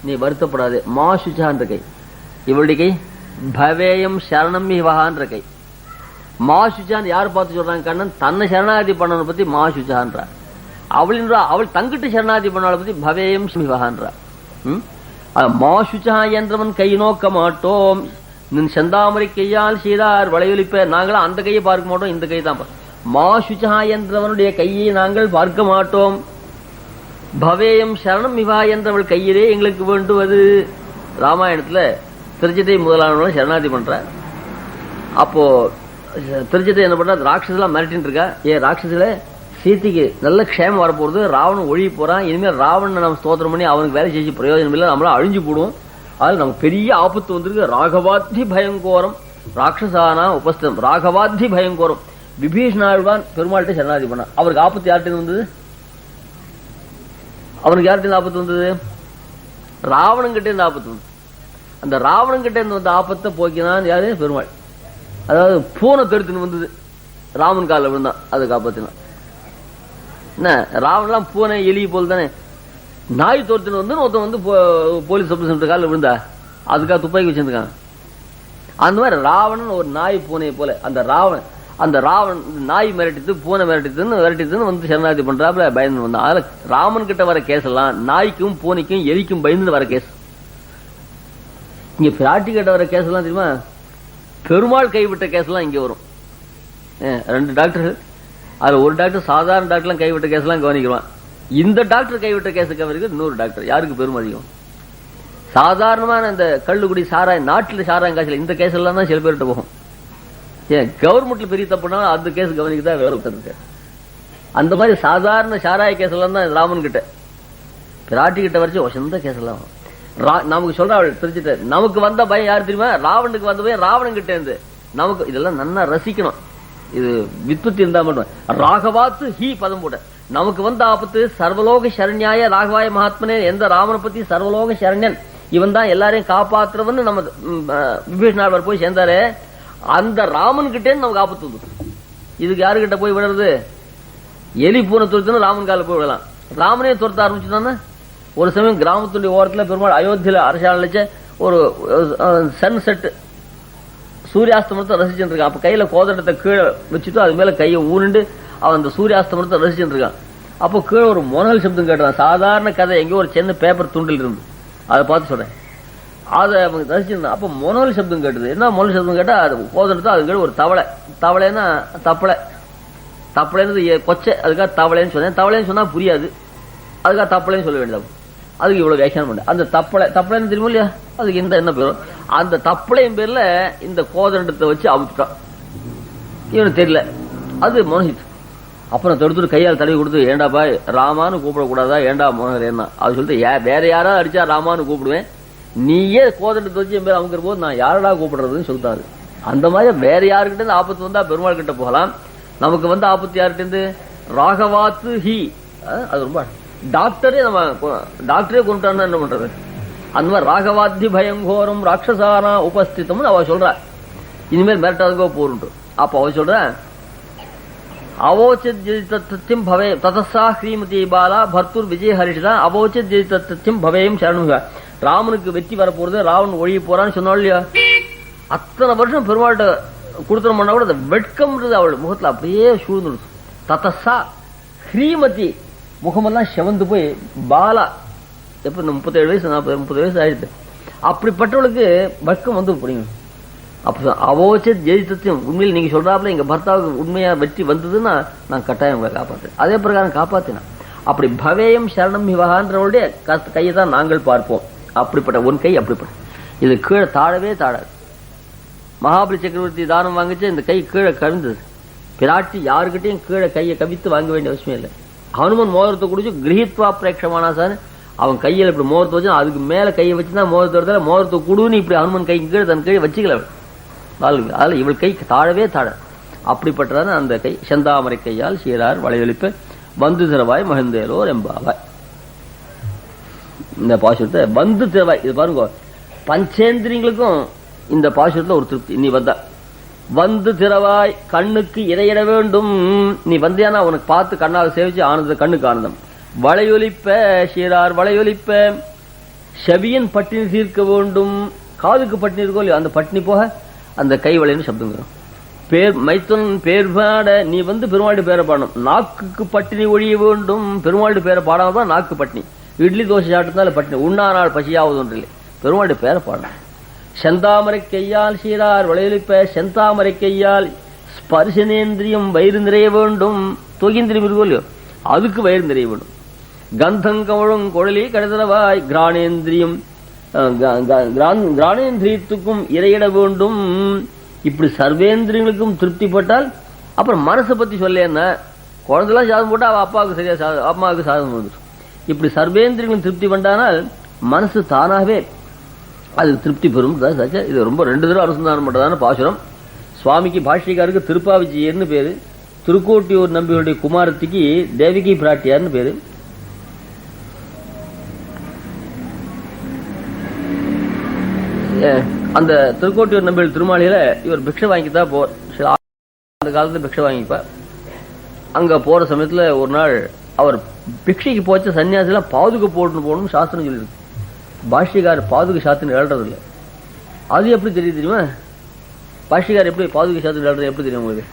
நீ வருத்தப்படாது, மாசுச்சா என்ற கை. இவளுடைய கை பவேயம் சரணம் இவகான்ற கை. மாசுச்சான் யார் பார்த்து சொல்றாங்க? கண்ணன் தன்னை சரணாகதி பண்ணவனை பத்தி மாசுச்சான்றா. அவள் தங்கிட்டு சரணாகதி பண்ணவளை பத்தி பவேயம் சிவகான்றா. மாசுச்சா என்றவன் கை நோக்க மாட்டோம், நின் செந்தாமரை கையால் சீரார் வளையொலிப்ப. நாங்களும் அந்த கையை பார்க்க மாட்டோம், இந்த கை தான். மாசுச்சா என்றவனுடைய கையை நாங்கள் பார்க்க மாட்டோம். பவேயம் சரணம் இவா என்றவள் கையிலே எங்களுக்கு வேண்டுவது. ராமாயணத்துல திருச்சித்தை முதலானவங்களும் சரணாகதி பண்ற. அப்போ திருச்சித்தை என்ன பண்ற, ராட்சசெல்லாம் மிரட்டின்னு இருக்கா. ராட்சசில சீதைக்கு நல்ல க்ஷேமம் வரப்போறது, ராவணன் ஒழிய போறான். இனிமேல் ராவணனை நம்ம ஸ்தோத்திரம் பண்ணி அவனுக்கு வேலை செய்ய பிரயோஜனம் இல்லை, நம்மளாம் அழிஞ்சு போடுவோம். அதில் நமக்கு பெரிய ஆபத்து வந்திருக்கு. ராகவாத்தி பயங்கோரம் ராட்சசானா உபஸ்தம். ராகவாத்தி பயங்கோரம். விபீஷணாழ்வான் பெருமாள்கிட்ட சரணாகதி பண்ண. அவருக்கு ஆபத்து யார்கிட்ட வந்தது? அவனுக்கு யார்கிட்ட ஆபத்து வந்தது? ராவணன் கிட்டே இருந்து ஆபத்து வந்து. அந்த ராவணன் கிட்ட இருந்து வந்த ஆபத்தை போக்கினான் யாரு? பெருமாள். அதாவது பூனை தெருத்துன்னு வந்தது, ராமன் காலில் விழுந்தான், அதை காப்பாத்தினான். என்ன ராவணெல்லாம் பூனை எலி போல் தானே. நாய் தோர்த்துன்னு வந்து ஒருத்தன் வந்து போலீஸ் சப் சென்டர் காலில் விழுந்தா, அதுக்காக துப்பாக்கி வச்சிருக்காங்க. அந்த மாதிரி ராவணன் ஒரு நாய் பூனையை போல. அந்த ராவணன் நாய் மிரட்டித்து பூனை மிரட்டித்துன்னு வந்து சரணாகதி பண்றாப்புல பயந்து வந்தான். அதுல ராமன் கிட்ட வர கேஸ் எல்லாம் நாய்க்கும் பூனைக்கும் எலிக்கும் பயந்து வர கேஸ். இங்க பிராட்டி கிட்ட வர கேஸ் எல்லாம் தெரியுமா? பெருமாள் கைவிட்ட கேஸ் எல்லாம் இங்க வரும். 2 டாக்டர்கள், அதுல ஒரு டாக்டர் சாதாரண டாக்டர்லாம் கைவிட்ட கேஸ் எல்லாம் கவனிக்கிறான். இந்த டாக்டர் கைவிட்ட கேஸ் கவனிக்க இன்னொரு டாக்டர். யாருக்கு பெரும் அதிகம்? சாதாரணமான இந்த கள்ளுக்குடி சாராயம், நாட்டில் சாராயம் காய்ச்சல், இந்த கேஸ் எல்லாம் தான் சில பேர்கிட்ட போகும். கவர்மெண்ட்ல பெரிய தப்புனா அந்த கேஸ் கவனிக்கதான் வேற ஒருத்தர். அந்த மாதிரி சாதாரண சாராய கேஸ் எல்லாம் தான் ராமன் கிட்ட பிராட்டி கிட்ட வரைச்சு வசந்த கேஸ் எல்லாம் நமக்கு சொல்ற. அவள் தெரிஞ்சுட்ட நமக்கு வந்த பயம் யாரு தெரியுமா? ராவனுக்கு வந்த பயம் ராவணன் கிட்ட இருந்து. நமக்கு இதெல்லாம் நல்லா ரசிக்கணும். இது வித்பத்தி இருந்தா மட்டும். ராகவாத்து ஹி பதம் போட்ட. நமக்கு வந்த ஆபத்து சர்வலோக சரண்யாய ராகவாய மகாத்மனே. எந்த ராமனை பத்தி சர்வலோக சரண்யன், இவன் தான் எல்லாரையும் காப்பாற்றுறவன்னு நம்ம விபீஷணாழ்வார் போய் சேர்ந்தாரு. அந்த ராமன் கிட்டே நமக்கு ஆபத்து வந்து. இதுக்கு யாருக்கிட்ட போய் விடுறது? எலி பூனை துரத்துன்னு ராமன் கால போய் விடலாம். ராமனே துரத்த ஆரம்பிச்சுதானே. ஒரு சமயம் கிராமத்துடைய ஓரத்தில் பெருமாள் அயோத்தியில அரசாணிச்ச ஒரு சன்செட் சூரியாஸ்தமனத்தை ரசிச்சுட்டு இருக்கான். அப்ப கையில கோதண்டத்தை கீழே வச்சுட்டு அது மேல கையை ஊனுண்டு அவன் அந்த சூரியாஸ்தமனத்தை ரசிச்சுட்டு இருக்கான். அப்போ கீழே ஒரு மொனல் சப்தம் கேட்டான். சாதாரண கதை எங்கேயோ ஒரு சின்ன பேப்பர் துண்டில் இருந்து அதை பார்த்து சொல்றேன். அதை அவங்க ரசிச்சிருந்தான். அப்போ மொனல் சப்தம் கேட்டது. என்ன மொனல் சப்தம் கேட்டா அது கோதண்டத்தை அது ஒரு தவளை. தவளைன்னா தப்பளைன்னு கொச்சை, அதுக்காக தவளைன்னு சொன்னேன். தவளைன்னு சொன்னா புரியாது, அதுக்காக தப்பளைன்னு சொல்ல வேண்டியது. அதுக்கு இவ்வளவு வியாக்கியானம் பண்ண. அந்த தப்பளைன்னு தெரியுமா இல்லையா, அதுக்கு என்ன பேரும். அந்த தப்பளையும் பேர்ல இந்த கோதண்டத்தை வச்சு அவுத்துட்டான். இவனுக்கு தெரியல, அது மோனிச்சு. அப்புறம் தொடுத்துட்டு கையால் தடவி கொடுத்து, ஏண்டாப்பா ராமான்னு கூப்பிடக்கூடாதா, ஏண்டா மோனர் என்ன அது சொல்லிட்டு, வேற யாராவது அடிச்சா ராமான்னு கூப்பிடுவேன், நீயே கோதண்டத்தை வச்சு என் பேர் அமுக்கிற போது நான் யாரடா கூப்பிடுறதுன்னு சொல்லிட்டாரு. அந்த மாதிரி வேற யாருக்கிட்ட இருந்து ஆபத்து வந்தா பெருமாள் கிட்ட போகலாம். நமக்கு வந்து ஆபத்து யார்கிட்ட இருந்து, ராகவாத்து ஹி, அது ரொம்ப டாக்டரே கொண்டுட்டான்னு என்ன பண்றது. அந்த மாதிரி ராகவாத்தி பயங்கோரம் ராட்சசானா உபஸ்திதம் அவ சொல்ற. இனிமேல் மிரட்டாதுக்கோ போருண்டு. அப்ப அவ சொல்ற, அவோச்சித் ஜெயித்தத்தியம் பவே ததசா ஸ்ரீமதி பாலா பர்த்தூர் விஜய ஹரிஷா அவோச்சித் ஜெயித்தத்தியம் பவேயும் சரணு. ராமனுக்கு வெற்றி வரப்போறது, ராவன் ஒழிய போறான்னு சொன்னாள் இல்லையா. அத்தனை வருஷம் பெருமாள்கிட்ட கொடுத்தனம் பண்ணா கூட அந்த வெட்கம்ன்றது அவள் முகத்துல அப்படியே சூழ்ந்துடுச்சு. ததசா ஸ்ரீமதி முகமெல்லாம் செவந்து போய் பாலா, எப்ப 37 வயசு 30 வயசு ஆயிடுது. அப்படிப்பட்டவளுக்கு வெட்கம் வந்து புரியும். அப்ப அவோச்சித் ஜெயித்தத்தையும் உண்மையில் நீங்க சொல்றாப்புல எங்க பர்த்தாவுக்கு உண்மையா வெற்றி வந்ததுன்னா நான் கட்டாயம் உங்களை காப்பாத்தேன். அதே பிரகாரம் காப்பாத்தினா. அப்படி பவேயம் சரணம் விவகான்றவளுடைய கையை தான் நாங்கள் பார்ப்போம். அப்படிப்பட்ட உன் கை அப்படிப்பட்ட இது கீழே தாழவே தாழாது. மகாபலி சக்கரவர்த்தி தானம் வாங்கிச்சு, இந்த கை கீழே கவிழ்ந்தது. பிராட்டி யாருக்கிட்டையும் கீழே கையை கவித்து வாங்க வேண்டிய அவசியம் இல்லை. ஹனுமன் மோதிரத்தை குடிச்சு கிரகித்வா பிரேட்சமானா சார், அவன் கையில் இப்படி மோதிரத்தை வச்சு அதுக்கு மேல கையை வச்சுதான் மோதிரத்தை குடுன்னு இப்படி ஹனுமன் கை கீழே தன் கீழே வச்சுக்கல. அதில் இவள் கை தாழவே தாழ. அப்படிப்பட்டதான அந்த கை செந்தாமரை கையால் சீரார் வளையொலிப்ப வந்து திறவாய் மகிழ்ந்தேலோர் எம்பாவாய். இந்த பாசுரத்தை வந்து திறவாய், இது பாருங்க, பஞ்சேந்திரியங்களுக்கும் இந்த பாசுரத்துல ஒரு திருப்தி. நீ வந்தா வந்து திறவாய், கண்ணுக்கு இரையிட வேண்டும். நீ வந்தியானா உனக்கு பார்த்து கண்ணால் சேவிச்சு ஆனந்த கண்ணுக்கு ஆனந்தம். வளையொலிப்ப சீரார் வளையொலிப்ப, செவியன் பட்டினி தீர்க்க வேண்டும். காதுக்கு பட்டினி இருக்கோ இல்லையோ, அந்த பட்டினி போக அந்த கை வளையன்னு சப்தம் வரும். பேர் மைத்துன் பேர் பாட, நீ வந்து பெருமாளுடைய பேரை பாடணும். நாக்குக்கு பட்டினி ஒழிய வேண்டும். பெருமாளுடைய பேரை பாடாமதான் நாக்கு பட்டினி. இட்லி தோசை சாப்பிட்டதால பட்டினி, உண்ணானால் பசியாவது ஒன்று இல்லை. பெருமாளுடைய பேரை பாடணும். செந்தாமரை கையால் சீரார் வளையொலிப்ப, செந்தாமரை கையால் ஸ்பர்சனேந்திரியம் வயிறு நிறைய வேண்டும். தொகிந்திரியம் இருக்கோ இல்லையோ, அதுக்கு வயிறு நிறைய வேண்டும். கந்தங்கவழும் குழலி கடைதலவாய் கிராணேந்திரியம், கிராணேந்திரியத்துக்கும் இரையிட வேண்டும். இப்படி சர்வேந்திரியங்களுக்கும் திருப்திப்பட்டால் அப்புறம் மனசை பத்தி சொல்ல என்ன, குழந்தைலாம் சாதம் போட்டா அவ அப்பாவுக்கு சரியா அம்மாவுக்கு சாதம் வந்துடும். இப்படி சர்வேந்திரியங்களும் திருப்தி பண்ணானால் மனசு தானாகவே அது திருப்தி பெறும். இது ரொம்ப 2 தடவை அனுசந்தானம் பண்றதான பாசுரம். சுவாமிக்கு பாஷ்யக்காருக்கு திருப்பாவிஜியர்னு பேரு, திருக்கோட்டியூர் நம்பிகளுடைய குமாரத்திக்கு தேவிகி பிராட்டியார்னு பேரு. அந்த திருக்கோட்டியூர் நம்பிகள் திருமாளியில இவர் பிக்ஷை வாங்கித்தான் போவார். அந்த காலத்துல பிக்ஷை வாங்கிப்பார். அங்க போற சமயத்துல ஒரு நாள் அவர் பிக்ஷைக்கு போச்ச சன்னியாசில பாதுகை போட்டு போகணும்னு சாஸ்திரம் சொல்லியிருக்கு. பாஷ்யக்கார் பாதுகை சாத்தின்னு எழுறது இல்லை. அது எப்படி தெரியும் தெரியுமா? பாஷ்யக்கார் எப்படி பாதுகை சாத்தின்னு எழுறது எப்படி தெரியும் உங்களுக்கு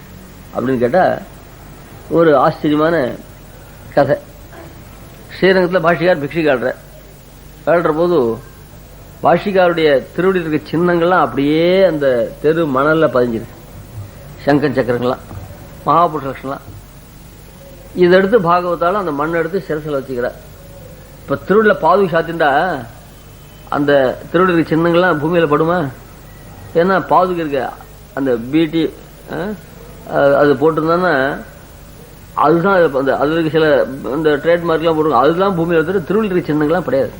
அப்படின்னு கேட்டா, ஒரு ஆச்சரியமான கதை. ஸ்ரீரங்கத்தில் பாஷ்யக்கார் பிக்ஷைக்கு எழுற போது பாஷிகாருடைய திருவடி இருக்க சின்னங்கள்லாம் அப்படியே அந்த தெரு மணல்ல பதிஞ்சிருக்கு. சங்கன் சக்கரங்கள்லாம் மகாபுருஷ லட்சணம்லாம். இதை எடுத்து பாகவத்தால அந்த மண்ணை எடுத்து சிரசில் வச்சுக்கிறார். இப்ப திருவடியில பாதுகை சாத்தின்டா அந்த திருவடி இருக்க சின்னங்கள்லாம் பூமியில படுமா? ஏன்னா பாதுகை இருக்க அந்த பீட்டி அது போட்டிருந்தான்னா அதுதான் அது இருக்க சில இந்த ட்ரேட்மார்க்லாம் போட்டு அதுதான் பூமியில எடுத்துட்டு திருவடி இருக்க சின்னங்கள்லாம் கிடையாது.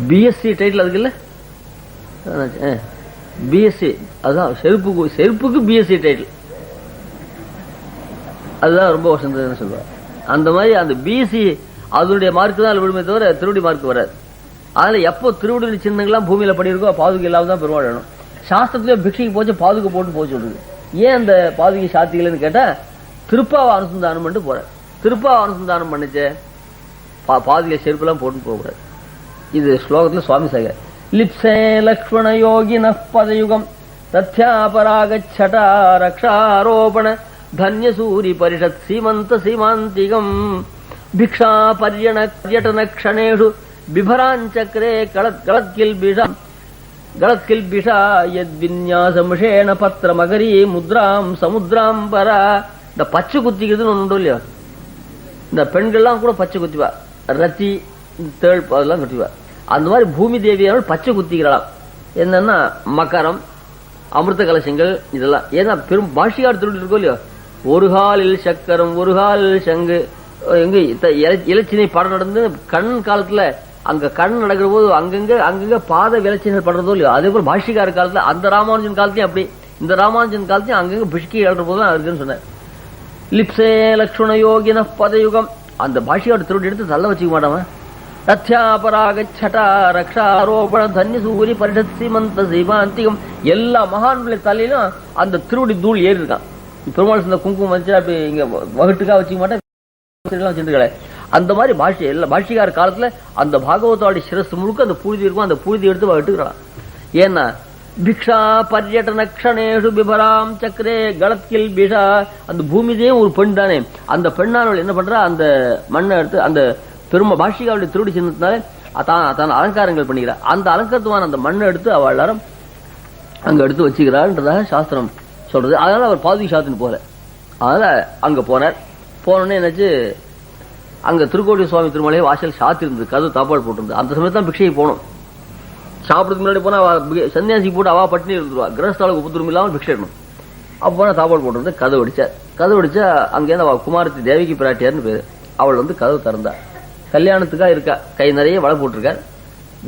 பிஎஸ்சி டைட்டில் அதுக்கு இல்ல, பிஎஸ்சி அதுதான் செருப்புக்கு பிஎஸ்சி டைட்டில். அதுதான் ரொம்ப வசந்ததுன்னு சொல்லுவாங்க. அந்த மாதிரி அந்த பிஎஸ்சி அதனுடைய மார்க் தான் விடுமே தவிர திருவடி மார்க் வராது. அதனால எப்போ திருவடி சின்னங்கள்லாம் பூமியில பண்ணியிருக்கோ பாதுகை இல்லாம தான் பெருமாள் வேணும். சாஸ்திரத்திலே பிக்ஷைக்கு போச்சு பாதுகை போட்டு போக சொல்றது. ஏன் அந்த பாதுகை சாத்திகளைன்னு கேட்டா, திருப்பாவை அனுசந்தானம் பண்ணிட்டு போற. திருப்பாவை அனுசந்தானம் பண்ணிச்சே பாதுகை செருப்புலாம் போட்டு போகக்கூடாது. இது ஸ்லோகத்துல சுவாமி சாகர் லிப்சே லக்ஷ்மண யோகின பதயுகம் தத்யாபராகச்சடா ரக்ஷாரோபண தன்ய சூரி பரிஷத் சீமந்த சீமாந்திகம் பிக்ஷா பர்யட்டன க்ஷணேஷு பிபராஞ்சக்ரே கலத்கில்பிஷா யத்வின்யாசமுஷேண பத்திர மகரி முத்ராம் சமுத்ராம் பரா. இந்த பச்சை குத்திக்கிறதுன்னு ஒன்று உண்டு இல்லையா, இந்த பெண்கள்லாம் கூட பச்சை குத்திவா, ரத்தி தேள் அதெல்லாம் குத்திவா. அந்த மாதிரி பூமி தேவியானவள் பச்சை குத்திக்கிறாளாம். என்னன்னா மகரம், அமிர்த கலசங்கள் இதெல்லாம். ஏன்னா பெரும் பாஷிகார் திருட்டு இருக்கோ இல்லையோ, ஒரு காலில் சக்கரம் ஒரு காலில் சங்கு. எங்க இலச்சினை படம் நடந்து கண் காலத்துல அங்க கண் நடக்கிற போது அங்கங்க பாத விளைச்சல்கள் படுறதோ இல்லையோ, அதே போல பாஷிகார காலத்துல அந்த ராமானுஜன் காலத்தையும் அப்படி, இந்த ராமானுஜன் காலத்தையும் அங்கங்க பிஷ்கி எழுற போதுதான் இருக்குன்னு சொன்னார். லிப்சே லக்ஷ்மண யோகின பதயுகம். அந்த பாஷிகார திருட்டு எடுத்து தள்ள வச்சுக்க மாட்டாம. தத்யாபராகச்சடா ரக்ஷாரோபண தன்ய சூரி பரிஷத் சீமந்த சீமாந்திகம். எல்லா மகான்களை தலையிலும் அந்த திருவடி தூள் ஏறி இருக்கான். பெருமாள் இந்த குங்குமம் வச்சு அப்படி இங்க வகுட்டுக்கா வச்சுக்க மாட்டேன் வச்சிருக்கல. அந்த மாதிரி பாஷிகார காலத்துல அந்த பாகவதாவுடைய சிரஸ் முழுக்க அந்த புழுதி இருக்கும். அந்த புழுதி எடுத்து வகுட்டுக்கிறான். ஏன்னா பிக்ஷா பர்யட்டன க்ஷணேஷு பிபராம் சக்கரே கலத்கில் பிஷா. அந்த பூமிதே ஒரு பெண் தானே, அந்த பெண்ணானவள் என்ன பண்றா, அந்த மண்ணை எடுத்து அந்த பாஷிகாவுடைய திருடி சின்னத்தினால தான் அலங்காரங்கள் பண்ணிக்கிறார். அந்த அலங்காரத்துவான அந்த மண்ணை எடுத்து அவள் எல்லாரும் அங்க எடுத்து வச்சுக்கிறான்றதாக சாஸ்திரம் சொல்றது. அதனால அவர் பாதுகா சாத்தின்னு போல. அதனால அங்க போனார். போனோடனே என்னாச்சு, அங்க திருக்கோடி சுவாமி திருமலையை வாசல் சாத்தி இருந்தது, கதவு தாப்பாடு போட்டிருந்தது. அந்த சமயத்தான் பிக்ஷைக்கு போகணும். சாப்பிடுறதுக்கு முன்னாடி போனா சன்னியாசிக்கு போட்டு அவா பட்டினி இருந்துருவா, கிரகஸ்தாலுக்கு உபத்திரம் இல்லாமல் பிக்ஷை எடுக்கணும். அப்போ போனா தாப்பாடு போட்டிருந்தது. கதவு அடிச்சார். கதவு அடிச்சா அங்கேருந்து அவள் குமாரத்தி தேவிக்கு பிராட்டியார்னு பேரு. அவள் வந்து கதவு திறந்தா. கல்யாணத்துக்கா இருக்கா, கை நிறைய வளை போட்டிருக்கார்.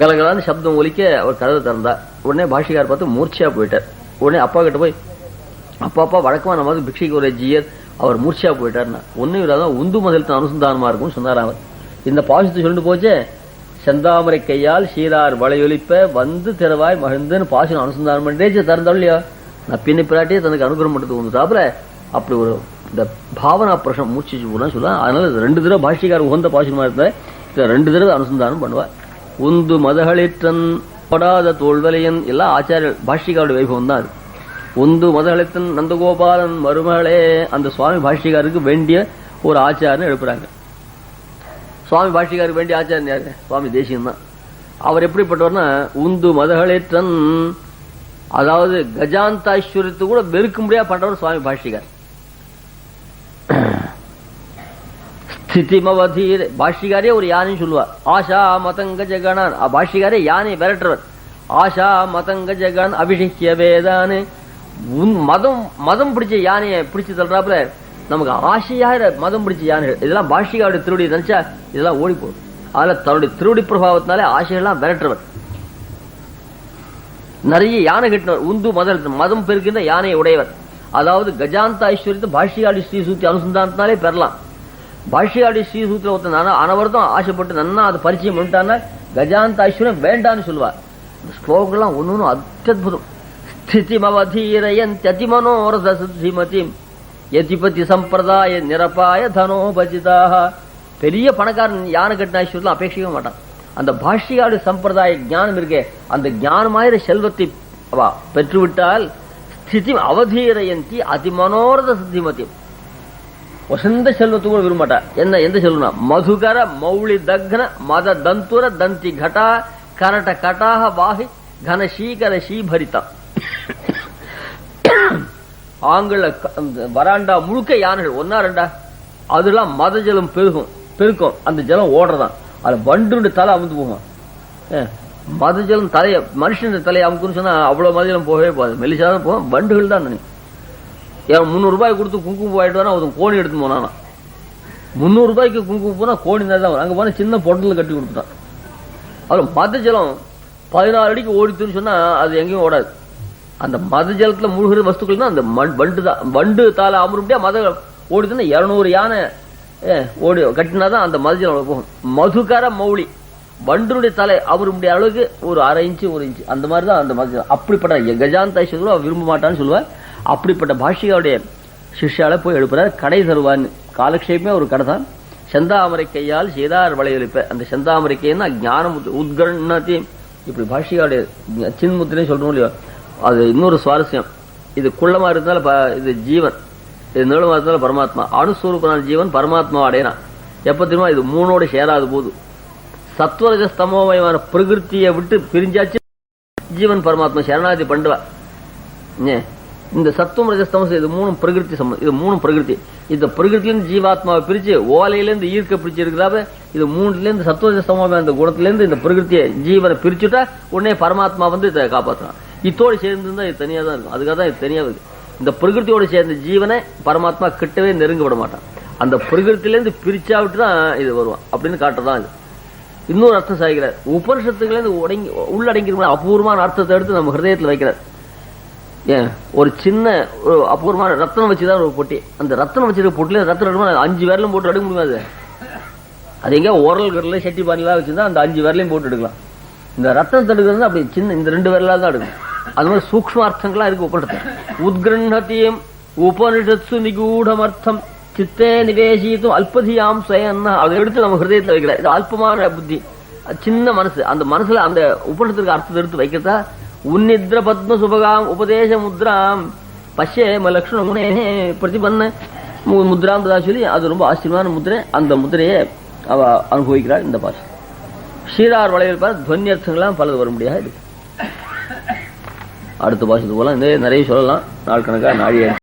கலகலான்னு சப்தம் ஒலிக்க அவர் கதவை திறந்தா. உடனே பாஷிகார் பார்த்து மூர்ச்சியா போயிட்டார். உடனே அப்பா கிட்ட போய், அப்பா வழக்கமா நம்ம பிக்ஷைக்கு ஒரு ஜியர், அவர் மூர்ச்சியா போயிட்டார்னா ஒன்னும் இல்லாதான் உந்து முதலத்தின் அனுசந்தானமா இருக்கும் சொன்னார். அவர் இந்த பாசத்தை சொல்லிட்டு போச்சே, செந்தாமரை கையால் சீரார் வளையொலிப்ப வந்து திறவாய் மகிழ்ந்துன்னு பாசனம் அனுசந்தானம் பண்ணிட்டே திறந்தாள் இல்லையா. நான் பின்ன பிராட்டியே தனக்கு அனுகிரகம் பண்ணுறது ஒன்றுதாப்புல அப்படி ஒரு இந்த பாவனா பிரசம் மூச்சு போனா சொல்லலாம். அதனால 2 தடவை பாஷிகார் உகந்த பாசனமா இருந்த 2 தடவை அனுசந்தானம் பண்ணுவார். உந்து மதகளிற்றன் படாத தோல்வலையன் எல்லாம் ஆச்சாரிய பாஷிகாருடைய வைபவம் தான் அது. உந்து மதகளித்தன் நந்தகோபாலன் மருமகளே. அந்த சுவாமி பாஷிகாருக்கு வேண்டிய ஒரு ஆச்சாரன்னு எழுப்புறாங்க. சுவாமி பாஷிகாருக்கு வேண்டிய ஆச்சாரன் யாரு? சுவாமி தேசியம் தான். அவர் எப்படிப்பட்டவர்னா உந்து மதகளிற்றன், அதாவது கஜாந்தாஸ்வரத்து கூட வெறுக்கும்படியா பண்றவர் சுவாமி பாஷிகார். ஸ்திதிமவதீர் பாஷிகாரே ஒரு யானைன்னு சொல்லுவா. ஆஷா மதங்க ஜெகணான், பாஷிகாரே யானை விரட்டுறவர். ஆஷா மதங்க ஜெகன் அபிஷேக்கிய வேதானு. மதம் பிடிச்ச யானையை பிடிச்சு தள்ளுறாப்புல நமக்கு ஆசையாக மதம் பிடிச்ச யானைகள் இதெல்லாம் பாஷிகாவுடைய திருவடி நினைச்சா இதெல்லாம் ஓடி போகும். அதுல தன்னுடைய திருவடி பிரபாவத்தினாலே ஆசையெல்லாம் விரட்டுறவர். நிறைய யானை கட்டினவர். உந்து மதம் பெருக்கின்ற யானையை உடையவர். அதாவது கஜாந்த ஐஸ்வர்யத்தை பாஷிகாடி ஸ்ரீ சூத்தி அனுசந்தானத்தினாலே பெறலாம். பாஷிகாடி ஸ்ரீ சூத்திர ஒருத்தன் அனவர்த்தம் ஆசைப்பட்டு நன்னா அது பரிச்சயம் பண்ணிட்டான்னா கஜாந்த ஐஸ்வர்யம் வேண்டான்னு சொல்லுவார். ஸ்லோகங்கள்லாம் ஒன்னு அத்யுதம். ஸ்திதிமவதீரயன்த்யதிமனோரத சித்திமதிம் யதிபதி சம்பிரதாய நிரபாய தனோபஜிதாக. பெரிய பணக்காரன் யானை கட்டின ஐஸ்வர்யம் அபேட்சிக்க மாட்டான். அந்த பாஷிகாடு சம்பிரதாய ஞானம் இருக்கே, அந்த ஞானமாயிர செல்வத்தை பெற்றுவிட்டால் ஸ்திதி அவதீரயந்தி அதிமனோரத சித்திமதிம், வசந்த செல்வத்து கூட விரும்பமாட்டா. என்ன எந்த செல்வம்னா மதுகர மௌளி தக்ன மத தந்துர தந்தி கடா கரட கட்டாக வாகி கன சீகர சீபரிதம். ஆங்கில வராண்டா முழுக்க யானைகள் 1-2 அதெல்லாம் மத ஜலம் பெருக்கும். அந்த ஜலம் ஓடுறதான். அதுல வண்டு தலை அமுந்து போகும். மத ஜலம் தலைய மனுஷன் தலையை அமுக்குன்னு சொன்னா அவ்வளவு மத ஜலம் போகவே போகாது, மெலிசாதான் போகும். வண்டுகள் தான் நினைக்கும். 300 ரூபாய் கொடுத்து குங்குமம் ஆயிட்டு வரா, அவன் கோணி எடுத்து போனானா. 300 ரூபாய்க்கு குங்குமம் போனா கோணி தான் வரும். அங்க போனா சின்ன பொட்டல கட்டி கொடுத்துட்டான். அதுல மத ஜலம் 14 அடிக்கு ஓடித்துன்னு சொன்னா அது எங்கேயும் ஓடாது. அந்த மத ஜலத்துல முழுகிற வஸ்துக்கள் தான் அந்த வண்டு தான். வண்டு தால அமரும்படியா மத ஓடிதுன்னா 200 யானை ஓடி கட்டினாதான் அந்த மத ஜலம் போகும். மதுகர மௌளி வண்டுடைய தலை அமரும்படிய அளவுக்கு ஒரு 1/2 இன்ச்சு 1 இன்ச்சு அந்த மாதிரிதான் அந்த மத ஜலம். அப்படிப்பட்ட கஜாந்த ஐஸ்வர்யம் விரும்ப மாட்டான்னு சொல்லுவார். அப்படிப்பட்ட பாஷிகாவுடைய சிஷ்யால போய் எழுப்புறார். கடை தருவான்னு காலக்ஷேபமே ஒரு கடை தான். செந்தாமரை கையால் சீதார் வளையொலிப்ப. அந்த செந்தாமரை கைன்னா ஞானம் உத்கணத்தி இப்படி பாஷிகாவுடைய சின்முத்திரையும் சொல்றோம் இல்லையோ, அது இன்னொரு சுவாரஸ்யம். இது குள்ளமா இருந்தாலும் இது ஜீவன், இது நீளமா இருந்தாலும் பரமாத்மா. அணுஸ்வரூபனான ஜீவன் பரமாத்மா அடையறான். எப்ப தெரியுமா? இது மூணோட சேராது போது சத்வரஜஸ்தமோமயமான பிரகிருத்தியை விட்டு பிரிஞ்சாச்சு ஜீவன் பரமாத்மா சரணாதி பண்ணுவா. இந்த சத்துவம் ரஜஸ்தமஸ் இது மூணும் பிரகிருதி சம்பந்தம். இது மூணும் பிரகிருதி. இந்த பிரகிருத்திலிருந்து ஜீவாத்மாவை பிரிச்சு ஓலையிலிருந்து ஈர்க்க பிரிச்சு இருக்கிறாப்ப இது மூணுலேருந்து சத்துவரஜஸ்தமோமய அந்த குணத்திலிருந்து இந்த பிரகிருத்தியை ஜீவனை பிரிச்சுட்டா உடனே பரமாத்மா வந்து இதை காப்பாற்றுறான். இத்தோடு சேர்ந்து இது தனியா தான் இருக்கும். அதுக்காக தான் இது தனியா இருக்கு. இந்த பிரகிருத்தியோட சேர்ந்த ஜீவனை பரமாத்மா கிட்டவே நெருங்க விட மாட்டான். அந்த பிரகிருத்திலேருந்து பிரிச்சா விட்டு தான் இது வருவான் அப்படின்னு காட்டுறதான் இது. இன்னொரு அர்த்தம் சாய்க்கிறார். உபனிஷத்துலேருந்து உள்ளடங்கி அபூர்வமான அர்த்தத்தை எடுத்து நம்ம ஹிருதயத்தில் வைக்கிறார். ஏன் ஒரு சின்ன அபூர்வமான ரத்தனம் வச்சுதான் ஒரு பொட்டி. அந்த ரத்தனம் வச்சிருக்க பொட்டில ரத்தனம் 5 விரலும் போட்டு எடுக்க முடியாது. அது எங்க ஓரல் கரில் சட்டி பானிலாம் வச்சிருந்தா அந்த 5 விரலையும் போட்டு எடுக்கலாம். இந்த ரத்தனத்தை எடுக்கிறது அப்படி சின்ன இந்த 2 விரலாக தான் எடுக்கும். அது மாதிரி சூக்ஷ்ம அர்த்தங்கள்லாம் இருக்கு உபனிஷத்து. உத்கிருஹதியம் உபனிஷத்சு நிகூடம் அர்த்தம் சித்தே நிவேசித்தும் அல்பதியாம் சுயன்னா அதை எடுத்து நம்ம ஹிருதயத்தில் வைக்கிறார். இது அல்பமான புத்தி, சின்ன மனசு. அந்த மனசுல அந்த உபனிஷத்துக்கு அர்த்தத்தை எடுத்து வைக்கிறதா உன்னித்ர பத்ம சுபகாம் உபதேச முத்ராம் பஷ்யேம லக்ஷ்மண பிரதிபன்ன முத்ராம் சொல்லி அது ரொம்ப ஆச்சரியமான முத்திரை. அந்த முத்திரையை அவ அனுபவிக்கிறார் இந்த பாஷை. ஸ்ரீரார் வளையல் துவனி அர்த்தங்கள்லாம் பலது வர முடியாது இருக்கு. அடுத்த பாஷத்து போலாம் இந்த நிறைய சொல்லலாம். நாள் கணக்கா நாழிய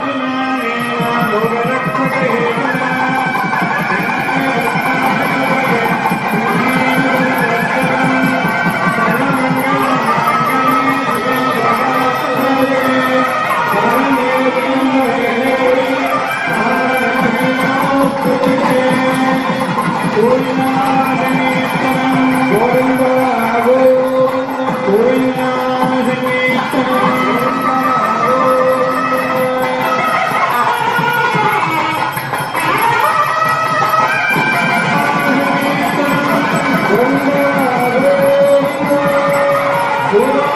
Guru